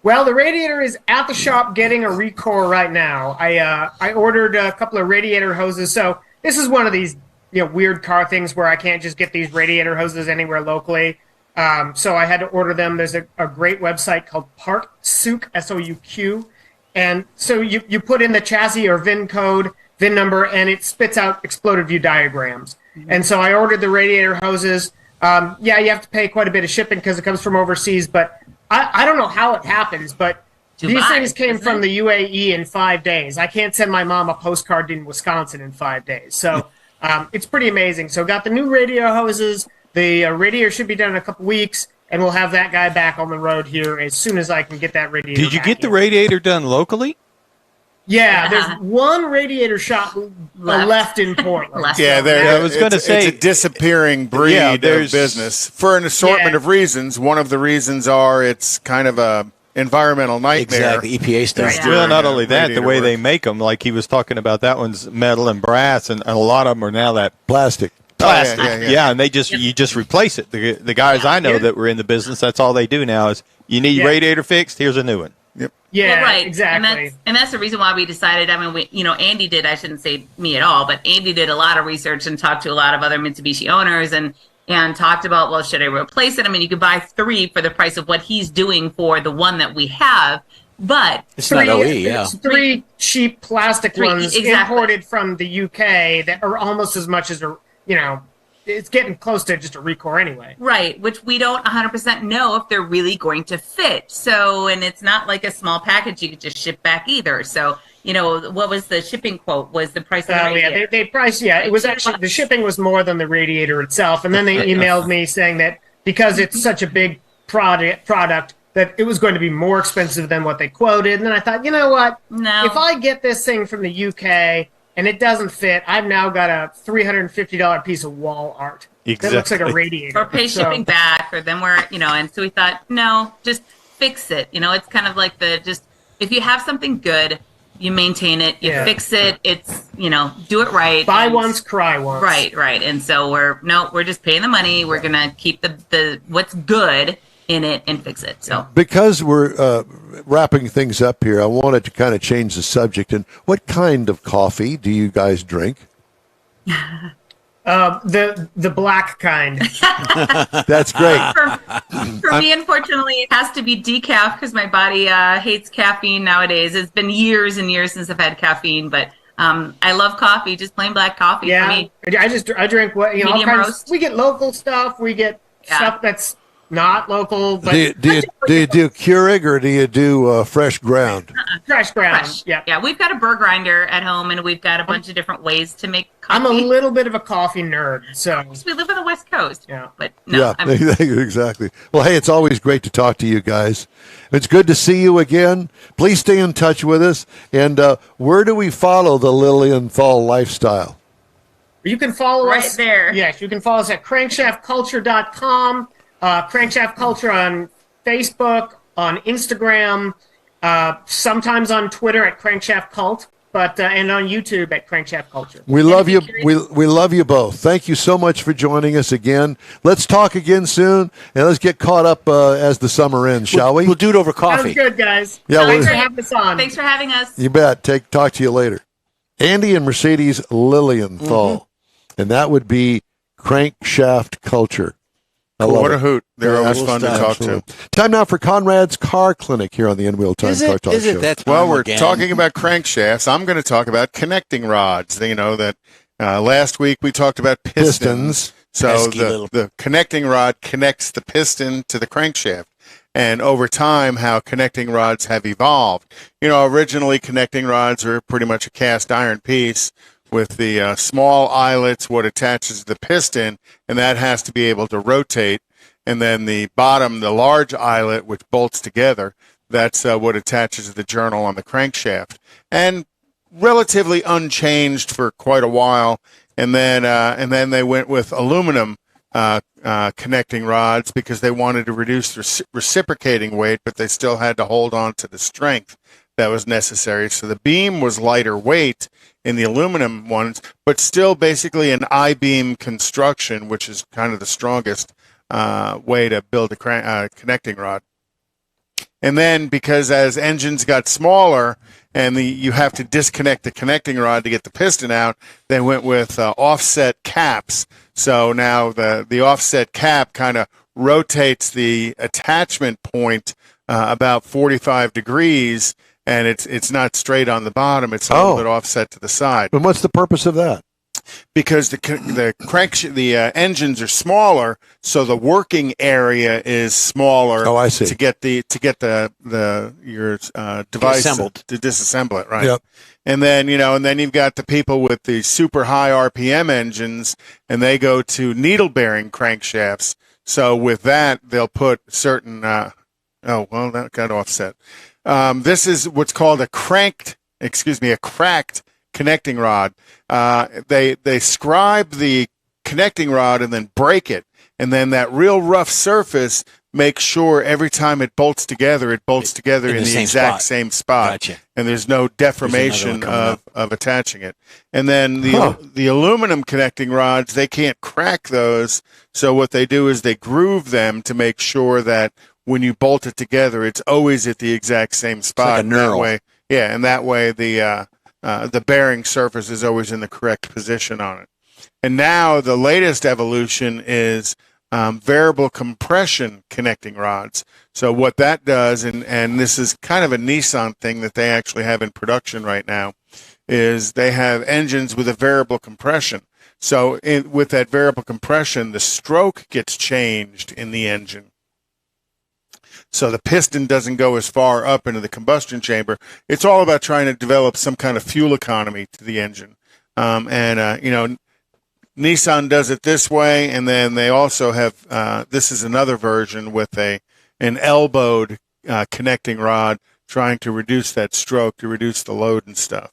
Well, the radiator is at the shop getting a recore right now. I ordered a couple of radiator hoses. So this is one of these weird car things where I can't just get these radiator hoses anywhere locally. So I had to order them. There's a great website called Partsouq, S-O-U-Q. And so you put in the chassis or VIN code, VIN number, and it spits out exploded view diagrams. Mm-hmm. And so I ordered the radiator hoses. You have to pay quite a bit of shipping because it comes from overseas, but I don't know how it happens, but these things came from the UAE in 5 days. I can't send my mom a postcard in Wisconsin in 5 days. So it's pretty amazing. So got the new radiator hoses. The radiator should be done in a couple weeks, and we'll have that guy back on the road here as soon as I can get that radiator. Did you get the radiator done locally? Yeah, there's one radiator shop left in Portland. I was going to say it's a disappearing breed of business for an assortment of reasons. One of the reasons are it's kind of a environmental nightmare. Exactly, EPA stuff. Well, not only that, the way they make them, like he was talking about, that one's metal and brass, and a lot of them are now that plastic. And they you just replace it. The guys I know that were in the business, that's all they do now is you need radiator fixed, here's a new one. Yep. Yeah, well, right. Exactly. And that's the reason why we decided. I mean, Andy did. I shouldn't say me at all, but Andy did a lot of research and talked to a lot of other Mitsubishi owners and talked about, well, should I replace it? I mean, you could buy 3 for the price of what he's doing for the one that we have, but it's not OE. Yeah, it's 3 cheap plastic ones imported from the UK that are almost as much as it's getting close to just a recore anyway. Right, which we don't 100% know if they're really going to fit. So, and it's not like a small package you could just ship back either. So, what was the shipping quote? Was the price of the radiator? Yeah, they priced, it was actually, the shipping was more than the radiator itself. And then they emailed me saying that because it's such a big product, that it was going to be more expensive than what they quoted. And then I thought, you know what? No. If I get this thing from the UK and it doesn't fit, I've now got a $350 piece of wall art. Exactly. That looks like a radiator. Or pay shipping back, or then we're, and so we thought, no, just fix it. It's kind of like if you have something good, you maintain it, you fix it, it's, do it right. Buy once, cry once. Right. And so we're just paying the money. We're going to keep the what's good in it and fix it. So because we're wrapping things up here, I wanted to kind of change the subject. And what kind of coffee do you guys drink? The black kind. That's great. For me, unfortunately, it has to be decaf because my body hates caffeine nowadays. It's been years and years since I've had caffeine, but I love coffee, just plain black coffee for me. I drink what medium all kinds. roast. We get local stuff. We get stuff that's not local. But do you do Keurig or do you do fresh ground? Fresh ground. Fresh. Yeah. We've got a burr grinder at home, and we've got a bunch of different ways to make coffee. I'm a little bit of a coffee nerd, so we live on the West Coast. Yeah, but no, exactly. Well, hey, it's always great to talk to you guys. It's good to see you again. Please stay in touch with us. And where do we follow the Lilienthal lifestyle? You can follow us right there. Yes, you can follow us at crankshaftculture.com. Crankshaft Culture on Facebook, on Instagram, sometimes on Twitter at Crankshaft Cult, but and on YouTube at Crankshaft Culture. We love you. We love you both. Thank you so much for joining us again. Let's talk again soon, and let's get caught up as the summer ends, shall we? We'll do it over coffee. Sounds good, guys. Yeah, Thanks for having us on. Thanks for having us. You bet. Talk to you later. Andy and Mercedes Lilienthal, and that would be Crankshaft Culture. What a hoot. They're always fun to talk to. Time now for Conrad's Car Clinic here on the In-Wheel Time Car Talk Show. Well, we're talking about crankshafts. I'm going to talk about connecting rods. You know that last week we talked about pistons. So the connecting rod connects the piston to the crankshaft. And over time, how connecting rods have evolved. You know, originally connecting rods were pretty much a cast iron piece with the small eyelets, what attaches to the piston, and that has to be able to rotate. And then the bottom, the large eyelet, which bolts together, that's what attaches to the journal on the crankshaft. And relatively unchanged for quite a while. And then they went with aluminum connecting rods because they wanted to reduce the reciprocating weight, but they still had to hold on to the strength that was necessary. So the beam was lighter weight in the aluminum ones, but still basically an I-beam construction, which is kind of the strongest way to build a connecting rod. And then because as engines got smaller and you have to disconnect the connecting rod to get the piston out, they went with offset caps. So now the offset cap kind of rotates the attachment point about 45 degrees, and it's not straight on the bottom. It's a little bit offset to the side. And what's the purpose of that? Because the engines are smaller, so the working area is smaller. Oh, I see. To get your device to disassemble it, right? Yep. And then you've got the people with the super high RPM engines, and they go to needle bearing crankshafts. So with that, they'll put certain. That got offset. This is what's called a cracked connecting rod. They scribe the connecting rod and then break it, and then that real rough surface makes sure every time it bolts together in the exact same spot. Gotcha. And there's no deformation of attaching it. And then the aluminum connecting rods, they can't crack those, so what they do is they groove them to make sure that when you bolt it together, it's always at the exact same spot. It's like a knurl. That way the bearing surface is always in the correct position on it. And now the latest evolution is variable compression connecting rods. So what that does, and this is kind of a Nissan thing that they actually have in production right now, is they have engines with a variable compression. So with that variable compression, the stroke gets changed in the engine. So the piston doesn't go as far up into the combustion chamber. It's all about trying to develop some kind of fuel economy to the engine. Nissan does it this way, and then they also have this is another version with an elbowed connecting rod, trying to reduce that stroke, to reduce the load and stuff.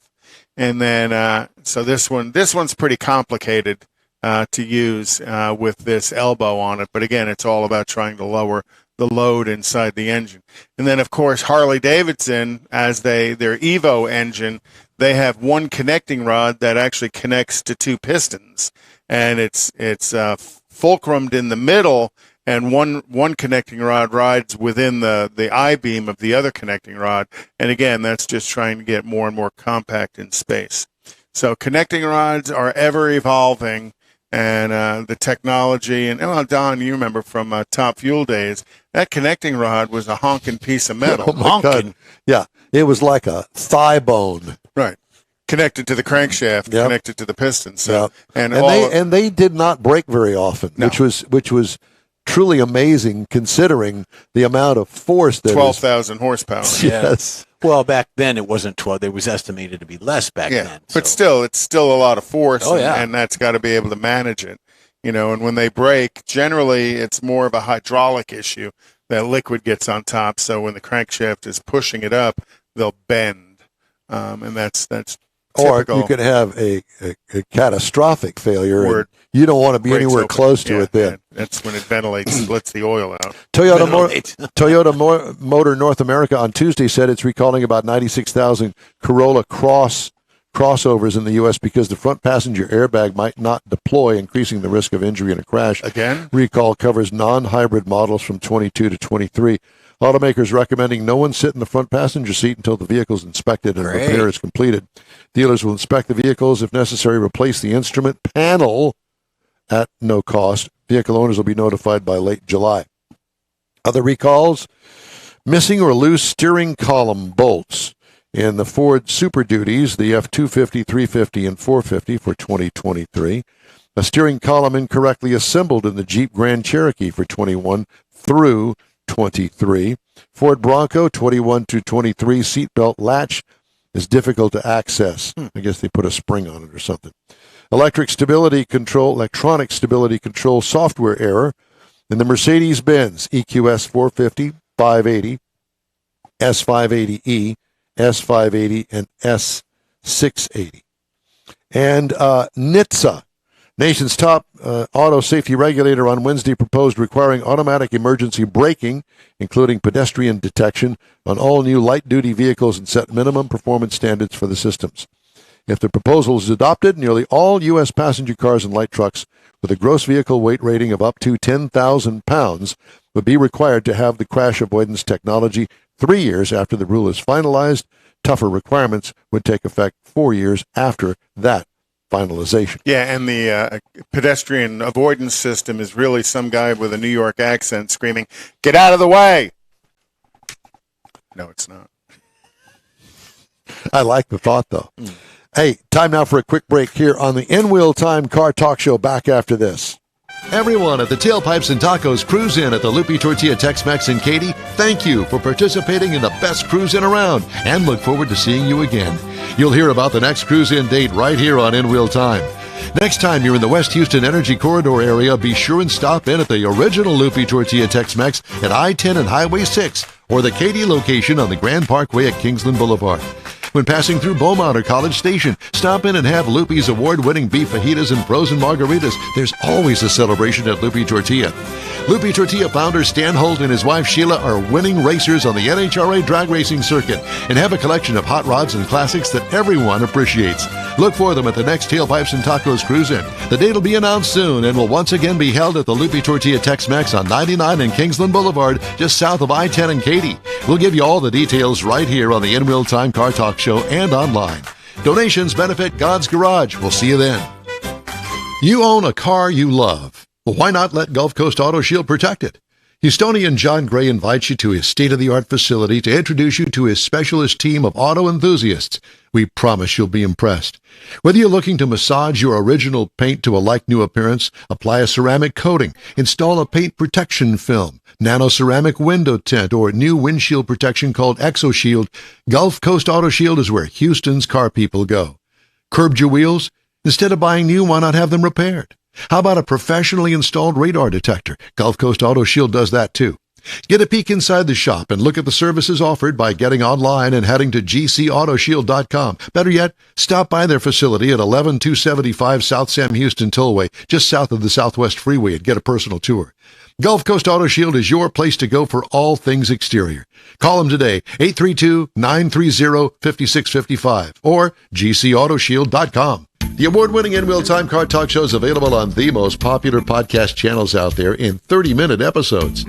And then so this one's pretty complicated to use with this elbow on it. But again, it's all about trying to lower the load inside the engine. And then, of course, Harley-Davidson, as their Evo engine, they have one connecting rod that actually connects to two pistons, and it's fulcrumed in the middle, and one connecting rod rides within the I-beam of the other connecting rod. And again, that's just trying to get more and more compact in space. So connecting rods are ever evolving. And the technology, and Don, you remember from Top Fuel days, that connecting rod was a honking piece of metal. Oh my God. Yeah, it was like a thigh bone. Right, connected to the crankshaft, connected to the piston. So, and they did not break very often, which was truly amazing considering the amount of force that 12,000 horsepower. Yes. Well, back then it wasn't 12. It was estimated to be less back then. But still, it's still a lot of force, and that's got to be able to manage it. And when they break, generally it's more of a hydraulic issue. That liquid gets on top, so when the crankshaft is pushing it up, they'll bend, and that's Or typical. you could have a catastrophic failure. Where And you don't want to be breaks anywhere open. close to Yeah, it then. yeah. That's when it ventilates, splits the oil out. Toyota Motor North America on Tuesday said it's recalling about 96,000 Corolla crossovers in the U.S. because the front passenger airbag might not deploy, increasing the risk of injury in a crash. Again? Recall covers non-hybrid models from 22 to 23. Automakers recommending no one sit in the front passenger seat until the vehicle is inspected and repair is completed. Dealers will inspect the vehicles. If necessary, replace the instrument panel at no cost. Vehicle owners will be notified by late July. Other recalls, missing or loose steering column bolts in the Ford Super Duties, the F-250, 350, and 450 for 2023. A steering column incorrectly assembled in the Jeep Grand Cherokee for 21 through 23. Ford Bronco 21 to 23 seatbelt latch is difficult to access. I guess they put a spring on it or something. Electronic stability control software error in the Mercedes-Benz EQS 450, 580, S580E, S580, and S680. And NHTSA, nation's top auto safety regulator, on Wednesday proposed requiring automatic emergency braking, including pedestrian detection, on all new light-duty vehicles and set minimum performance standards for the systems. If the proposal is adopted, nearly all U.S. passenger cars and light trucks with a gross vehicle weight rating of up to 10,000 pounds would be required to have the crash avoidance technology 3 years after the rule is finalized. Tougher requirements would take effect 4 years after that finalization. Yeah, and the pedestrian avoidance system is really some guy with a New York accent screaming, "Get out of the way!" No, it's not. I like the thought, though. Hey, time now for a quick break here on the In Wheel Time Car Talk Show. Back after this. Everyone at the Tailpipes and Tacos Cruise In at the Lupi Tortilla Tex-Mex in Katy, thank you for participating in the best cruise in around and look forward to seeing you again. You'll hear about the next cruise in date right here on In Wheel Time. Next time you're in the West Houston Energy Corridor area, be sure and stop in at the original Lupi Tortilla Tex-Mex at I-10 and Highway 6 or the Katy location on the Grand Parkway at Kingsland Boulevard. When passing through Beaumont or College Station, stop in and have Lupi's award-winning beef fajitas and frozen margaritas. There's always a celebration at Lupi Tortilla. Lupi Tortilla founder Stan Holt and his wife Sheila are winning racers on the NHRA drag racing circuit and have a collection of hot rods and classics that everyone appreciates. Look for them at the next Tailpipes and Tacos Cruise In. The date will be announced soon and will once again be held at the Lupi Tortilla Tex-Mex on 99 and Kingsland Boulevard, just south of I-10 and Katy. We'll give you all the details right here on the In Real Time Car Talk Show and online. Donations benefit God's Garage. We'll see you then. You own a car you love. Well, why not let Gulf Coast Auto Shield protect it? Houstonian John Gray invites you to his state-of-the-art facility to introduce you to his specialist team of auto enthusiasts. We promise you'll be impressed. Whether you're looking to massage your original paint to a like-new appearance, apply a ceramic coating, install a paint protection film, nano-ceramic window tint, or new windshield protection called ExoShield, Gulf Coast Auto Shield is where Houston's car people go. Curbed your wheels? Instead of buying new, why not have them repaired? How about a professionally installed radar detector? Gulf Coast Auto Shield does that too. Get a peek inside the shop and look at the services offered by getting online and heading to gcautoshield.com. Better yet, stop by their facility at 11275 South Sam Houston Tollway, just south of the Southwest Freeway, and get a personal tour. Gulf Coast Auto Shield is your place to go for all things exterior. Call them today, 832-930-5655 or gcautoshield.com. The award-winning In Real Time Car Talk Show is available on the most popular podcast channels out there in 30-minute episodes.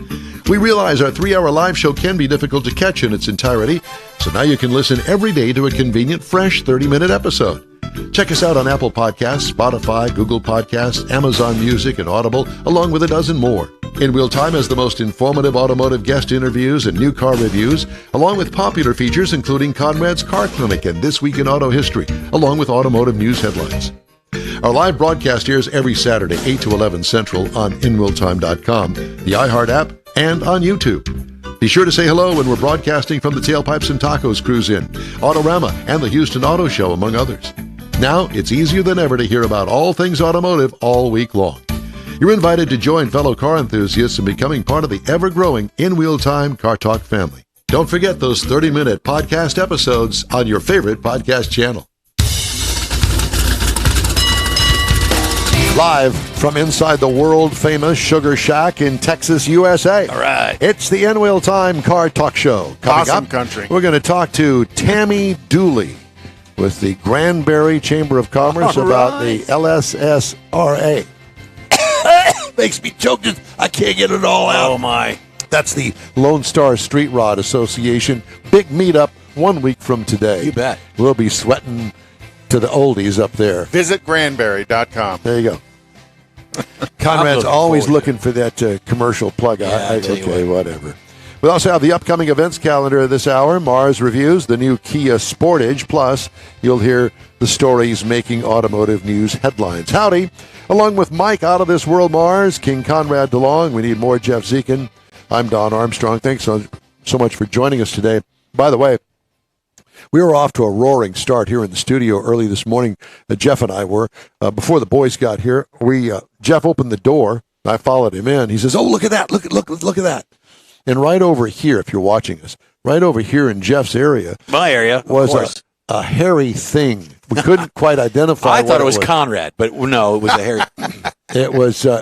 We realize our 3-hour live show can be difficult to catch in its entirety, so now you can listen every day to a convenient, fresh 30-minute episode. Check us out on Apple Podcasts, Spotify, Google Podcasts, Amazon Music, and Audible, along with a dozen more. In Real Time has the most informative automotive guest interviews and new car reviews, along with popular features including Conrad's Car Clinic and This Week in Auto History, along with automotive news headlines. Our live broadcast airs every Saturday, 8 to 11 Central on InRealTime.com, the iHeart app, and on YouTube. Be sure to say hello when we're broadcasting from the Tailpipes and Tacos Cruise In, Autorama, and the Houston Auto Show, among others. Now, it's easier than ever to hear about all things automotive all week long. You're invited to join fellow car enthusiasts in becoming part of the ever-growing In Wheel Time Car Talk family. Don't forget those 30-minute podcast episodes on your favorite podcast channel. live from inside the world-famous Sugar Shack in Texas, USA. All right. It's the In Wheel Time Car Talk Show. Coming Awesome up, country. we're going to talk to Tammy Dooley with the Granbury Chamber of Commerce All about right. the LSSRA. Makes me choke. I can't get it all out. Oh, my. That's the Lone Star Street Rod Association. Big meetup 1 week from today. You bet. We'll be sweating to the oldies up there. Visit Granbury.com. There you go. Conrad's always forward looking for that commercial plug. Yeah, I tell you Okay, whatever. We also have the upcoming events calendar this hour. Mars reviews the new Kia Sportage. Plus, you'll hear the stories making automotive news headlines. Howdy. Along with Mike Out of This World Mars, King Conrad DeLong. We need more Jeff Zekin. I'm Don Armstrong. Thanks so much for joining us today. By the way, we were off to a roaring start here in the studio early this morning. Jeff and I were. Before the boys got here, Jeff opened the door. I followed him in. He says, "Oh, look at that. Look at that." And right over here, if you're watching us, right over here in Jeff's area, My area, was of course. a hairy thing. We couldn't quite identify I what thought it was Conrad, but no, it was a hairy. It was. I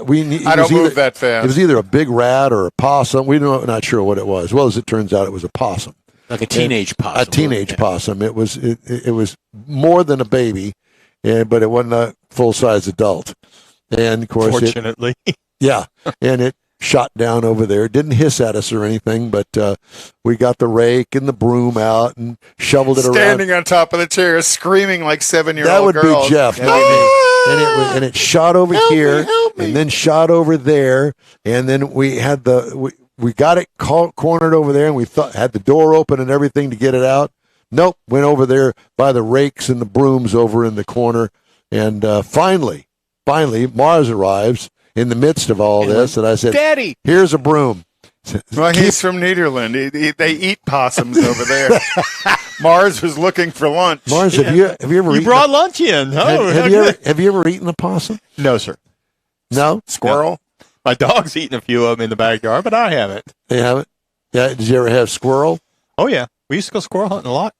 don't move that fast. It was either a big rat or a possum. We're not sure what it was. Well, as it turns out, it was a possum. Like a teenage possum. A teenage possum. It was more than a baby, but it wasn't a full-size adult. And, of course, Fortunately. and it shot down over there. It didn't hiss at us or anything, but we got the rake and the broom out and shoveled it around. Standing on top of the chair, screaming like 7-year-old That would girls. be Jeff, not me. And it shot over here, and then shot over there, and then we had we got it cornered over there, and we had the door open and everything to get it out. Nope, went over there by the rakes and the brooms over in the corner, and finally, Mars arrives in the midst of all this, and I said, "Daddy, here's a broom." Well, he's from Nederland. They eat possums over there. Mars was looking for lunch. Mars, have you ever You brought lunch in. Oh, have you ever eaten a possum? No, sir. No? Squirrel? My dog's eaten a few of them in the backyard, but I haven't. You haven't? Yeah. Did you ever have squirrel? Oh, yeah. We used to go squirrel hunting a lot.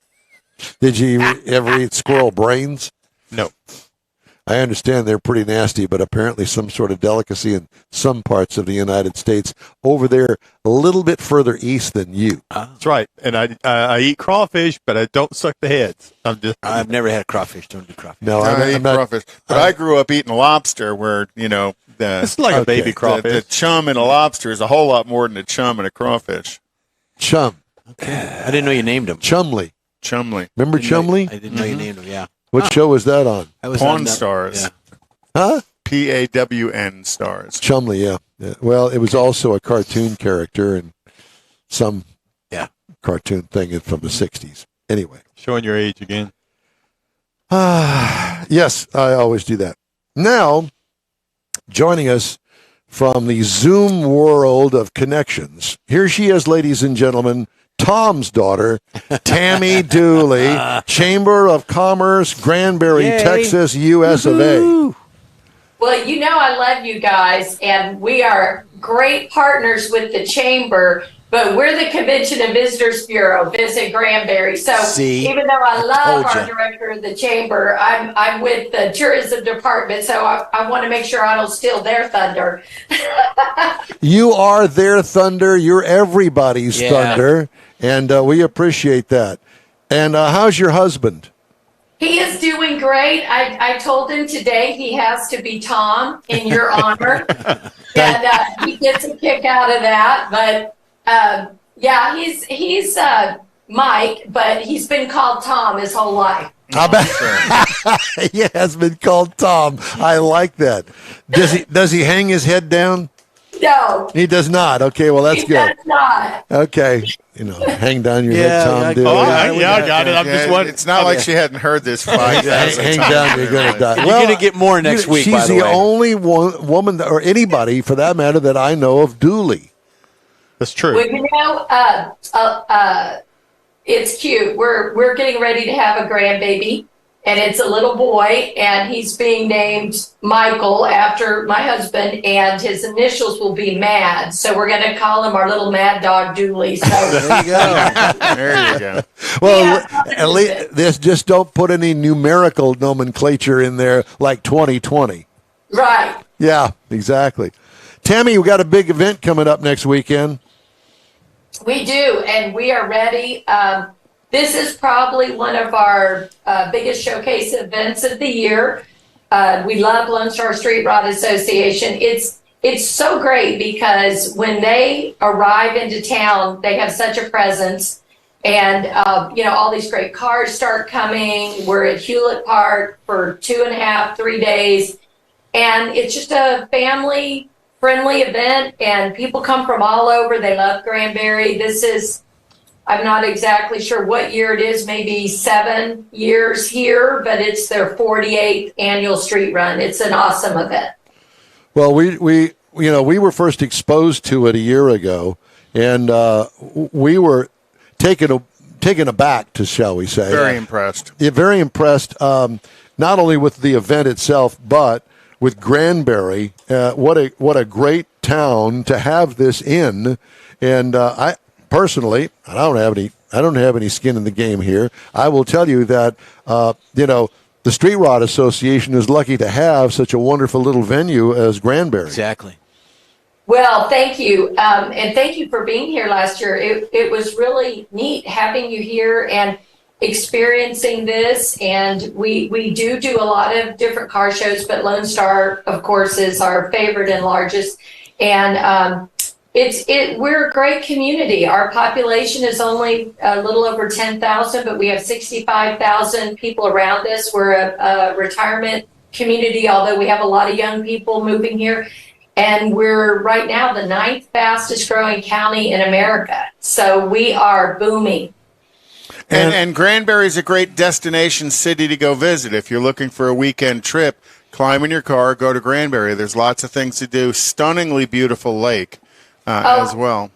Did you ever eat squirrel brains? No. I understand they're pretty nasty, but apparently some sort of delicacy in some parts of the United States. Over there, a little bit further east than you. That's right. And I eat crawfish, but I don't suck the heads. I've never had crawfish. Don't do crawfish. No, I eat crawfish. But I grew up eating lobster where, it's like a baby crawfish. The chum in a lobster is a whole lot more than a chum in a crawfish. Chum. Okay. I didn't know you named him. Chumley. Chumley. Remember Chumley? I didn't know you named him, yeah. What show was that on? I was Pawn on Stars. Yeah. Huh? PAWN Stars. Chumley, yeah. Well, it was also a cartoon character in some cartoon thing from the 60s. Anyway. Showing your age again. Yes, I always do that. Now, joining us from the Zoom world of connections, here she is, ladies and gentlemen, Tom's daughter, Tammy Dooley, Chamber of Commerce, Granbury, Yay. Texas, US of A. Well, you know I love you guys, and we are great partners with the Chamber, but we're the Convention and Visitors Bureau, Visit Granbury. So even though I love our director of the Chamber, I'm with the Tourism Department, so I want to make sure I don't steal their thunder. You are their thunder. You're everybody's thunder, and we appreciate that. And how's your husband? He is doing great. I told him today he has to be Tom in your honor, and he gets a kick out of that. But yeah, he's Mike, but he's been called Tom his whole life. He has been called Tom. I like that. Does he hang his head down? No. He does not. Okay, well that's He good. does not. Okay, hang down your head, Tom. Dooley. I got it. I'm just wondering. It's not like she hadn't heard this 5,000 Hang times. down, you're going to die. You're going to get more next week, She's by the the way. only woman, or anybody for that matter, that I know of Dooley. That's true. Well, you know, it's cute. We're getting ready to have a grandbaby, and it's a little boy, and he's being named Michael after my husband, and his initials will be Mad. So we're going to call him our little mad dog Dooley. So there you go. There you go. Well, at least just don't put any numerical nomenclature in there like 2020. Right. Yeah, exactly. Tammy, we got a big event coming up next weekend. We do, and we are ready. This is probably one of our biggest showcase events of the year. We love Lone Star Street Rod Association. It's so great because when they arrive into town, they have such a presence. And, all these great cars start coming. We're at Hewlett Park for 2.5, 3 days. And it's just a family-friendly event, and people come from all over. They love Granbury. I'm not exactly sure what year it is, maybe 7 years here, but it's their 48th annual street run. It's an awesome event. Well, we were first exposed to it a year ago, and we were taken aback, shall we say? Very impressed. Yeah, very impressed. Not only with the event itself, but with Granbury. What a great town to have this in. And I personally, I don't have any skin in the game here. I will tell you that the Street Rod Association is lucky to have such a wonderful little venue as Granbury. Exactly. Well, thank you. And thank you for being here last year. It was really neat having you here and experiencing this. And we do a lot of different car shows, but Lone Star, of course, is our favorite and largest. And we're a great community. Our population is only a little over 10,000, but we have 65,000 people around us. We're a retirement community, although we have a lot of young people moving here. And we're right now the 9th fastest growing county in America. So we are booming. And Granbury is a great destination city to go visit. If you're looking for a weekend trip, climb in your car, go to Granbury. There's lots of things to do. Stunningly beautiful lake as well.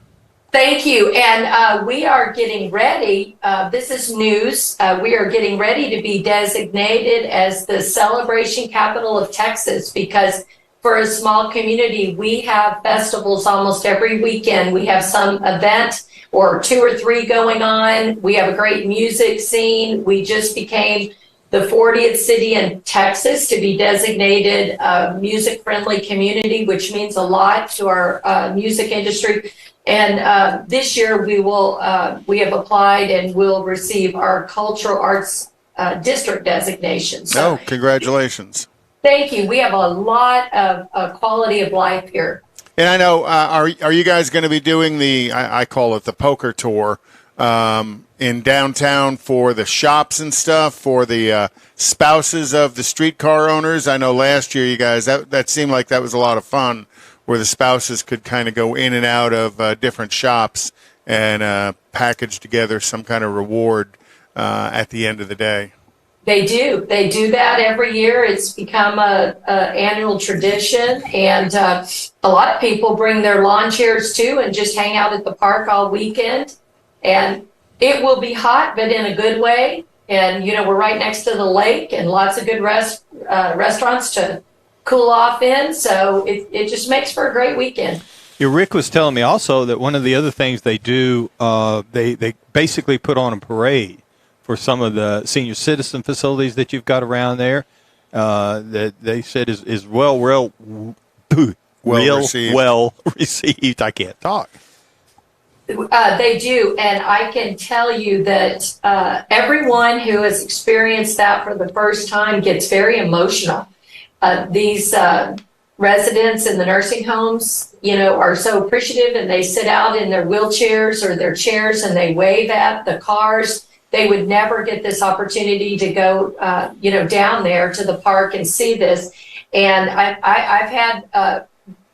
Thank you. And we are getting ready. This is news. We are getting ready to be designated as the celebration capital of Texas because for a small community, we have festivals almost every weekend. We have some event or 2 or 3 going on. We have a great music scene. We just became the 40th city in Texas to be designated a music-friendly community, which means a lot to our music industry. And this year we have applied and will receive our cultural arts district designation. So, congratulations. Thank you. We have a lot of quality of life here. And I know, are you guys going to be doing I call it the poker tour in downtown for the shops and stuff, for the spouses of the streetcar owners? I know last year you guys, that seemed like that was a lot of fun, where the spouses could kind of go in and out of different shops and package together some kind of reward at the end of the day. They do that every year. It's become a annual tradition, and a lot of people bring their lawn chairs too and just hang out at the park all weekend. And it will be hot, but in a good way. And we're right next to the lake and lots of good restaurants to cool off in. So it just makes for a great weekend. Yeah, Rick was telling me also that one of the other things they do, they basically put on a parade for some of the senior citizen facilities that you've got around there, that they said is well received. I can't talk. They do, and I can tell you that everyone who has experienced that for the first time gets very emotional. These residents in the nursing homes, are so appreciative, and they sit out in their wheelchairs or their chairs and they wave at the cars. They would never get this opportunity to go, down there to the park and see this. And I've had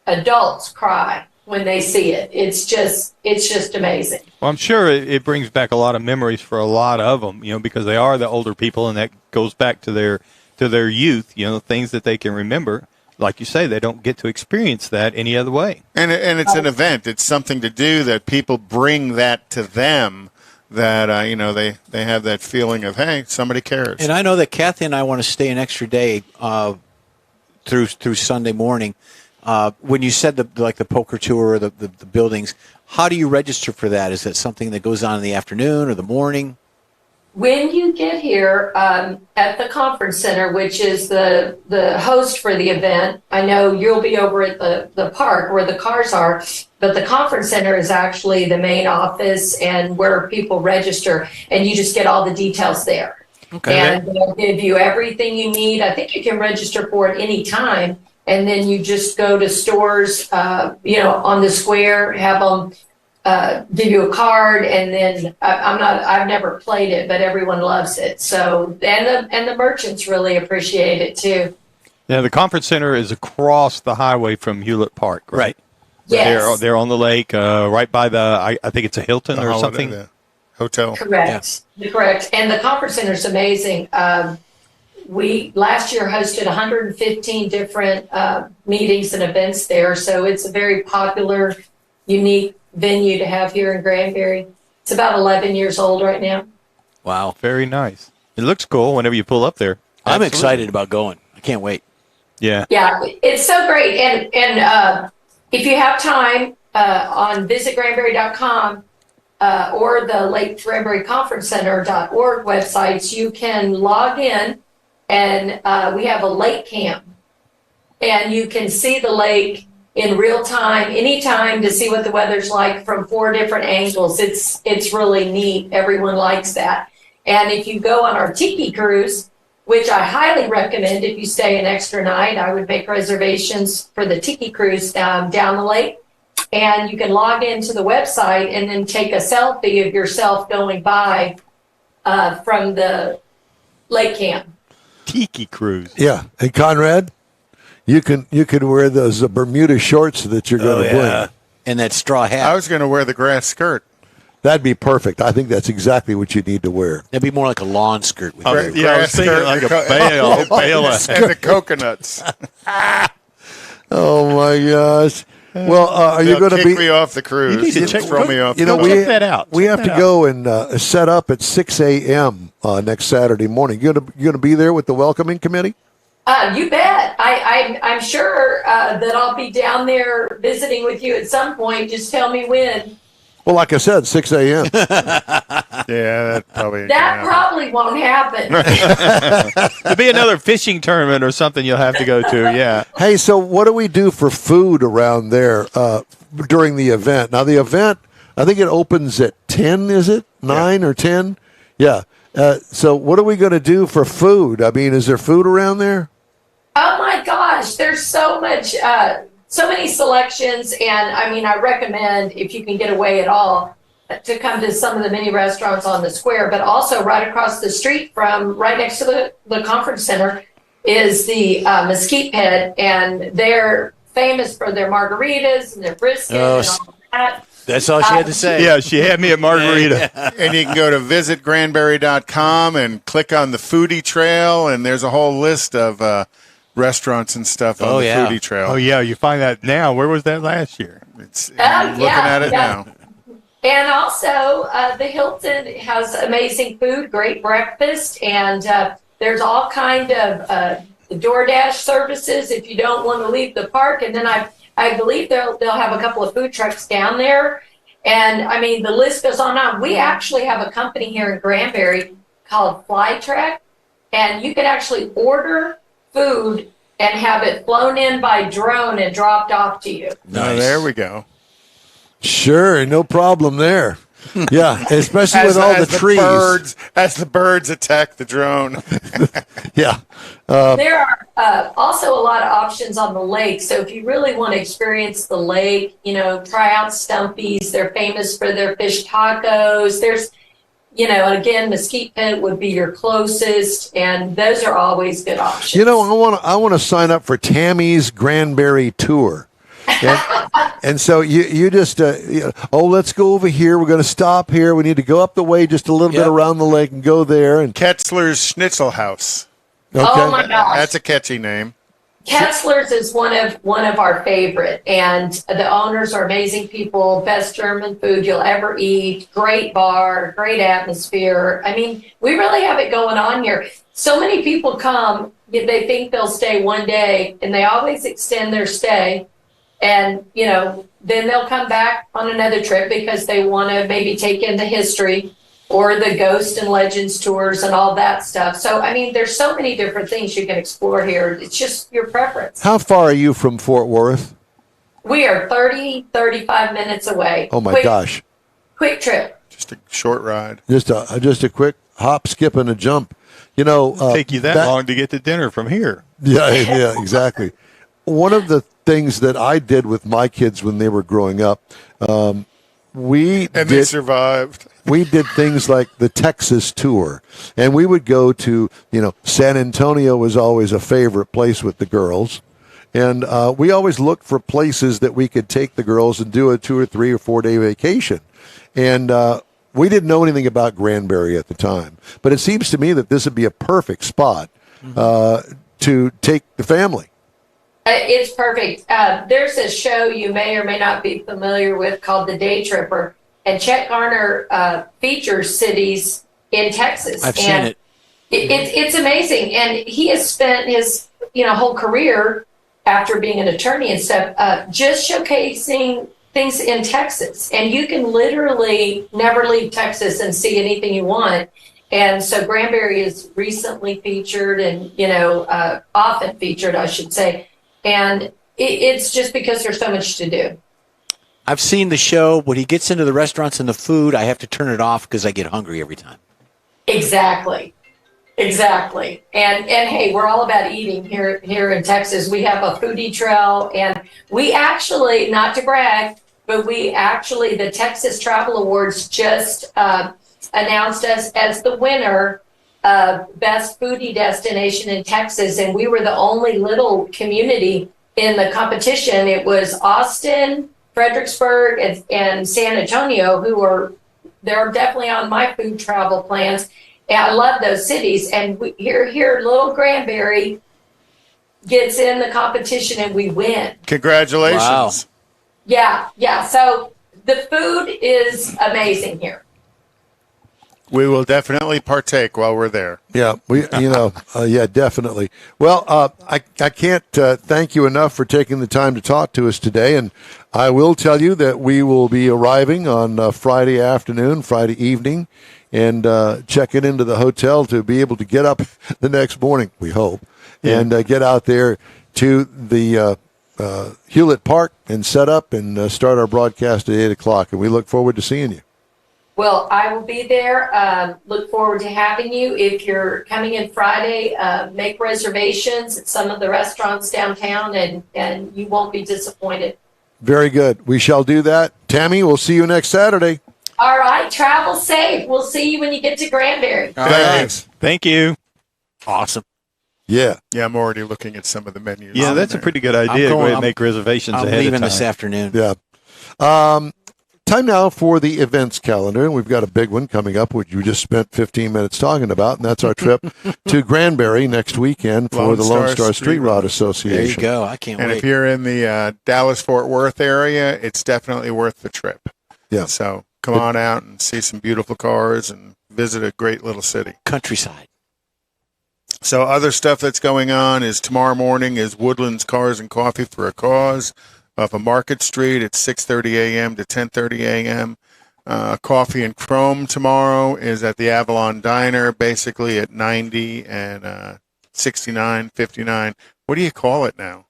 adults cry when they see it. It's just amazing. Well, I'm sure it brings back a lot of memories for a lot of them, because they are the older people, and that goes back to their youth, things that they can remember. Like you say, they don't get to experience that any other way. And it's an event. It's something to do that people bring that to them. That they have that feeling of, hey, somebody cares. And I know that Kathy and I want to stay an extra day through Sunday morning. When you said the poker tour or the buildings, how do you register for that? Is that something that goes on in the afternoon or the morning? when you get here at the conference center, which is the host for the event, I know you'll be over at the park where the cars are, but the conference center is actually the main office and where people register, and you just get all the details there. Okay. And they'll give you everything you need. I think you can register for it any time, and then you just go to stores, on the square, have them give you a card, and then I've never played it, but everyone loves it. So, and the merchants really appreciate it too. Now, the conference center is across the highway from Hewlett Park, right? Yes. They're on the lake, right by I think it's a Hilton or something. The hotel. Correct. Yeah. Correct. And the conference center is amazing. We last year hosted 115 different meetings and events there. So it's a very popular, unique venue to have here in Granbury. It's about 11 years old right now. Wow. Very nice. It looks cool whenever you pull up there. I'm excited about going. I can't wait. Yeah. Yeah, it's so great. And if you have time on visitgranbury.com or the Lake Granbury Conference Center.org websites, you can log in, and we have a lake cam, and you can see the lake in real time, anytime, to see what the weather's like from 4 different angles. It's really neat. Everyone likes that. And if you go on our Tiki Cruise, which I highly recommend if you stay an extra night, I would make reservations for the Tiki Cruise down the lake. And you can log into the website and then take a selfie of yourself going by from the lake cam. Tiki Cruise. Yeah. And Conrad, you can wear those Bermuda shorts that you're going to bring. And that straw hat. I was going to wear the grass skirt. That'd be perfect. I think that's exactly what you need to wear. That'd be more like a lawn skirt. With I was thinking like a bale. And the coconuts. Oh, my gosh. Well, are you going to be me off the cruise? You need to throw me off. check that out. We have to go and set up at 6 a.m. Next Saturday morning. You going to be there with the welcoming committee? You bet. I'm sure that I'll be down there visiting with you at some point. Just tell me when. Well, like I said, 6 a.m. Yeah, that probably won't happen. There'll be another fishing tournament or something you'll have to go to, yeah. Hey, so what do we do for food around there during the event? Now, the event, I think it opens at 10, is it? 9 or 10? Yeah. So what are we going to do for food? I mean, is there food around there? Oh, my gosh. There's so much, so many selections. And, I mean, I recommend, if you can get away at all, to come to some of the mini restaurants on the square, but also right across the street from right next to the conference center is the Mesquite Pit, and they're famous for their margaritas and their brisket and all that. That's all she had to say. Yeah, she had me a margarita. And you can go to visitgranbury.com and click on the foodie trail, and there's a whole list of restaurants and stuff on the foodie trail. Oh, yeah, you find that now. Where was that last year? I'm looking at it now. And also, the Hilton has amazing food, great breakfast, and there's all kind of DoorDash services if you don't want to leave the park. And then I believe they'll have a couple of food trucks down there. And, I mean, the list goes on. We actually have a company here in Granbury called Flytrek, and you can actually order food and have it flown in by drone and dropped off to you. Nice. Oh, there we go. Sure, no problem there. Yeah, especially with all the trees. As the birds attack the drone. Yeah. There are also a lot of options on the lake. So if you really want to experience the lake, try out Stumpy's. They're famous for their fish tacos. There's, again, Mesquite Pit would be your closest, and those are always good options. I want to sign up for Tammy's Granbury tour. And so you just, let's go over here. We're going to stop here. We need to go up the way just a little bit around the lake and go there. And Ketzler's Schnitzel House. Okay. Oh, my gosh. That's a catchy name. Ketzler's is one of our favorite, and the owners are amazing people. Best German food you'll ever eat. Great bar, great atmosphere. I mean, we really have it going on here. So many people come, they think they'll stay one day, and they always extend their stay. And, then they'll come back on another trip because they want to maybe take in the history. or the Ghost and Legends tours and all that stuff. So, I mean, there's so many different things you can explore here. It's just your preference. How far are you from Fort Worth? We are 35 minutes away. Oh, my gosh. Quick trip. Just a short ride. Just a quick hop, skip, and a jump. You know, take you that long to get to dinner from here. Yeah, exactly. One of the things that I did with my kids when they were growing up, they survived. We did things like the Texas tour, and we would go to, San Antonio was always a favorite place with the girls. And we always looked for places that we could take the girls and do a 2 or 3 or 4 day vacation. And we didn't know anything about Granbury at the time. But it seems to me that this would be a perfect spot to take the family. It's perfect. There's a show you may or may not be familiar with called The Day Tripper. And Chet Garner features cities in Texas. I've seen it. It's amazing. And he has spent his whole career after being an attorney and stuff, just showcasing things in Texas. And you can literally never leave Texas and see anything you want. And so Granbury is recently featured and, often featured, I should say. And it's just because there's so much to do. I've seen the show. When he gets into the restaurants and the food, I have to turn it off because I get hungry every time. Exactly. And hey, we're all about eating here in Texas. We have a foodie trail, and we actually, not to brag, but the Texas Travel Awards just announced us as the winner of Best Foodie Destination in Texas, and we were the only little community in the competition. It was Austin, Fredericksburg, and San Antonio, they're definitely on my food travel plans. And I love those cities. And here, little Granbury gets in the competition and we win. Congratulations. Wow. Yeah. So the food is amazing here. We will definitely partake while we're there. Yeah, definitely. Well, I can't thank you enough for taking the time to talk to us today. And I will tell you that we will be arriving on Friday afternoon, Friday evening, and checking into the hotel to be able to get up the next morning, we hope, and get out there to the Hewlett Park and set up and start our broadcast at 8 o'clock. And we look forward to seeing you. Well, I will be there. Look forward to having you. If you're coming in Friday, make reservations at some of the restaurants downtown, and you won't be disappointed. Very good. We shall do that. Tammy, we'll see you next Saturday. All right. Travel safe. We'll see you when you get to Granbury. Thanks. Thank you. Awesome. Yeah. Yeah, I'm already looking at some of the menus. Yeah, that's a pretty good idea. Go ahead and make reservations ahead of time. I'm leaving this afternoon. Yeah. Time now for the events calendar, and we've got a big one coming up, which you just spent 15 minutes talking about, and that's our trip to Granbury next weekend for the Lone Star Street Rod Association. There you go. I can't wait. And if you're in the Dallas-Fort Worth area, it's definitely worth the trip. Yeah. So come on out and see some beautiful cars and visit a great little city. Countryside. So other stuff that's going on is tomorrow morning is Woodlands Cars and Coffee for a Cause off of Market Street at 6:30 a.m. to 10:30 a.m. Coffee and Chrome tomorrow is at the Avalon Diner, basically at 90 and 69, 59. What do you call it now?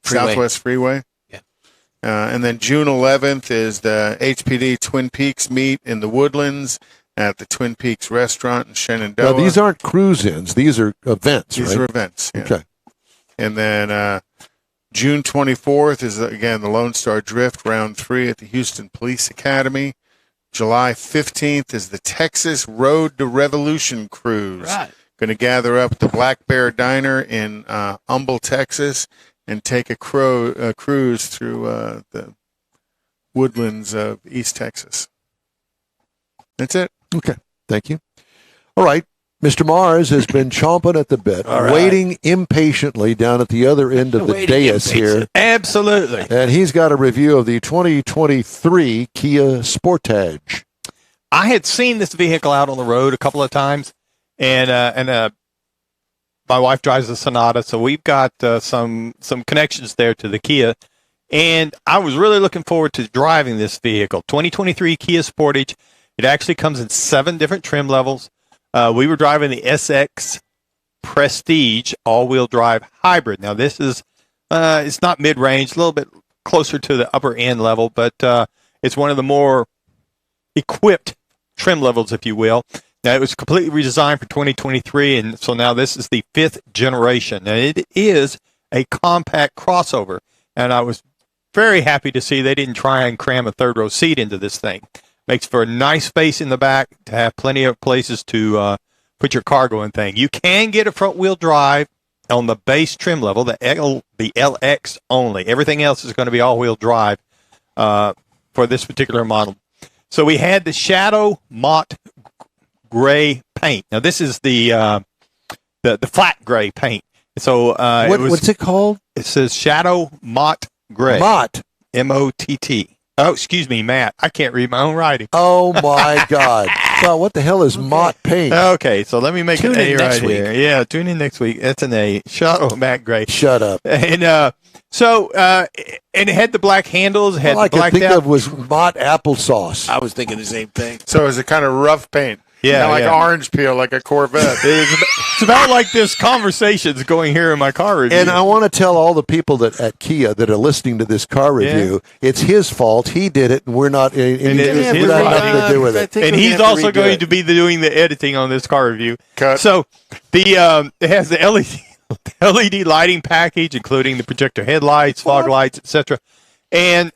Freeway. Southwest Freeway? Yeah. And then June 11th is the HPD Twin Peaks meet in the Woodlands at the Twin Peaks restaurant in Shenandoah. Now, these aren't cruise-ins. These are events, These right? are events, yeah. Okay. And then June 24th is, again, the Lone Star Drift Round 3 at the Houston Police Academy. July 15th is the Texas Road to Revolution Cruise. Right. Going to gather up at the Black Bear Diner in Humble, Texas, and take a cruise through the woodlands of East Texas. That's it. Okay. Thank you. All right. Mr. Mars has been chomping at the bit, waiting impatiently down at the other end of the dais here. Absolutely. And he's got a review of the 2023 Kia Sportage. I had seen this vehicle out on the road a couple of times, and my wife drives the Sonata, so we've got some connections there to the Kia. And I was really looking forward to driving this vehicle. 2023 Kia Sportage It actually comes in 7 different trim levels. We were driving the SX Prestige all-wheel drive hybrid. Now, this is it's not mid-range, a little bit closer to the upper end level, but it's one of the more equipped trim levels, if you will. Now, it was completely redesigned for 2023, and so now this is the 5th generation. And it is a compact crossover, and I was very happy to see they didn't try and cram a third-row seat into this thing. Makes for a nice space in the back to have plenty of places to put your cargo and thing. You can get a front-wheel drive on the base trim level, the LX only. Everything else is going to be all-wheel drive for this particular model. So we had the Shadow Motte Gray paint. Now this is the flat gray paint. So what's it called? It says Shadow Motte Gray. Motte. M-O-T-T. Oh, excuse me, Matt. I can't read my own writing. Oh my God! Well, what the hell is Motte paint? Okay, so let me make Tune an A in next right week. here. Yeah, tune in next week. That's an A. Shadow Matte Gray. Shut up. And and it had the black handles. Had All I the blacked could think out. of was Motte applesauce. I was thinking the same thing. So it's a kind of rough paint. Yeah, Kinda like yeah. orange peel, like a Corvette. It's about like this conversation's going here in my car review. And I want to tell all the people that at Kia that are listening to this car review, it's his fault. He did it, and we're not. And it is his we're not writing. nothing to do with it. And he's also going to be doing the editing on this car review. Cut. So it has the LED lighting package, including the projector headlights, fog lights, etc. And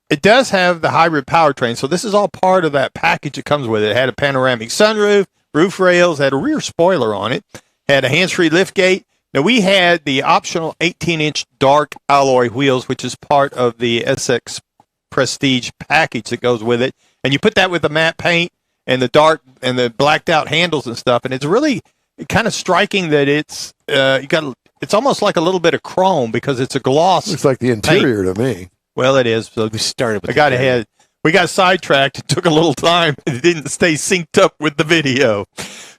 it does have the hybrid powertrain. So this is all part of that package that comes with it. It had a panoramic sunroof, roof rails, had a rear spoiler on it, had a hands-free liftgate. Now, we had the optional 18-inch dark alloy wheels, which is part of the SX Prestige package that goes with it. And you put that with the matte paint and the dark and the blacked out handles and stuff. And it's really kind of striking that it's it's almost like a little bit of chrome because it's a gloss. Looks like the interior to me. Well, it is. So We started with I got ahead. We got sidetracked. It took a little time. It didn't stay synced up with the video.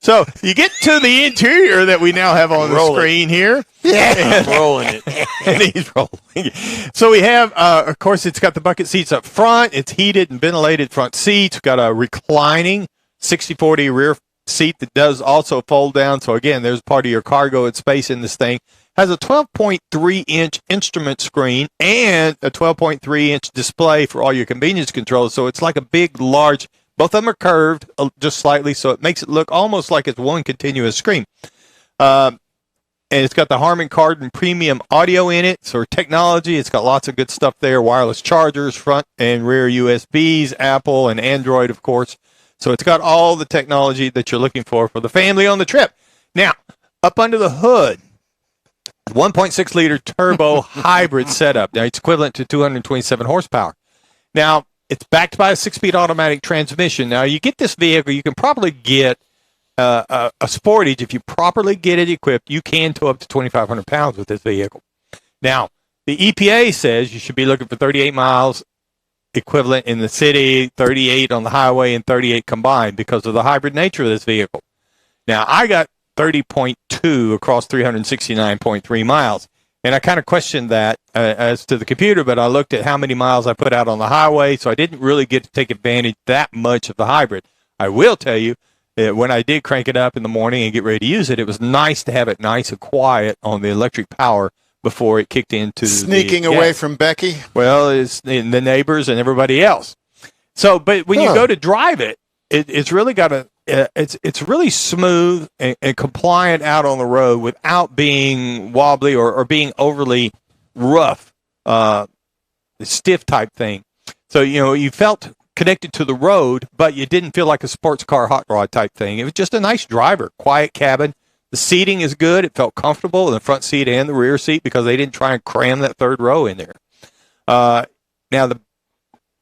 So you get to the interior that we now have on the screen here. I'm rolling it. And he's rolling. So we have, of course, it's got the bucket seats up front. It's heated and ventilated front seats. We've got a reclining 60/40 rear seat that does also fold down. So again, there's part of your cargo and space in this thing. Has a 12.3-inch instrument screen and a 12.3-inch display for all your convenience controls. So it's like a big, large, both of them are curved just slightly, so it makes it look almost like it's one continuous screen. And it's got the Harman Kardon premium audio in it, so technology. It's got lots of good stuff there, wireless chargers, front and rear USBs, Apple and Android, of course. So it's got all the technology that you're looking for the family on the trip. Now, up under the hood, 1.6-liter turbo hybrid setup. Now, it's equivalent to 227 horsepower. Now, it's backed by a 6-speed automatic transmission. Now, you get this vehicle, you can probably get a Sportage. If you properly get it equipped, you can tow up to 2,500 pounds with this vehicle. Now, the EPA says you should be looking for 38 miles equivalent in the city, 38 on the highway, and 38 combined because of the hybrid nature of this vehicle. Now, I got 30.2 across 369.3 miles. And I kind of questioned that as to the computer, but I looked at how many miles I put out on the highway, so I didn't really get to take advantage that much of the hybrid. I will tell you that when I did crank it up in the morning and get ready to use it, it was nice to have it nice and quiet on the electric power before it kicked into Sneaking away from Becky? Well, it's the neighbors and everybody else. So, but when you go to drive it, it's really got a it's really smooth and compliant out on the road without being wobbly or being overly rough, stiff type thing. So, you felt connected to the road, but you didn't feel like a sports car hot rod type thing. It was just a nice driver, quiet cabin. The seating is good. It felt comfortable in the front seat and the rear seat because they didn't try and cram that third row in there. Now, the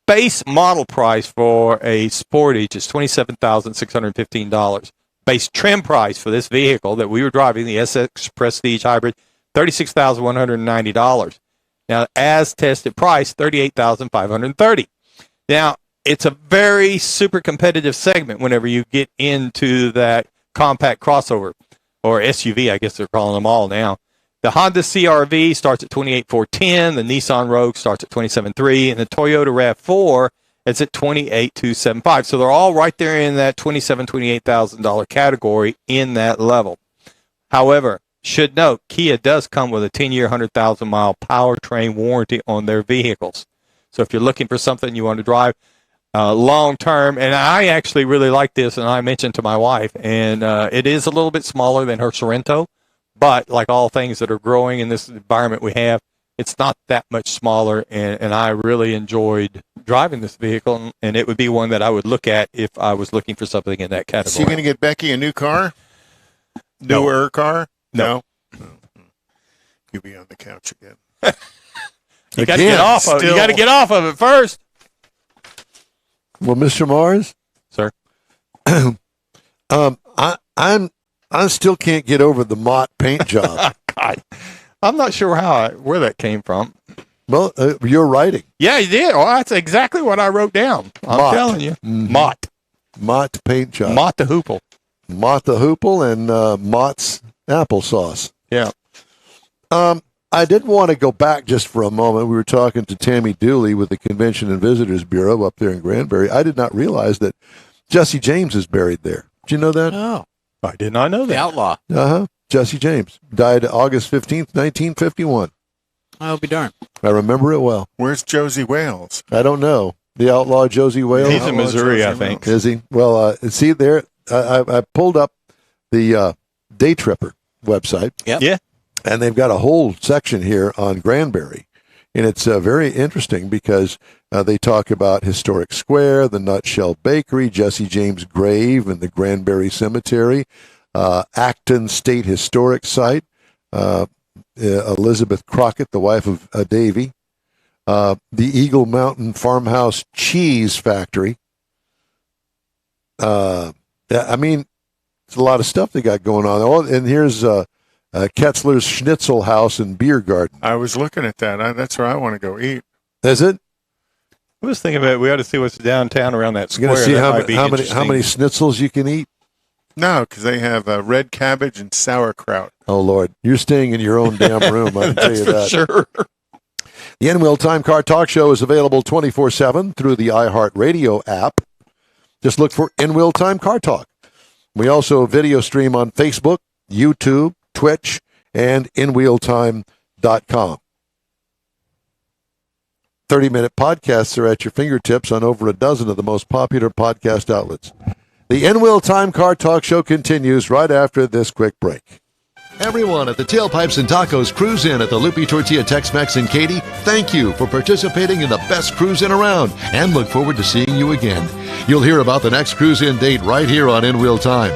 base model price for a Sportage is $27,615. Base trim price for this vehicle that we were driving, the SX Prestige Hybrid, $36,190. Now, as tested price, $38,530. Now, it's a very super competitive segment whenever you get into that compact crossover, or SUV, I guess they're calling them all now. The Honda CR-V starts at $28,410. The Nissan Rogue starts at $27,300. And the Toyota RAV4 It's at $28,275. So they're all right there in that $28,000 category in that level. However, should note, Kia does come with a 10-year, 100,000-mile powertrain warranty on their vehicles. So if you're looking for something you want to drive long term, and I actually really like this, and I mentioned to my wife, and it is a little bit smaller than her Sorento, but like all things that are growing in this environment we have, it's not that much smaller, and I really enjoyed driving this vehicle, and it would be one that I would look at if I was looking for something in that category. So you going to get Becky a new car? Newer car? No. You'll be on the couch again. You got to get off of it. You got to get off of it first. Well, Mr. Mars, sir, I still can't get over the Mott paint job. God, I'm not sure where that came from. Well, you're writing. Yeah, you did. Well, that's exactly what I wrote down. I'm telling you, Mott paint job. Mott the Hoople. Mott the Hoople and Mott's applesauce. Yeah. I did want to go back just for a moment. We were talking to Tammy Dooley with the Convention and Visitors Bureau up there in Granbury. I did not realize that Jesse James is buried there. Did you know that? Oh. I did not know that. The outlaw. Uh-huh. Jesse James died August 15th, 1951. I'll be darned. I remember it well. Where's Josie Wales? I don't know. The outlaw Josie Wales? He's in Missouri, I think. Is he? Well, see there, I pulled up the Day Tripper website. Yep. Yeah. And they've got a whole section here on Granbury. And it's very interesting because they talk about Historic Square, the Nutshell Bakery, Jesse James' grave, and the Granbury Cemetery, Acton State Historic Site, Elizabeth Crockett, the wife of Davy, the Eagle Mountain Farmhouse Cheese Factory. I mean, it's a lot of stuff they got going on. Oh, and here's Ketzler's Schnitzel House and Beer Garden. I was looking at that. That's where I want to go eat. Is it? I was thinking about we ought to see what's downtown around that square. You're going to see how many schnitzels you can eat? No, because they have red cabbage and sauerkraut. Oh, Lord. You're staying in your own damn room, I can tell you that. Sure. The N-Wheel Time Car Talk Show is available 24/7 through the iHeartRadio app. Just look for N-Wheel Time Car Talk. We also video stream on Facebook, YouTube, Twitch, and InWheelTime.com. 30-minute podcasts are at your fingertips on over a dozen of the most popular podcast outlets. The N-Wheel Time Car Talk Show continues right after this quick break. Everyone at the Tailpipes and Tacos Cruise In at the Lupi Tortilla Tex-Mex in Katy, thank you for participating in the best cruise in around and look forward to seeing you again. You'll hear about the next cruise in date right here on In-Wheel Time.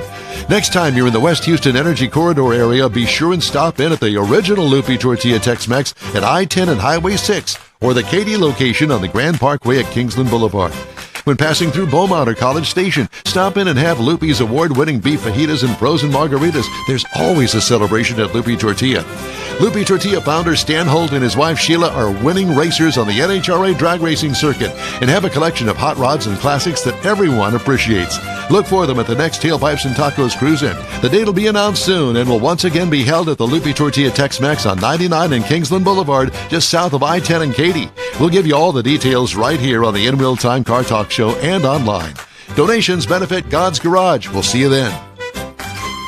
Next time you're in the West Houston Energy Corridor area, be sure and stop in at the original Lupi Tortilla Tex-Mex at I-10 and Highway 6 or the Katy location on the Grand Parkway at Kingsland Boulevard. When passing through Beaumont or College Station, stop in and have Lupi's award-winning beef fajitas and frozen margaritas. There's always a celebration at Lupi Tortilla. Lupi Tortilla founder Stan Holt and his wife Sheila are winning racers on the NHRA drag racing circuit and have a collection of hot rods and classics that everyone appreciates. Look for them at the next Tailpipes and Tacos Cruise In. The date will be announced soon and will once again be held at the Lupi Tortilla Tex-Mex on 99 and Kingsland Boulevard, just south of I-10 and Katy. We'll give you all the details right here on the In-Wheel Time Car Talk Show and online. Donations benefit God's Garage. We'll see you then.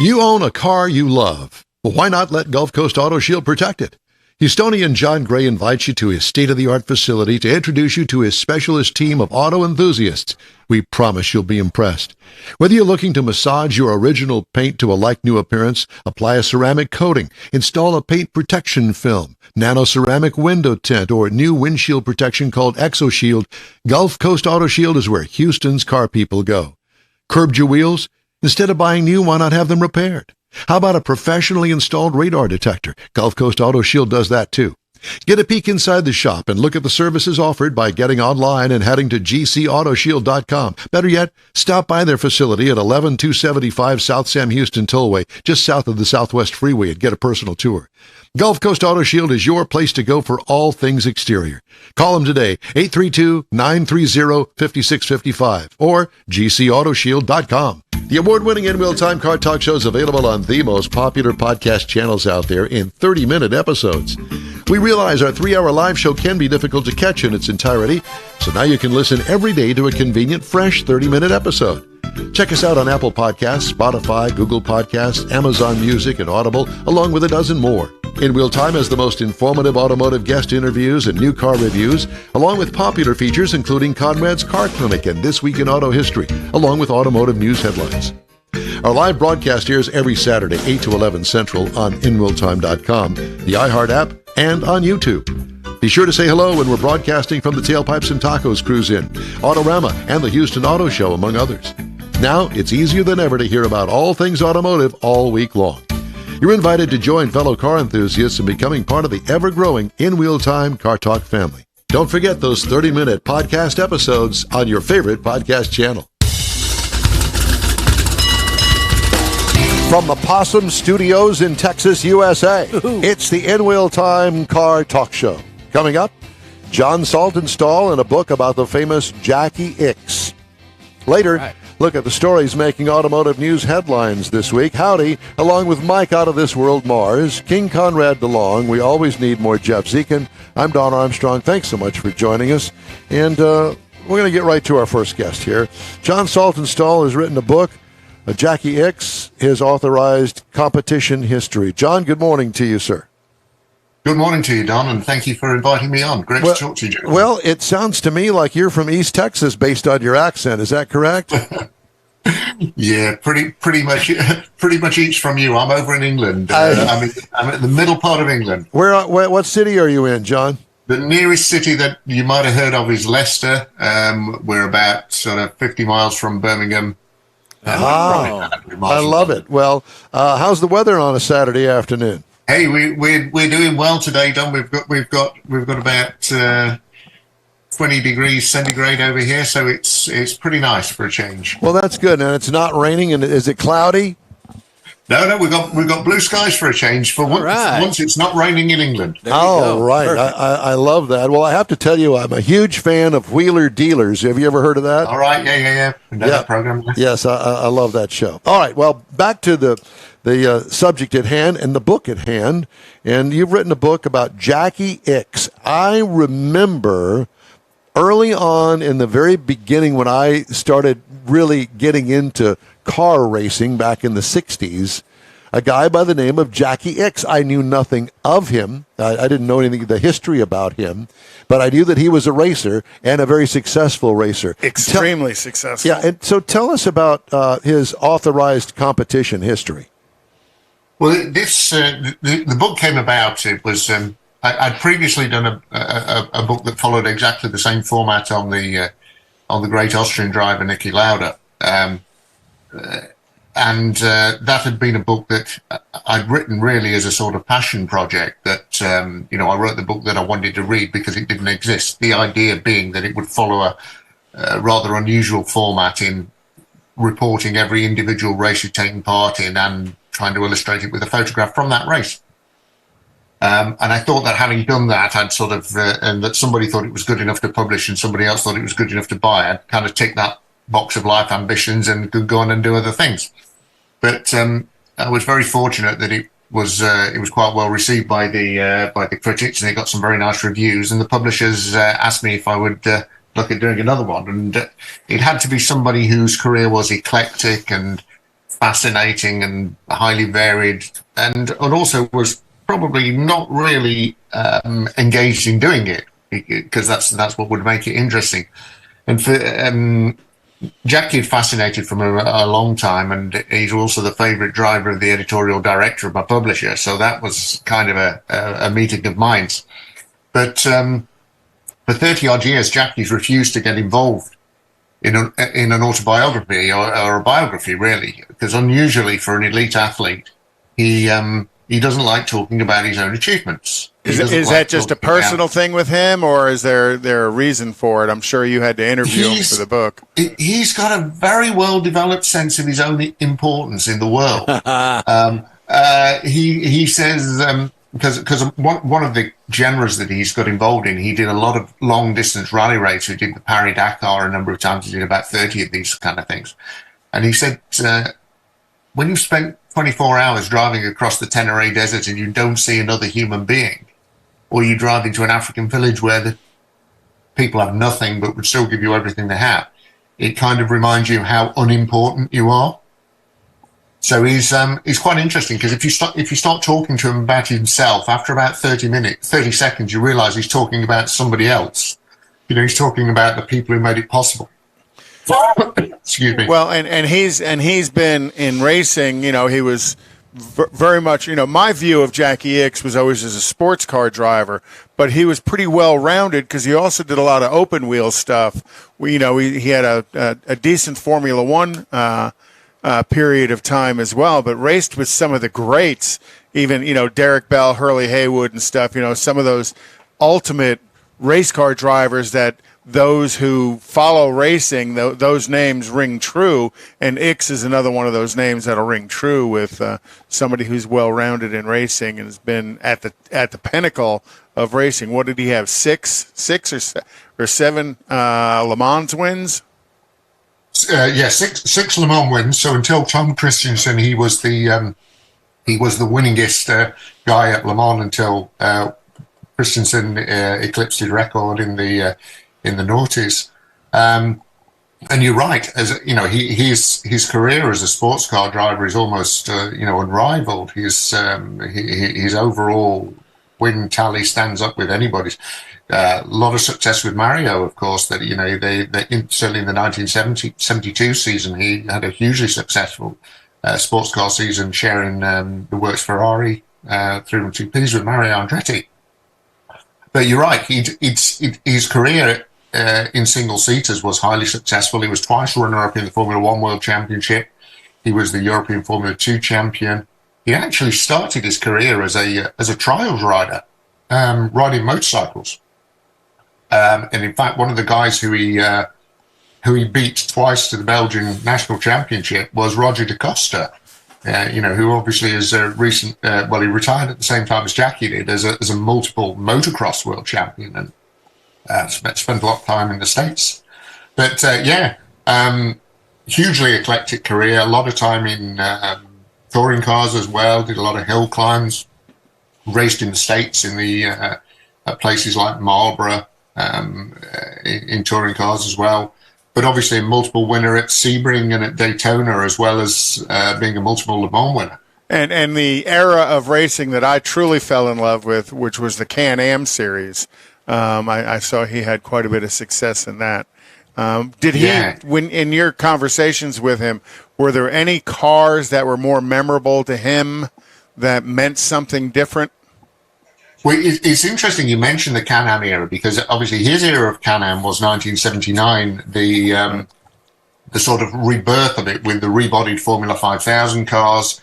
You own a car you love. Well, why not let Gulf Coast Auto Shield protect it? Houstonian John Gray invites you to his state-of-the-art facility to introduce you to his specialist team of auto enthusiasts. We promise you'll be impressed. Whether you're looking to massage your original paint to a like-new appearance, apply a ceramic coating, install a paint protection film, nano-ceramic window tint, or new windshield protection called ExoShield, Gulf Coast Auto Shield is where Houston's car people go. Curbed your wheels? Instead of buying new, why not have them repaired? How about a professionally installed radar detector? Gulf Coast Auto Shield does that too. Get a peek inside the shop and look at the services offered by getting online and heading to gcautoshield.com. Better yet, stop by their facility at 11275 South Sam Houston Tollway, just south of the Southwest Freeway, and get a personal tour. Gulf Coast Auto Shield is your place to go for all things exterior. Call them today, 832-930-5655 or gcautoshield.com. The award-winning In-Wheel Time Car Talk Show is available on the most popular podcast channels out there in 30-minute episodes. We realize our 3-hour live show can be difficult to catch in its entirety, so now you can listen every day to a convenient, fresh 30-minute episode. Check us out on Apple Podcasts, Spotify, Google Podcasts, Amazon Music, and Audible, along with a dozen more. In Wheel Time has the most informative automotive guest interviews and new car reviews, along with popular features including Conrad's Car Clinic and This Week in Auto History, along with automotive news headlines. Our live broadcast airs every Saturday, 8 to 11 Central on InWheelTime.com, the iHeart app, and on YouTube. Be sure to say hello when we're broadcasting from the Tailpipes and Tacos Cruise-In, Autorama, and the Houston Auto Show, among others. Now, it's easier than ever to hear about all things automotive all week long. You're invited to join fellow car enthusiasts in becoming part of the ever-growing In Wheel Time Car Talk family. Don't forget those 30-minute podcast episodes on your favorite podcast channel. From the Possum Studios in Texas, USA, it's the In Wheel Time Car Talk Show. Coming up, John Saltonstall and a book about the famous Jackie Ickx. Later, look at the stories making automotive news headlines this week. Howdy, along with Mike Out of This World Mars, King Conrad DeLong. We always need more Jeff Zekin. I'm Don Armstrong. Thanks so much for joining us. And we're going to get right to our first guest here. John Saltonstall has written a book, Jackie Ickx, his authorized competition history. John, good morning to you, sir. Good morning to you, Don, and thank you for inviting me on. Great to talk to you, Joe. Well, it sounds to me like you're from East Texas based on your accent. Is that correct? Yeah, pretty much each from you. I'm over in England. I'm at the middle part of England. What city are you in, John? The nearest city that you might have heard of is Leicester. We're about sort of 50 miles from Birmingham. I love it. Well, how's the weather on a Saturday afternoon? Hey, we're doing well today, Don. We've got about 20 degrees centigrade over here, so it's pretty nice for a change. Well, that's good. And it's not raining. And is it cloudy? No, we've got blue skies for a change. For once, it's not raining in England. Oh, right. I love that. Well, I have to tell you, I'm a huge fan of Wheeler Dealers. Have you ever heard of that? All right. Yeah. That program. Yes, I love that show. All right. Well, back to the subject at hand and the book at hand. And you've written a book about Jackie Ickx. I remember early on in the very beginning when I started really getting into car racing back in the 60s, a guy by the name of Jackie Ickx. I knew nothing of him. I didn't know anything of the history about him, but I knew that he was a racer and a very successful racer. Extremely successful. Yeah, and so tell us about his authorized competition history. Well, the book came about. It was I'd previously done a book that followed exactly the same format on the great Austrian driver Niki Lauda. And that had been a book that I'd written really as a sort of passion project that, I wrote the book that I wanted to read because it didn't exist. The idea being that it would follow a rather unusual format in reporting every individual race you'd taken part in and trying to illustrate it with a photograph from that race. And I thought that having done that, I'd sort of, and that somebody thought it was good enough to publish and somebody else thought it was good enough to buy, I'd kind of tick that box of life ambitions and could go on and do other things. But I was very fortunate that it was quite well received by the critics, and it got some very nice reviews. And the publishers asked me if I would look at doing another one, and it had to be somebody whose career was eclectic and fascinating and highly varied, and also was probably not really engaged in doing it, because that's what would make it interesting. And for Jackie had fascinated from a long time, and he's also the favorite driver of the editorial director of my publisher, so that was kind of a meeting of minds. But for 30 odd years, Jackie's refused to get involved in an autobiography or a biography, really, because unusually for an elite athlete, he doesn't like talking about his own achievements. Is that just a personal thing with him, or is there a reason for it? I'm sure you had to interview him for the book. He's got a very well-developed sense of his own importance in the world. He says, because one of the genres that he's got involved in, he did a lot of long-distance rally races. He did the Paris-Dakar a number of times. He did about 30 of these kind of things. And he said, when you've spent 24 hours driving across the Tenerife Desert and you don't see another human being, or you drive into an African village where the people have nothing but would still give you everything they have. It kind of reminds you how unimportant you are. So he's quite interesting, because if you start talking to him about himself, after about 30 seconds, you realize he's talking about somebody else. You know, he's talking about the people who made it possible. Excuse me. Well, and he's been in racing. You know, he was very much. You know, my view of Jackie Ickx was always as a sports car driver, but he was pretty well rounded because he also did a lot of open wheel stuff. You know, he had a decent Formula One period of time as well, but raced with some of the greats, even, you know, Derek Bell, Hurley Haywood and stuff, you know, some of those ultimate race car drivers that those who follow racing, those names ring true, and Ickx is another one of those names that'll ring true with somebody who's well-rounded in racing and has been at the pinnacle of racing. What did he have, six or seven Le Mans wins? Six Le Mans wins. So until Tom Christensen, he was the winningest guy at Le Mans until Christensen eclipsed his record in the noughties. And you're right, as you know, his career as a sports car driver is almost unrivaled. His overall win tally stands up with anybody's. A lot of success with Mario, of course. That certainly in the 1972 season, he had a hugely successful sports car season, sharing the works Ferrari 312Ps with Mario Andretti. But you're right, his career in single seaters was highly successful. He was twice runner-up in the Formula One World Championship. He was the European Formula 2 champion. He actually started his career as a trials rider, riding motorcycles. And in fact, one of the guys who he beat twice to the Belgian national championship was Roger de Coster, who obviously is a recent. He retired at the same time as Jackie did as a multiple motocross world champion, and spent a lot of time in the States. But hugely eclectic career. A lot of time in touring cars as well. Did a lot of hill climbs. Raced in the States in the at places like Marlborough. In touring cars as well, but obviously a multiple winner at Sebring and at Daytona, as well as being a multiple Le Mans winner. And the era of racing that I truly fell in love with, which was the Can-Am series, I saw he had quite a bit of success in that. Did he, when in your conversations with him, were there any cars that were more memorable to him that meant something different? Well, it's interesting you mentioned the Can-Am era, because obviously his era of Can-Am was 1979, the sort of rebirth of it with the rebodied Formula 5000 cars.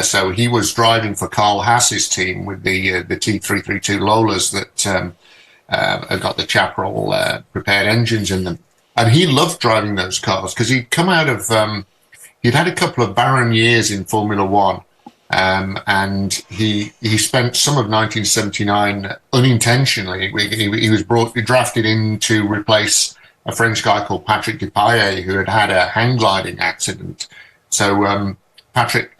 So he was driving for Carl Haas's team with the T332 Lolas that had got the Chaparral prepared engines in them. And he loved driving those cars because he'd come out of, he'd had a couple of barren years in Formula One. And he spent some of 1979 unintentionally. He was drafted in to replace a French guy called Patrick Depailler, who had a hang gliding accident. So Patrick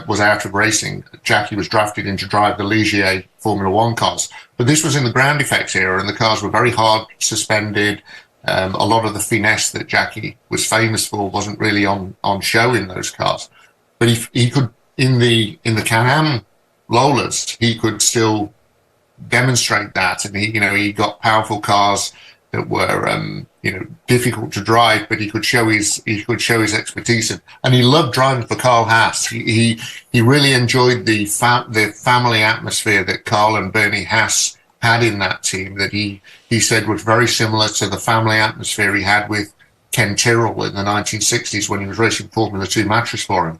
was out of racing. Jackie was drafted in to drive the Ligier Formula One cars. But this was in the ground effects era, and the cars were very hard suspended. A lot of the finesse that Jackie was famous for wasn't really on show in those cars. But he could. In the Can-Am Lolas, he could still demonstrate that, and he got powerful cars that were difficult to drive, but he could show his expertise, and he loved driving for Carl Haas. He really enjoyed the family atmosphere that Carl and Bernie Haas had in that team, that he said was very similar to the family atmosphere he had with Ken Tyrrell in the 1960s when he was racing Formula 2 matches for him.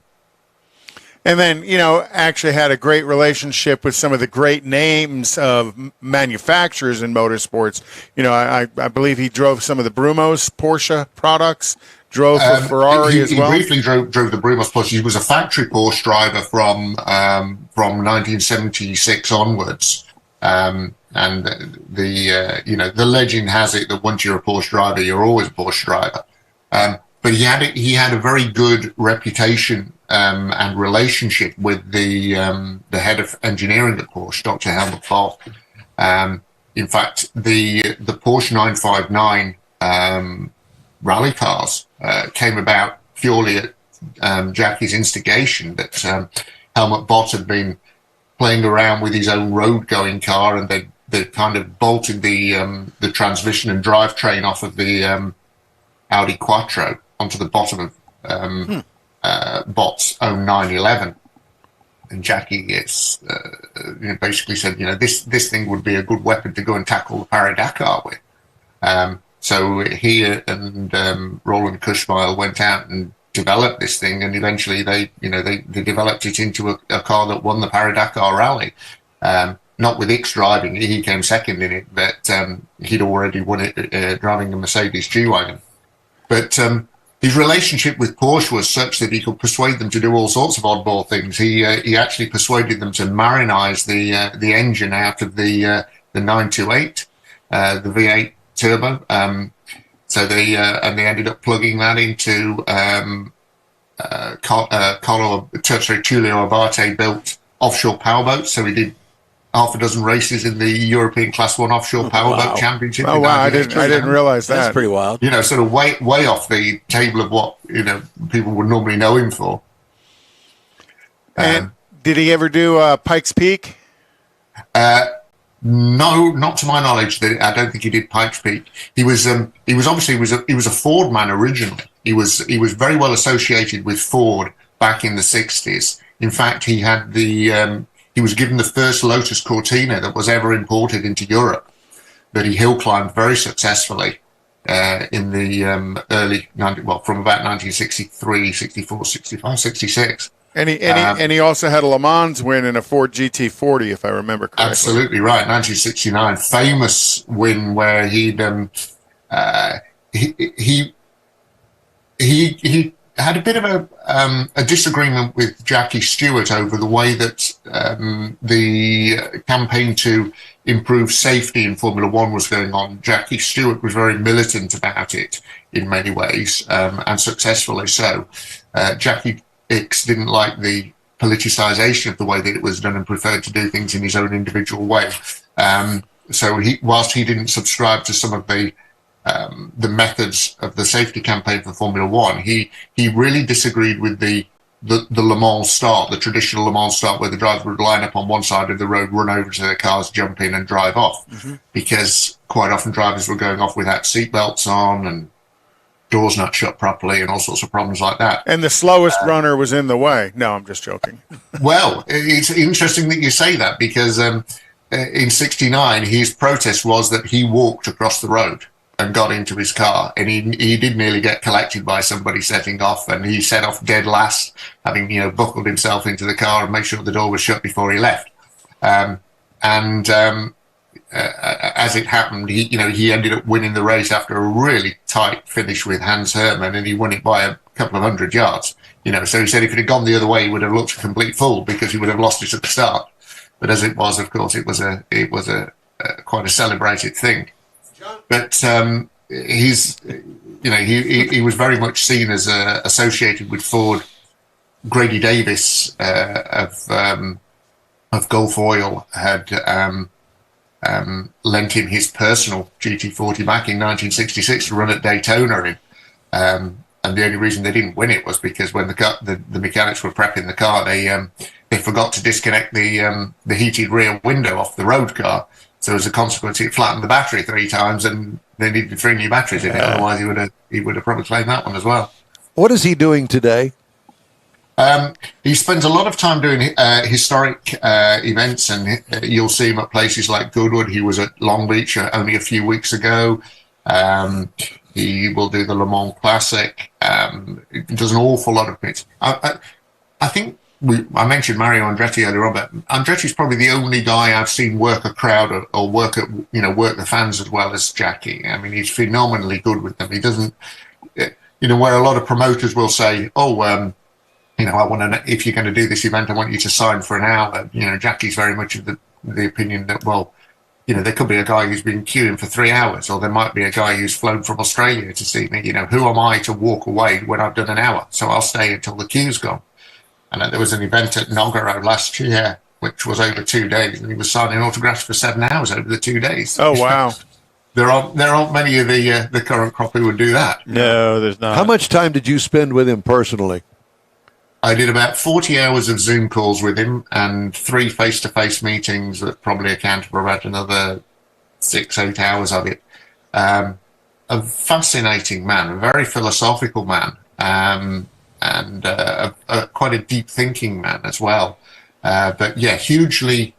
And then, actually had a great relationship with some of the great names of manufacturers in motorsports. I believe he drove some of the Brumos Porsche products, drove for Ferrari as well. He briefly drove the Brumos Porsche. He was a factory Porsche driver from 1976 onwards. And the legend has it that once you're a Porsche driver, you're always a Porsche driver. But he had a very good reputation and relationship with the head of engineering at Porsche, Dr. Helmut Falk. In fact, the Porsche 959 rally cars came about purely at Jackie's instigation. That Helmut Bott had been playing around with his own road-going car, and they kind of bolted the transmission and drivetrain off of the Audi Quattro onto the bottom of Bott's own 911. And Jackie basically said, this thing would be a good weapon to go and tackle the Paris-Dakar with. So he and Roland Kushmile went out and developed this thing, and eventually they developed it into a car that won the Paris-Dakar rally. Not with Ickx driving, he came second in it, but he'd already won it driving a Mercedes G-Wagon. But his relationship with Porsche was such that he could persuade them to do all sorts of oddball things. He actually persuaded them to marinize the engine out of the 928, the V8 turbo. So they ended up plugging that into Tullio Abate built offshore powerboats. So he did half a dozen races in the European Class 1 Offshore Powerboat Championship. Oh, wow. I didn't realize that. That's pretty wild. Sort of way off the table of what, people would normally know him for. And did he ever do Pikes Peak? No, not to my knowledge. I don't think he did Pikes Peak. He was a Ford man originally. He was very well associated with Ford back in the 60s. In fact, he had he was given the first Lotus Cortina that was ever imported into Europe, that he hill climbed very successfully in the from about 1963, 64, 65, 66. And he also had a Le Mans win in a Ford GT40, if I remember correctly. Absolutely right, 1969, famous win where he had a bit of a disagreement with Jackie Stewart over the way that the campaign to improve safety in Formula One was going on. Jackie Stewart was very militant about it in many ways, and successfully so. Jackie Ickx didn't like the politicization of the way that it was done and preferred to do things in his own individual way. So whilst he didn't subscribe to some of the methods of the safety campaign for Formula One, he really disagreed with the Le Mans start, the traditional Le Mans start, where the driver would line up on one side of the road, run over to their cars, jump in and drive off, because quite often drivers were going off without seatbelts on and doors not shut properly and all sorts of problems like that. And the slowest runner was in the way. No, I'm just joking. Well, it's interesting that you say that, because in 69, his protest was that he walked across the road and got into his car, and he did nearly get collected by somebody setting off, and he set off dead last, having buckled himself into the car and made sure the door was shut before he left. As it happened, he ended up winning the race after a really tight finish with Hans Hermann, and he won it by a couple of 100 yards. So he said if it had gone the other way, he would have looked a complete fool because he would have lost it at the start. But as it was, of course, it was a quite a celebrated thing. But he was very much seen as associated with Ford. Grady Davis of Gulf Oil had lent him his personal GT40 back in 1966 to run at Daytona, and the only reason they didn't win it was because when the mechanics were prepping the car, they forgot to disconnect the heated rear window off the road car. So as a consequence, it flattened the battery 3 times, and they needed 3 new batteries in it. Otherwise, he would have probably claimed that one as well. What is he doing today? He spends a lot of time doing historic events, and you'll see him at places like Goodwood. He was at Long Beach only a few weeks ago. He will do the Le Mans Classic. He does an awful lot of bits. I think I mentioned Mario Andretti earlier on, but Andretti's probably the only guy I've seen work a crowd or work the fans as well as Jackie. I mean, he's phenomenally good with them. He doesn't, where a lot of promoters will say, I want to, if you're going to do this event, I want you to sign for an hour. Jackie's very much of the opinion that, there could be a guy who's been queuing for 3 hours, or there might be a guy who's flown from Australia to see me. Who am I to walk away when I've done an hour? So I'll stay until the queue's gone. And there was an event at Nogaro last year which was over 2 days, and he was signing autographs for 7 hours over the 2 days. Oh, wow. There aren't many of the current crop who would do that. No, there's not. How much time did you spend with him personally? I did about 40 hours of Zoom calls with him and 3 face-to-face meetings that probably accounted for about another 6-8 hours of it. A fascinating man, a very philosophical man, and quite a deep-thinking man as well. But yeah, hugely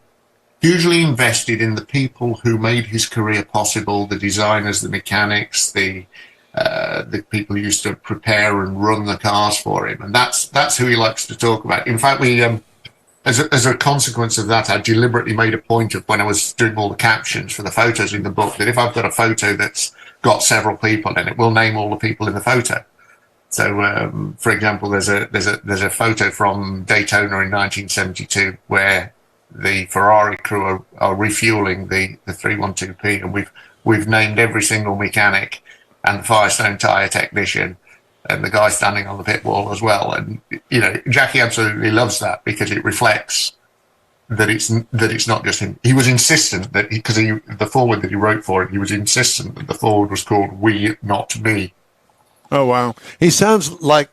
invested in the people who made his career possible, the designers, the mechanics, the people who used to prepare and run the cars for him. And that's who he likes to talk about. In fact, we, as a consequence of that, I deliberately made a point of, when I was doing all the captions for the photos in the book, that if I've got a photo that's got several people in it, we'll name all the people in the photo. So, for example, there's a photo from Daytona in 1972 where the Ferrari crew are refueling the 312P, and we've named every single mechanic and the Firestone tyre technician and the guy standing on the pit wall as well. And Jackie absolutely loves that, because it reflects that it's not just him. He was insistent that because the foreword that he wrote for it, he was insistent that the foreword was called "We, Not Me." Oh, wow. He sounds like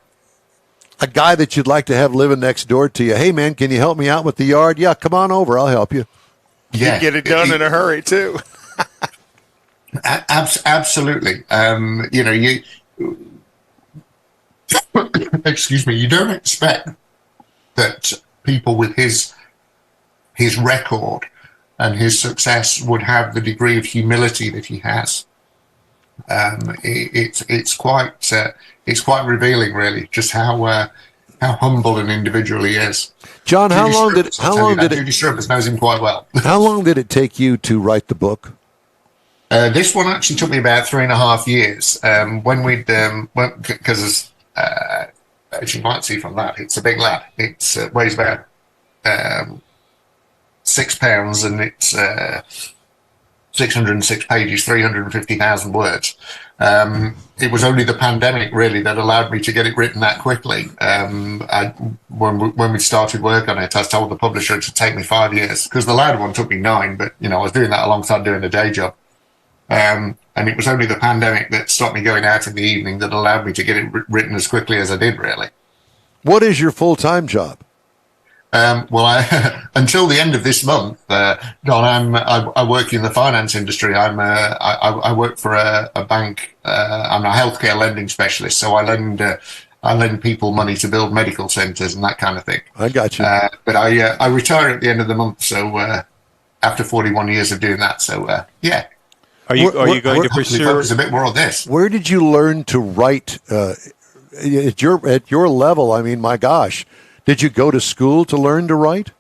a guy that you'd like to have living next door to you. Hey, man, can you help me out with the yard? Yeah, come on over. I'll help you. Yeah, you get it done in a hurry, too. Absolutely. Excuse me. You don't expect that people with his record and his success would have the degree of humility that he has. It's quite revealing, really, just how humble an individual he is. John, how long did Judy Strumpers knows him quite well. How long did it take you to write the book? This one actually took me about 3.5 years. When we'd because as you might see from that, it's a big lad. It weighs about 6 pounds, and it's 606 pages, 350,000 words. It was only the pandemic really that allowed me to get it written that quickly. When we started work on it, I told the publisher it would take me 5 years, because the loud one took me 9, but I was doing that alongside doing a day job. And it was only the pandemic that stopped me going out in the evening that allowed me to get it written as quickly as I did, really. What is your full-time job? Until the end of this month, Don, I work in the finance industry. I work for a bank. I'm a healthcare lending specialist, so I lend people money to build medical centres and that kind of thing. I got you. But I retire at the end of the month, so after 41 years of doing that, so yeah. Are you going to pursue a bit more on this? Where did you learn to write at your level? I mean, my gosh. Did you go to school to learn to write?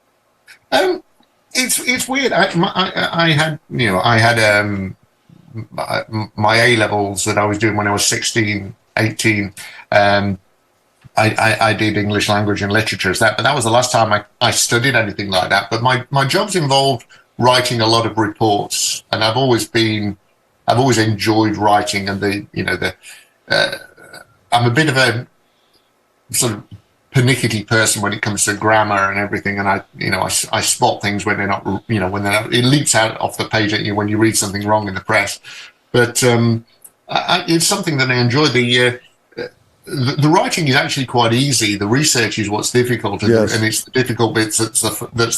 It's weird. I had my A levels that I was doing when I was 16, 18. I did English language and literature but that was the last time I studied anything like that. But my jobs involved writing a lot of reports, and I've always enjoyed writing, and I'm a bit of a sort of pernickety person when it comes to grammar and everything, and I spot things when they're not, it leaps out off the page at you when you read something wrong in the press. But it's something that I enjoy. The writing is actually quite easy. The research is what's difficult, and it's the difficult bits that's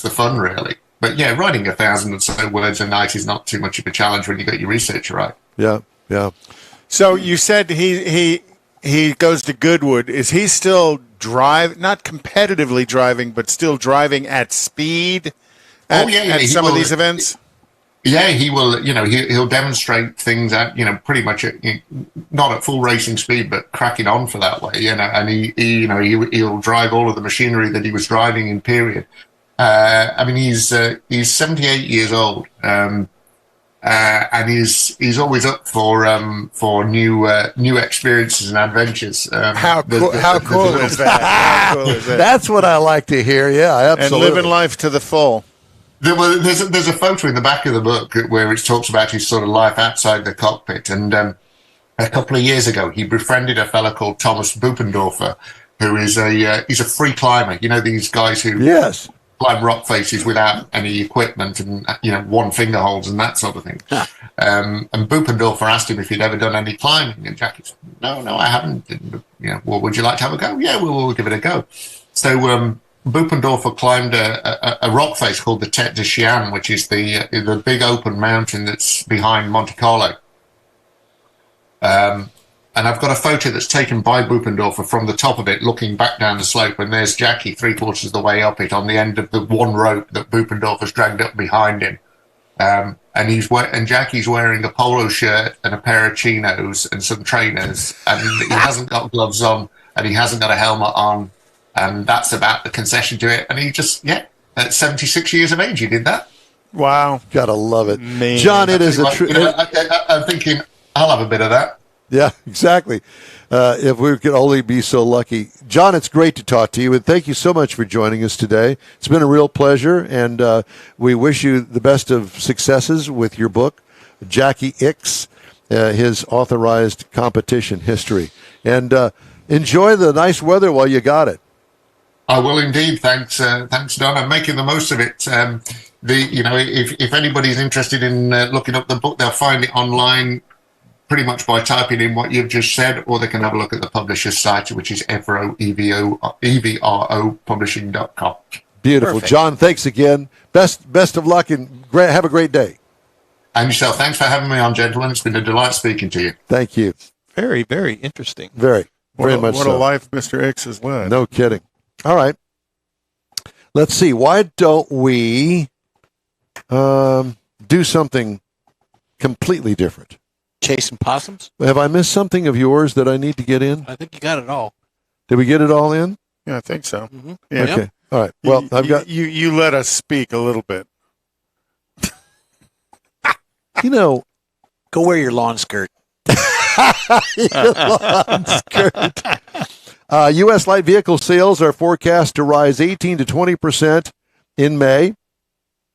the fun, really. But yeah, writing 1,000 or so words a night is not too much of a challenge when you get your research right. Yeah, yeah. So you said he goes to Goodwood. Is he still not competitively driving, but still driving at speed at some of these events? Yeah, he will. He'll demonstrate things at pretty much not at full racing speed, but cracking on for that way. And he'll drive all of the machinery that he was driving in period. I mean, he's 78 years old, and he's always up for new experiences and adventures. How cool is that? How cool is that? That's what I like to hear. Yeah, absolutely. And living life to the full. There's a photo in the back of the book where it talks about his sort of life outside the cockpit. And a couple of years ago, he befriended a fellow called Thomas Buppendorfer, who is he's a free climber. These guys who climb rock faces without any equipment and, one finger holds and that sort of thing. And Bupendorfer asked him if he'd ever done any climbing, and Jackie said, no, I haven't. And, well, would you like to have a go? Yeah, we'll give it a go. So Bupendorfer climbed a rock face called the Tête de Chien, which is the big open mountain that's behind Monte Carlo. And I've got a photo that's taken by Bupendorfer from the top of it, looking back down the slope, and there's Jackie 3/4 of the way up it on the end of the one rope that Bupendorfer's dragged up behind him. And Jackie's wearing a polo shirt and a pair of chinos and some trainers, and he hasn't got gloves on, and he hasn't got a helmet on, and that's about the concession to it. And he just, at 76 years of age, he did that. Wow. Gotta love it. Man. John, it is a true... I'm thinking, I'll have a bit of that. Yeah, exactly. If we could only be so lucky. John, it's great to talk to you, and thank you so much for joining us today. It's been a real pleasure, and we wish you the best of successes with your book, Jackie Ickx, his authorized competition history. And enjoy the nice weather while you got it. I will indeed. Thanks, Don. I'm making the most of it. If anybody's interested in looking up the book, they'll find it online pretty much by typing in what you've just said, or they can have a look at the publisher's site, which is Evro Publishing.com. Beautiful. Perfect. John, thanks again. Best of luck, and have a great day. And yourself. Thanks for having me on, gentlemen. It's been a delight speaking to you. Thank you. Very, very interesting. Very much so. What a life Mr. Ickx has led. No kidding. All right. Let's see. Why don't we do something completely different? Chasing possums? Have I missed something of yours that I need to get in? I think you got it all. Did we get it all in? Yeah, I think so. Mm-hmm. Yeah. Okay. All right. Well, I've got you let us speak a little bit. Go wear your lawn skirt. Your lawn skirt. U.S. light vehicle sales are forecast to rise 18 to 20% in May.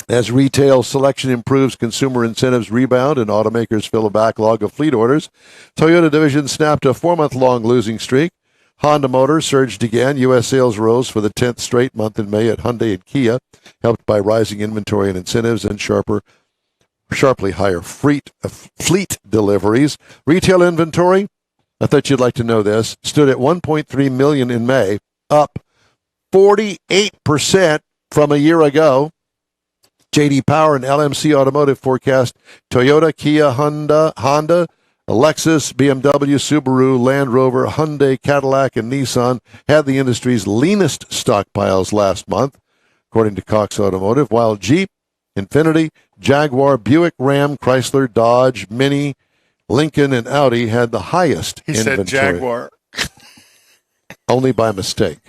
As retail selection improves, consumer incentives rebound, and automakers fill a backlog of fleet orders. Toyota division snapped a 4-month-long losing streak. Honda Motors surged again. U.S. sales rose for the 10th straight month in May at Hyundai and Kia, helped by rising inventory and incentives and sharply higher fleet deliveries. Retail inventory, I thought you'd like to know this, stood at 1.3 million in May, up 48% from a year ago. J.D. Power and LMC Automotive forecast Toyota, Kia, Honda, Lexus, BMW, Subaru, Land Rover, Hyundai, Cadillac, and Nissan had the industry's leanest stockpiles last month, according to Cox Automotive, while Jeep, Infiniti, Jaguar, Buick, Ram, Chrysler, Dodge, Mini, Lincoln, and Audi had the highest inventory. He said Jaguar. Only by mistake.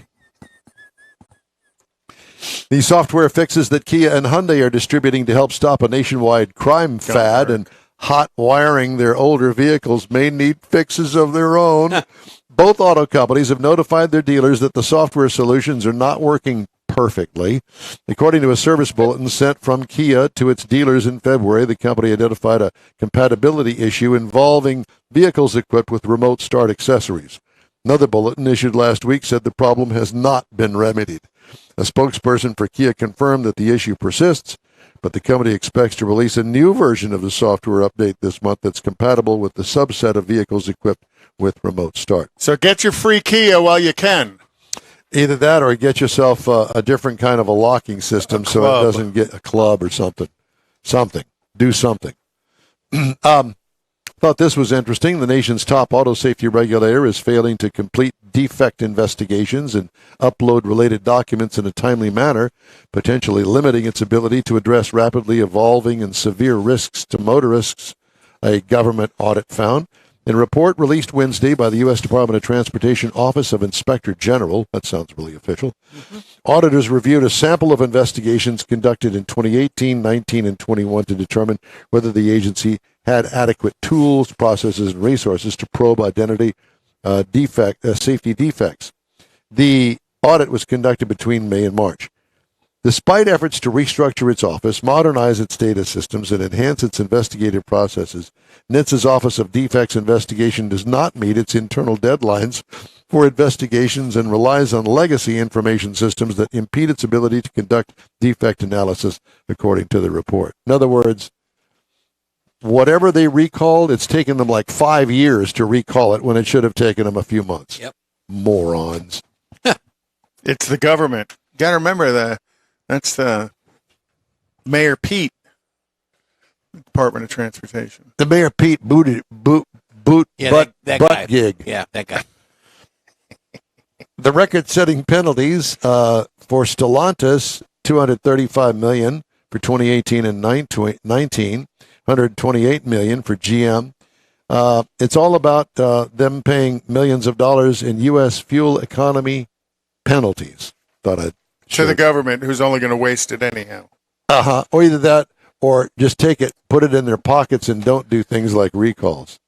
The software fixes that Kia and Hyundai are distributing to help stop a nationwide crime fad and hot wiring their older vehicles may need fixes of their own. Both auto companies have notified their dealers that the software solutions are not working perfectly. According to a service bulletin sent from Kia to its dealers in February, the company identified a compatibility issue involving vehicles equipped with remote start accessories. Another bulletin issued last week said the problem has not been remedied. A spokesperson for Kia confirmed that the issue persists, but the company expects to release a new version of the software update this month that's compatible with the subset of vehicles equipped with remote start. So get your free Kia while you can. Either that or get yourself a different kind of a locking system so it doesn't get a club or something. Do something. Thought this was interesting. The nation's top auto safety regulator is failing to complete defect investigations and upload related documents in a timely manner, potentially limiting its ability to address rapidly evolving and severe risks to motorists, a government audit found. In a report released Wednesday by the U.S. Department of Transportation Office of Inspector General, that sounds really official, auditors reviewed a sample of investigations conducted in 2018, 19, and 21 to determine whether the agency had adequate tools, processes, and resources to probe identity safety defects. The audit was conducted between May and March. Despite efforts to restructure its office, modernize its data systems, and enhance its investigative processes, NHTSA's Office of Defects Investigation does not meet its internal deadlines for investigations and relies on legacy information systems that impede its ability to conduct defect analysis, according to the report. In other words, whatever they recalled, it's taken them like 5 years to recall it when it should have taken them a few months. Yep. Morons. It's the government. You got to remember that's the Mayor Pete, Department of Transportation. The Mayor Pete boot Yeah, butt that guy. gig. Yeah, that guy. The record-setting penalties for Stellantis, $235 million for 2018 and 19, $128 million for GM. It's all about them paying millions of dollars in U.S. fuel economy penalties. Thought I'd to the government, who's only going to waste it anyhow. Or either that, or just take it, put it in their pockets, and don't do things like recalls.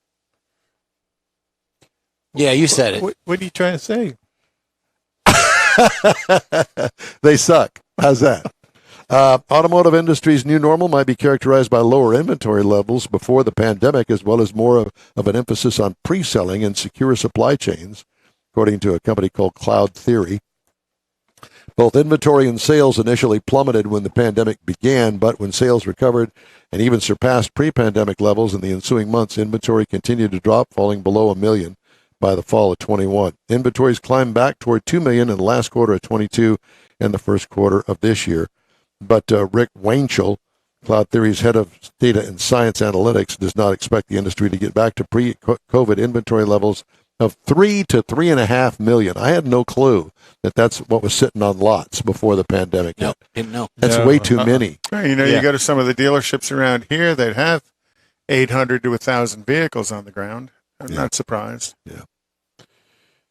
Yeah, you said it. What are you trying to say? They suck. How's that? Automotive industry's new normal might be characterized by lower inventory levels before the pandemic, as well as more of an emphasis on pre-selling and secure supply chains, according to a company called Cloud Theory. Both inventory and sales initially plummeted when the pandemic began, but when sales recovered and even surpassed pre-pandemic levels in the ensuing months, inventory continued to drop, falling below 1 million by the fall of 21. Inventories climbed back toward 2 million in the last quarter of 22 and the first quarter of this year. But Rick Weinschel, Cloud Theory's head of data and science analytics, does not expect the industry to get back to pre-COVID inventory levels of 3 to 3.5 million. I had no clue that that's what was sitting on lots before the pandemic hit. Didn't know. That's way too many. You go to some of the dealerships around here, they'd have 800 to 1,000 vehicles on the ground. I'm not surprised. Yeah.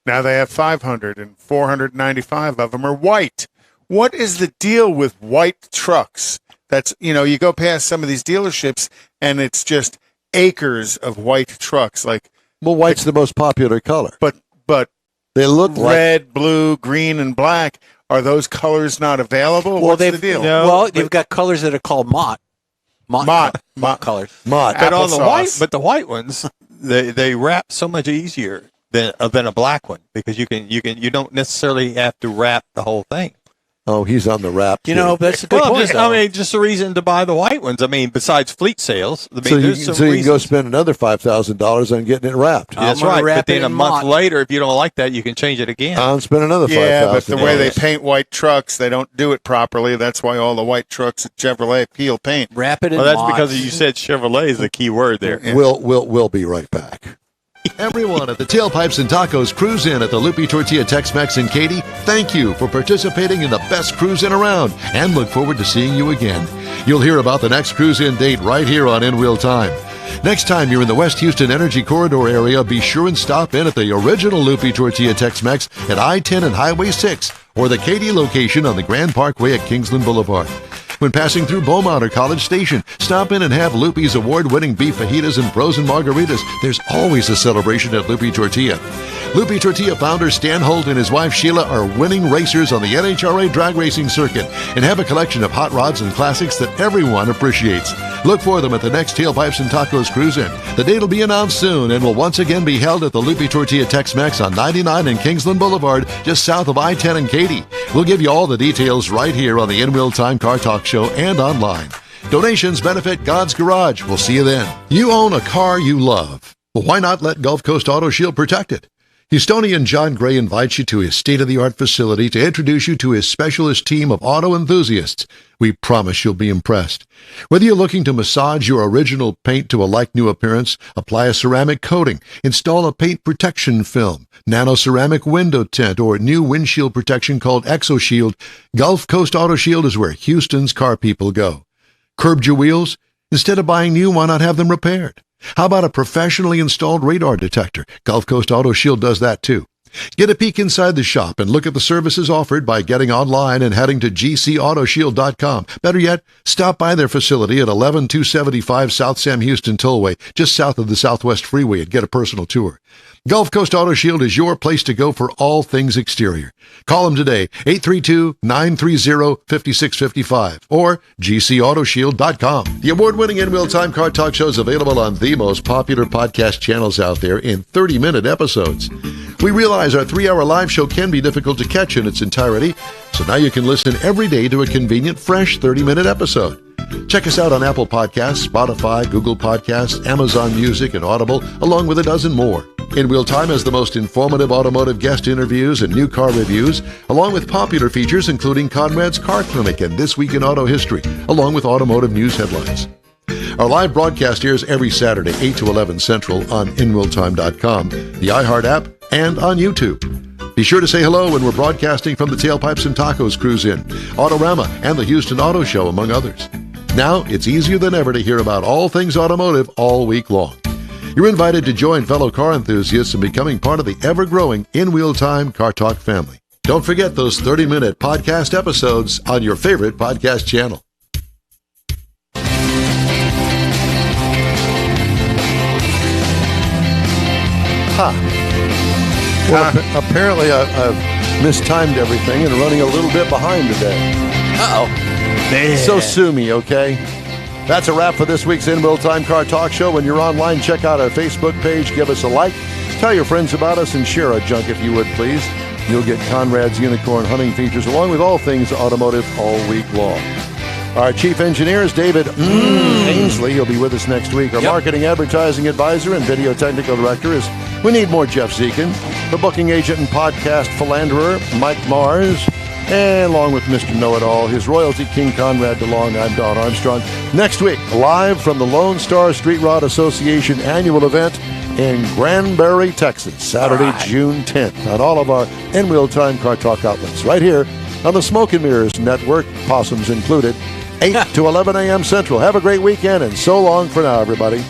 Now they have 500, and 495 of them are white. What is the deal with white trucks? That's, you go past some of these dealerships, and it's just acres of white trucks. Well, white's the most popular color. But they look red, blue, green, and black. Are those colors not available? What's the deal? They've got colors that are called Mott colors. Mott. But on the white ones, they wrap so much easier than a black one, because you don't necessarily have to wrap the whole thing. Oh, he's on the wrap. That's a good point. Just the reason to buy the white ones. Besides fleet sales. So you can go spend another $5,000 on getting it wrapped. That's right. But then a month later, if you don't like that, you can change it again. I'll spend another $5,000. Yeah, but the way they paint white trucks, they don't do it properly. That's why all the white trucks at Chevrolet peel paint. Wrap it in that's because you said Chevrolet is the key word there. Yeah. We'll be right back. Everyone at the Tailpipes and Tacos Cruise In at the Lupi Tortilla Tex-Mex in Katy, thank you for participating in the best cruise in around, and look forward to seeing you again. You'll hear about the next cruise in date right here on In Wheel Time. Next time you're in the West Houston Energy Corridor area, be sure and stop in at the original Lupi Tortilla Tex-Mex at I-10 and Highway 6, or the Katy location on the Grand Parkway at Kingsland Boulevard. When passing through Beaumont or College Station, stop in and have Lupi's award-winning beef fajitas and frozen margaritas. There's always a celebration at Lupi Tortilla. Lupi Tortilla founder Stan Holt and his wife Sheila are winning racers on the NHRA drag racing circuit and have a collection of hot rods and classics that everyone appreciates. Look for them at the next Tailpipes and Tacos Cruise In. The date will be announced soon and will once again be held at the Lupi Tortilla Tex-Mex on 99 and Kingsland Boulevard, just south of I-10 and Katy. We'll give you all the details right here on the In Wheel Time Car Talk Show and online. Donations benefit God's Garage. We'll see you then. You own a car you love. Well, why not let Gulf Coast Auto Shield protect it? Houstonian John Gray invites you to his state-of-the-art facility to introduce you to his specialist team of auto enthusiasts. We promise you'll be impressed. Whether you're looking to massage your original paint to a like-new appearance, apply a ceramic coating, install a paint protection film, nano-ceramic window tint, or new windshield protection called ExoShield, Gulf Coast Auto Shield is where Houston's car people go. Curbed your wheels? Instead of buying new, why not have them repaired? How about a professionally installed radar detector? Gulf Coast Auto Shield does that too. Get a peek inside the shop and look at the services offered by getting online and heading to gcautoshield.com. Better yet, stop by their facility at 11275 South Sam Houston Tollway, just south of the Southwest Freeway, and get a personal tour. Gulf Coast Auto Shield is your place to go for all things exterior. Call them today, 832-930-5655 or gcautoshield.com. The award-winning In-Wheel Time Car Talk Show is available on the most popular podcast channels out there in 30-minute episodes. We realize our 3-hour live show can be difficult to catch in its entirety, so now you can listen every day to a convenient, fresh 30-minute episode. Check us out on Apple Podcasts, Spotify, Google Podcasts, Amazon Music, and Audible, along with a dozen more. In Wheel Time has the most informative automotive guest interviews and new car reviews, along with popular features including Conrad's Car Clinic and This Week in Auto History, along with automotive news headlines. Our live broadcast airs every Saturday, 8 to 11 Central on InWheelTime.com, the iHeart app, and on YouTube. Be sure to say hello when we're broadcasting from the Tailpipes and Tacos Cruise In, Autorama, and the Houston Auto Show, among others. Now, it's easier than ever to hear about all things automotive all week long. You're invited to join fellow car enthusiasts in becoming part of the ever-growing In-Wheel Time Car Talk family. Don't forget those 30-minute podcast episodes on your favorite podcast channel. Well, apparently I've mistimed everything and running a little bit behind today. Uh-oh. So sue me, okay? That's a wrap for this week's In-Wheel Time Car Talk Show. When you're online, check out our Facebook page, give us a like, tell your friends about us, and share our junk if you would, please. You'll get Conrad's Unicorn hunting features along with all things automotive all week long. Our chief engineer is David Ainsley. He'll be with us next week. Our marketing advertising advisor and video technical director is We Need More Jeff Zekin. The booking agent and podcast philanderer, Mike Mars. And along with Mr. Know-It-All, his royalty king Conrad DeLong, I'm Don Armstrong. Next week, live from the Lone Star Street Rod Association annual event in Granbury, Texas, Saturday, June 10th, on all of our In-Wheel Time Car Talk outlets, right here on the Smoke and Mirrors Network, possums included, 8 to 11 a.m. Central. Have a great weekend, and so long for now, everybody.